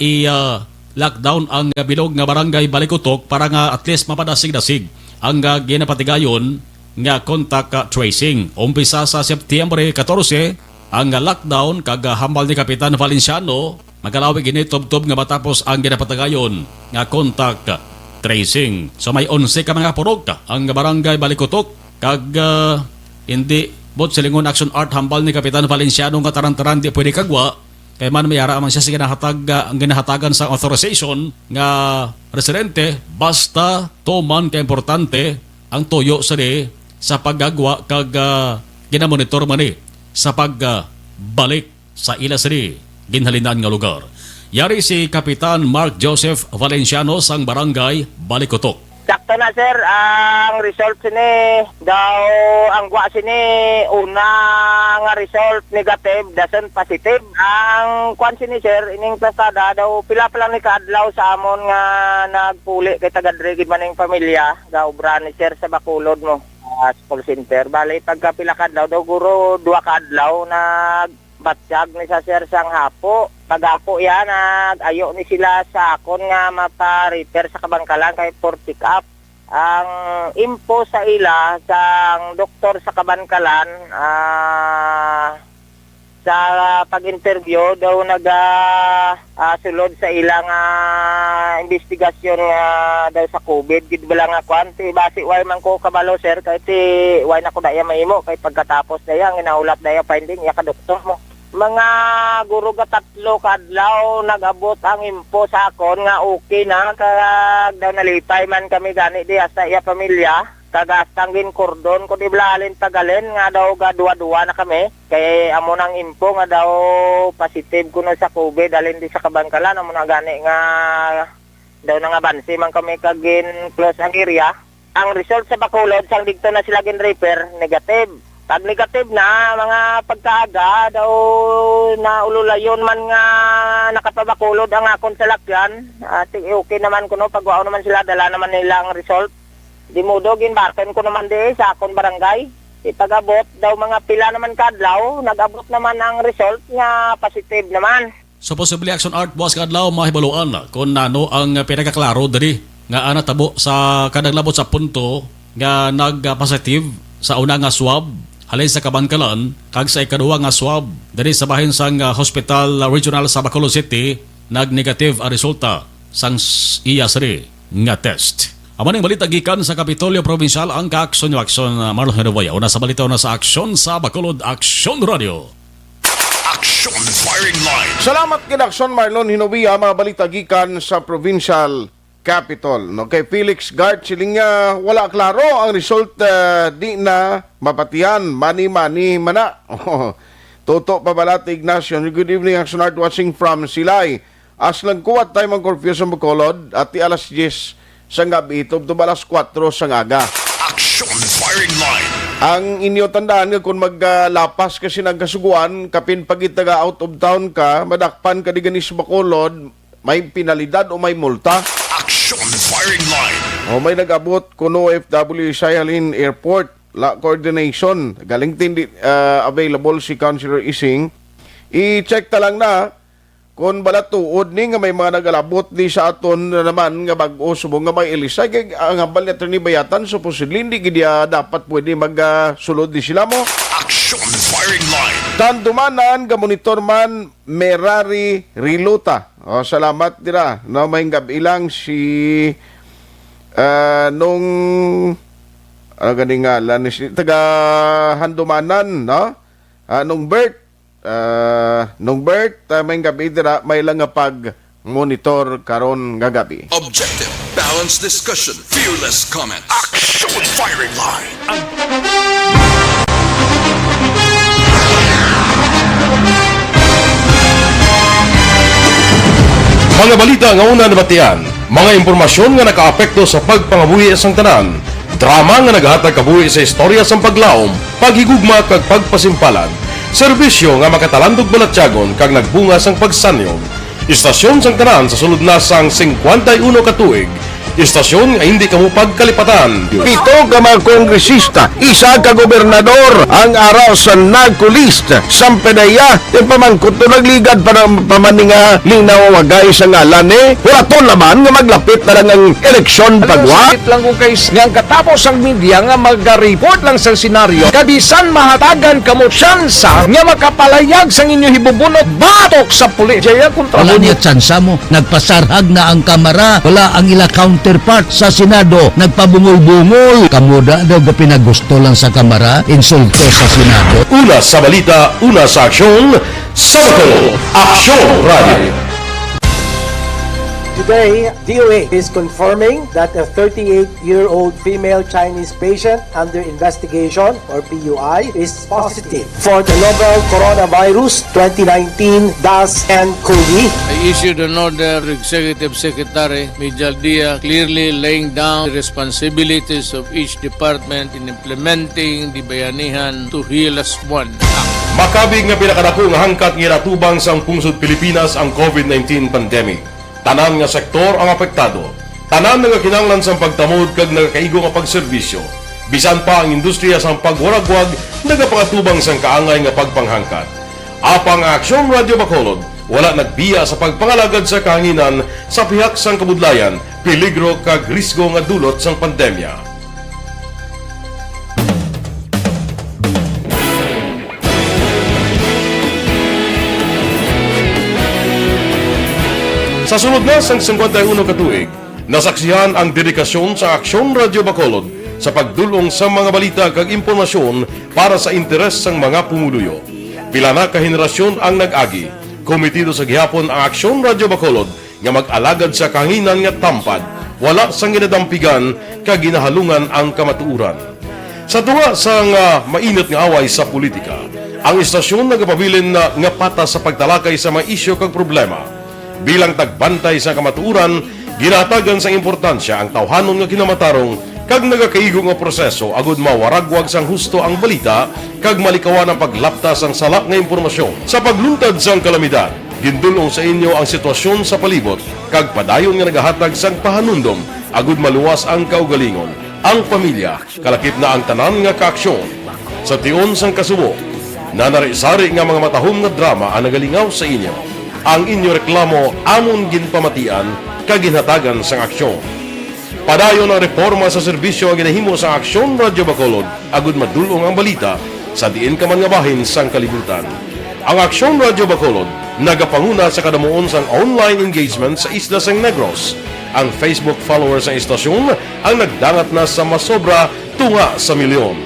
lockdown ang bilog nga barangay Balikutok para nga at least mapadasig-dasig ang ginapatigayon nga contact tracing. Umpisa sa September 14 ang lockdown kag hambal ni Kapitan Valenciano magalawi gini tub-tub nga matapos ang ginapatigayon nga contact tracing. So may 11 ka mga purog ang barangay Balikutok kag hindi bot silingon action art hambal ni Kapitan Valenciano nga taran-taran di pwede kagwa kay man mayara man siya sa ang ginahatagan sa authorization nga residente basta tuman ka importante ang tuyo sa paggagwa kag ginamonitor man sa pagbalik sa ila ginhalinan nga lugar. Yari si Kapitan Mark Joseph Valenciano sang barangay Balikutok. Sakto na sir, ang result sini daw ang gwa sini una nga result negative, dasan positive. Ang kwan sini sir, ining plastada daw pila pa lang ni kaadlaw sa amon nga nagpuli kay tagadrigid man ning pamilya daw brani sir sa Bacolod mo. Call center. Bali pagka pila kaadlaw daw guro 2 kaadlaw nagbatsyag ni sa sir sang hapo. Pag-apo yan, nag-ayo ni sila sa akon nga mapa-repair sa Kabangkalan kay for pick-up. Ang info sa ila, sang doktor sa Kabangkalan, sa pag-interview, daw nag-sulod sa ilang investigasyon daw sa COVID. Gid ba lang kwanti, basi way man ko kabalo sir, kay ti way na ko daya mahimo, kay pagkatapos daya, ginaulat daya finding, ya ka doktor mo. Mga guro ka 3 kadlaw nag-abot ang info sa akon nga okay na kag daw nalipay man kami gani di sa iya pamilya kagastang gin kordon ko di blalin tagalin nga daw ga duwa-duwa na kami kay amo nang info nga daw positive kuno sa COVID dalin di sa Kabangkalan amo na gani nga daw nga bansi man kami kagin close ang area. Ang result sa Bacolod sang dito na sila gin repair negative. Pag negative na, mga pagkaaga daw na ululayon man nga nakapabakulod ang akon sa lakyan. Okay naman kuno, pagwao naman sila, dala naman nilang result. Di modo ginbaton ko naman di sa akong barangay. Ipag-abot daw mga pila naman kadlaw, nag-abot naman ang result nga positive naman. So possibly Aksyon Art Boss kadlaw mahibaluan kung nano ang pinakaklaro diri nga natabo sa kadang labot sa punto nga nag-positive sa una nga swab halin sa Kabangkalan kag sa ikaduha nga swab diri sa bahin sang Hospital Regional sa Bacolod City nag-negative ang resulta sang iya sari nga test. Amo ning balita gikan sa Kapitolyo Provincial ang Aksyon Marlon Herovaya. Una sa balita na sa Aksyon sa Bacolod Aksyon Radio. Aksyon Firing Line. Salamat kay Aksyon Marlon Hinovia, mga balita gikan sa Provincial Capital. No, kay Felix Gart siling wala klaro ang result di na mapatian mani-mani mana. Toto Pabalata Ignacio. Good evening, Aksyon Art watching from Silay. As nagkuwat tayo mag curfew sa Bacolod at alas 10 sa gabi ito alas 4 sa ngaga. Aksyon Firing Line. Ang inyo tandaan nga kung maglapas kasi nagkasuguan, kapin pagitaga out of town ka, madakpan ka di ganis Bacolod, may pinalidad o may multa. Aksyon Firing Line. O may nag-abot kuno OFW sa Halin Airport, la coordination, galing tindi available si Councilor Ising. I-check ta lang na kung balatuod ni nga may mga nagalabot di sa aton na naman nga bag-o subong nga may ilisay ang hambal ni Atty. Bayatan supposedly hindi gidya dapat pwede magsulod di sila mo. Aksyon Firing Line. Tandumanan ga monitor man Merari Riluta. O salamat dira no may gabi lang si nung ganing ngalan ni taga Handumanan no nung may gabi dira may lang nga pag monitor karon nga gabi. Objective, balanced discussion, fearless comment. Aksyon Firing Line. Mga balita nga una nabatian, mga impormasyon nga nakaapekto sa pagpangabuhi sang tanan, drama nga naghatag kabuhi sa istorya sang paglaom, paghigugma kag pagpasimpalan, serbisyo nga makatalandog balatyagon kag nagbunga sang pagsanyog, istasyon sang tanan sa sulod na sang 51 ka tuig, istasyon nga hindi kamo pagkalipatan. Pito ka mga kongresista, isa ka gobernador, ang araw sa nagkulist, sampedaya, yung pamangkot to nagligad para pamaninga linaw wagay sa ngalan wala to naman nga maglapit na lang ang eleksyon pagwa. Lang kung kays, nga katapos ang media nga mag-report lang sa senaryo, kabisan mahatagan kamo tsansa nga makapalayag sa inyo hibubunot batok sa pulis. Wala niya tsansa mo, nagpasarhag na ang kamera, wala ang ila counterpart sa Senado, nagpabungol-bungol. Kamuda daw ga pinagusto lang sa kamera, insulto sa Senado. Una sa balita, una sa aksyon, sa Bacolod Aksyon Radio. Today, DOA is confirming that a 38-year-old female Chinese patient under investigation, or PUI, is positive for the novel coronavirus 2019-nCoV. I issued an order to Executive Secretary Major Dia clearly laying down the responsibilities of each department in implementing the Bayanihan to Heal as One Act. Makabig nga pinakadako nga hangkat nga natubang sa pungsod Pilipinas ang COVID-19 pandemic. Tanan nga sektor ang apektado. Tanan nga kinahanglan sa pagtamod kag nagakaigo nga pagserbisyo. Bisan pa ang industriya sa pagwaragwag nagapangatubang sang kaangay nga pagpanghangkat. Apang Aksyon Radio Bacolod wala nagbiya sa pagpangalagad sa kahanginan sa pihak sang kabudlayan, peligro kag risgo nga dulot sang pandemya. Sa sunod na sang 51 ka tuig, nasaksihan ang dedikasyon sa Aksyon Radio Bacolod sa pagdulong sa mga balita kag impormasyon para sa interes sang mga pumuluyo. Pila na ka henerasyon ang nag-agi, komitido sa gihapon ang Aksyon Radio Bacolod nga mag-alagad sa kahanginan nga tampad, wala sang ginadampigan kag ginahalungan ang kamatuuran. Sa tuwa sang mainit nga away sa politika, ang istasyon nagapabilin na nga patas sa pagtalakay sa mga isyu kag problema. Bilang tagbantay sa kamatuuran, ginatagan sa importansya ang tawhanon nga kinamatarong kag nagakaigo nga proseso agud mawaragwag sang husto ang balita kag malikawan ang paglapta sang salak nga impormasyon. Sa pagluntad sang kalamidad, gindulong sa inyo ang sitwasyon sa palibot kag padayon nga nagahatag sang pahanundom agud maluwas ang kaugalingon. ang pamilya, kalakip na ang tanan nga kaaksyon. Sa tion sang kasubo, na narisari nga mga matahom nga drama ang nagalingaw sa inyo. Ang inyo reklamo amon ginpamatian kaginhatagan sang aksyon. Padayon ang reforma sa serbisyo ang ginahimo sa Aksyon Radyo Bacolod agud madulong ang balita sa diin ka man nga bahin sang kalibutan. Ang Aksyon Radyo Bacolod nagapanguna sa kadamuon sang online engagement sa Isla sang Negros. Ang Facebook followers sa istasyon ang nagdangat na sa masobra tunga sa milyon.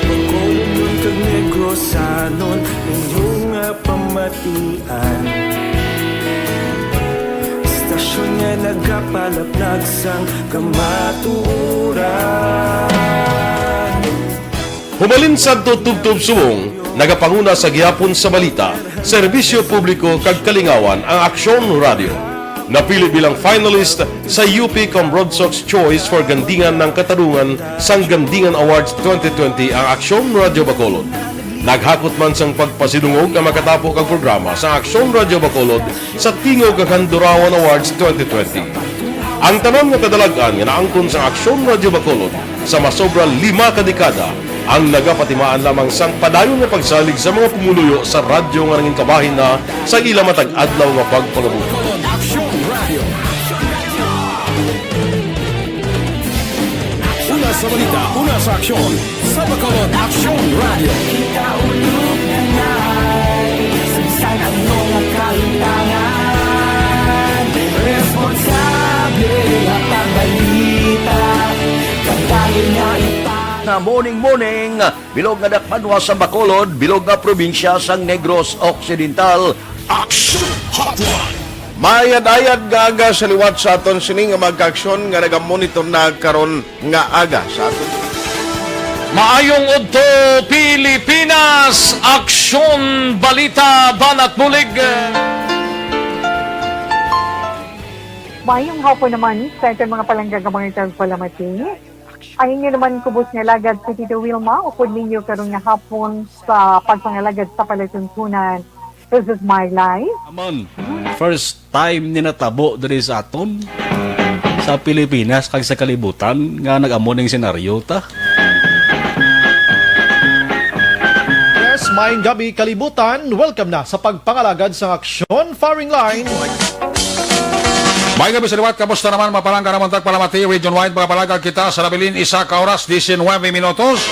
Bacolod kag Negros sanon inyong pamatian. Istasyon nga nagapalaplag sang kamatuoran. Humalin sa tutubtub subong, nagapanguna sa gihapon sa balita, serbisyo publiko kag kalingawan ang Aksyon Radio. Napili bilang finalist sa UP Broadsox Choice for Gandingan ng Katarungan sang Gandingan Awards 2020 ang Aksyon Radio Bacolod. Naghakot man sang pagpasidungog ang makatapo kang programa sa Aksyon Radio Bacolod sa Tingog kag Handurawan Awards 2020. Ang tanan nga kadalagan nga naangkon sa Aksyon Radio Bacolod sa masobra 5 kadekada ang nagapatimaan lamang sang padayon nga pagsalig sa mga pumuluyo sa radyo nga nangin kabahin na sa ila matag adlaw nga pagpangabuhi. Una sa balita, una sa aksyon, sa Bacolod Aksyon Radio. Kita ulog na na'y Samsan ang mga kaintangan. Responsable at pagbalita Kagayang na na morning, bilog nga dakpanwa sa Bacolod, bilog nga probinsya sang Negros Occidental. Action Hotline! Mayad-ayad nga aga sa liwat sa aton sining nga magkaaksyon nga nagamonitor na karon nga aga sa aton. Maayong udto Pilipinas, Aksyon Balita Banat Mulig. Mayong hapon naman sa itong mga palanggagamangitan palamati. Ay inyo naman kubos nga lagad si Tito Wilma, upod ninyo karong nga hapon sa pagpangalagad sa palatuntunan. This is my life. Amon, first time ni natabo diri sa aton sa Pilipinas kag sa kalibutan nga nag-amon ning senaryo ta. Yes, maayong gabi kalibutan. Welcome na sa pagpangalagad sa Aksyon Firing Line. May gabi sa liwat, kamusta naman mapalangga naman tagpalamati, region-wide mga palagag kita sa Labilin, 1 oras, 19 minutos.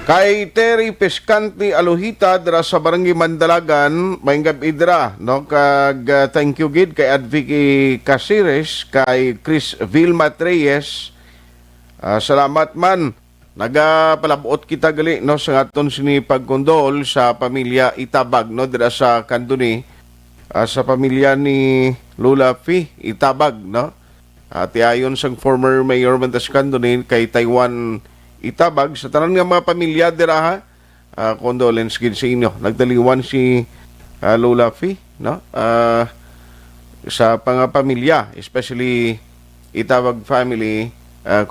Kay Terry Pescanti Aluhita dira sa Barangay Mandalagan, maingab idra, no? Kag thank you gid kay Adviki Casires, kay Chris Vilma Reyes. Salamat man. Nagapalabot kita gali, no, sa aton sini pagkondol sa pamilya Itabag, no, dira sa Kanduni, sa pamilya ni Lula Fi Itabag, no? At ayon sang former Mayor Mendes Kanduni kay Taiwan Itabag sa tanan nga mga pamilya dira ha. Condolence gid sa inyo. Nagdaliwan si Lola Fi, no? Sa pamilya, especially Itabag family,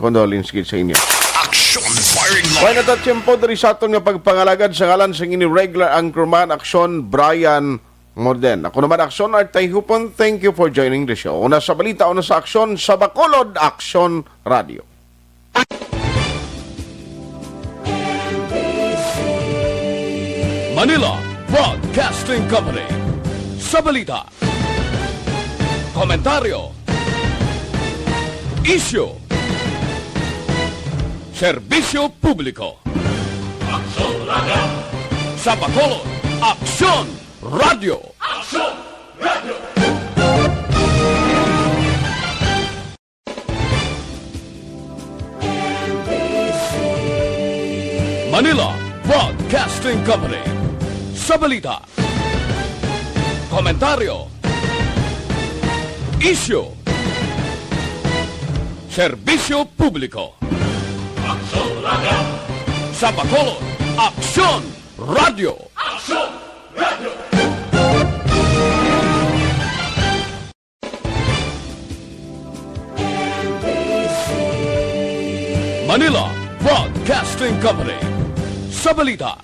condolence gid sa inyo. Action Firing Line. Why na tiyempo diri sa aton nga pagpangalagad sa ngalan sa ini regular anchorman Aksyon Brian Morden. Ako naman Aksyon Artay Hupon. Thank you for joining the show. Una sa balita, una sa aksyon sa Bacolod Aksyon Radio. Manila Broadcasting Company. Sa balita, komentaryo, issue, serbisyo publiko. Aksyon Radio. Sa Bacolod, Aksyon Radio. Aksyon Radio. Manila Broadcasting Company. Sa balita, komentaryo, issue, serbisyo publiko. Aksyon Radio. Sa Bacolod, Aksyon Radio. Aksyon Radio. Manila Broadcasting Company. Sa balita,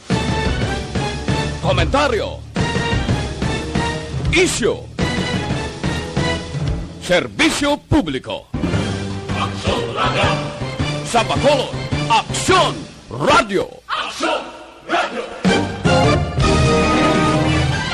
komentaryo, issue, serbisyo publiko. Aksyon Radio. sa Bacolod, Aksyon Radio. Aksyon Radio!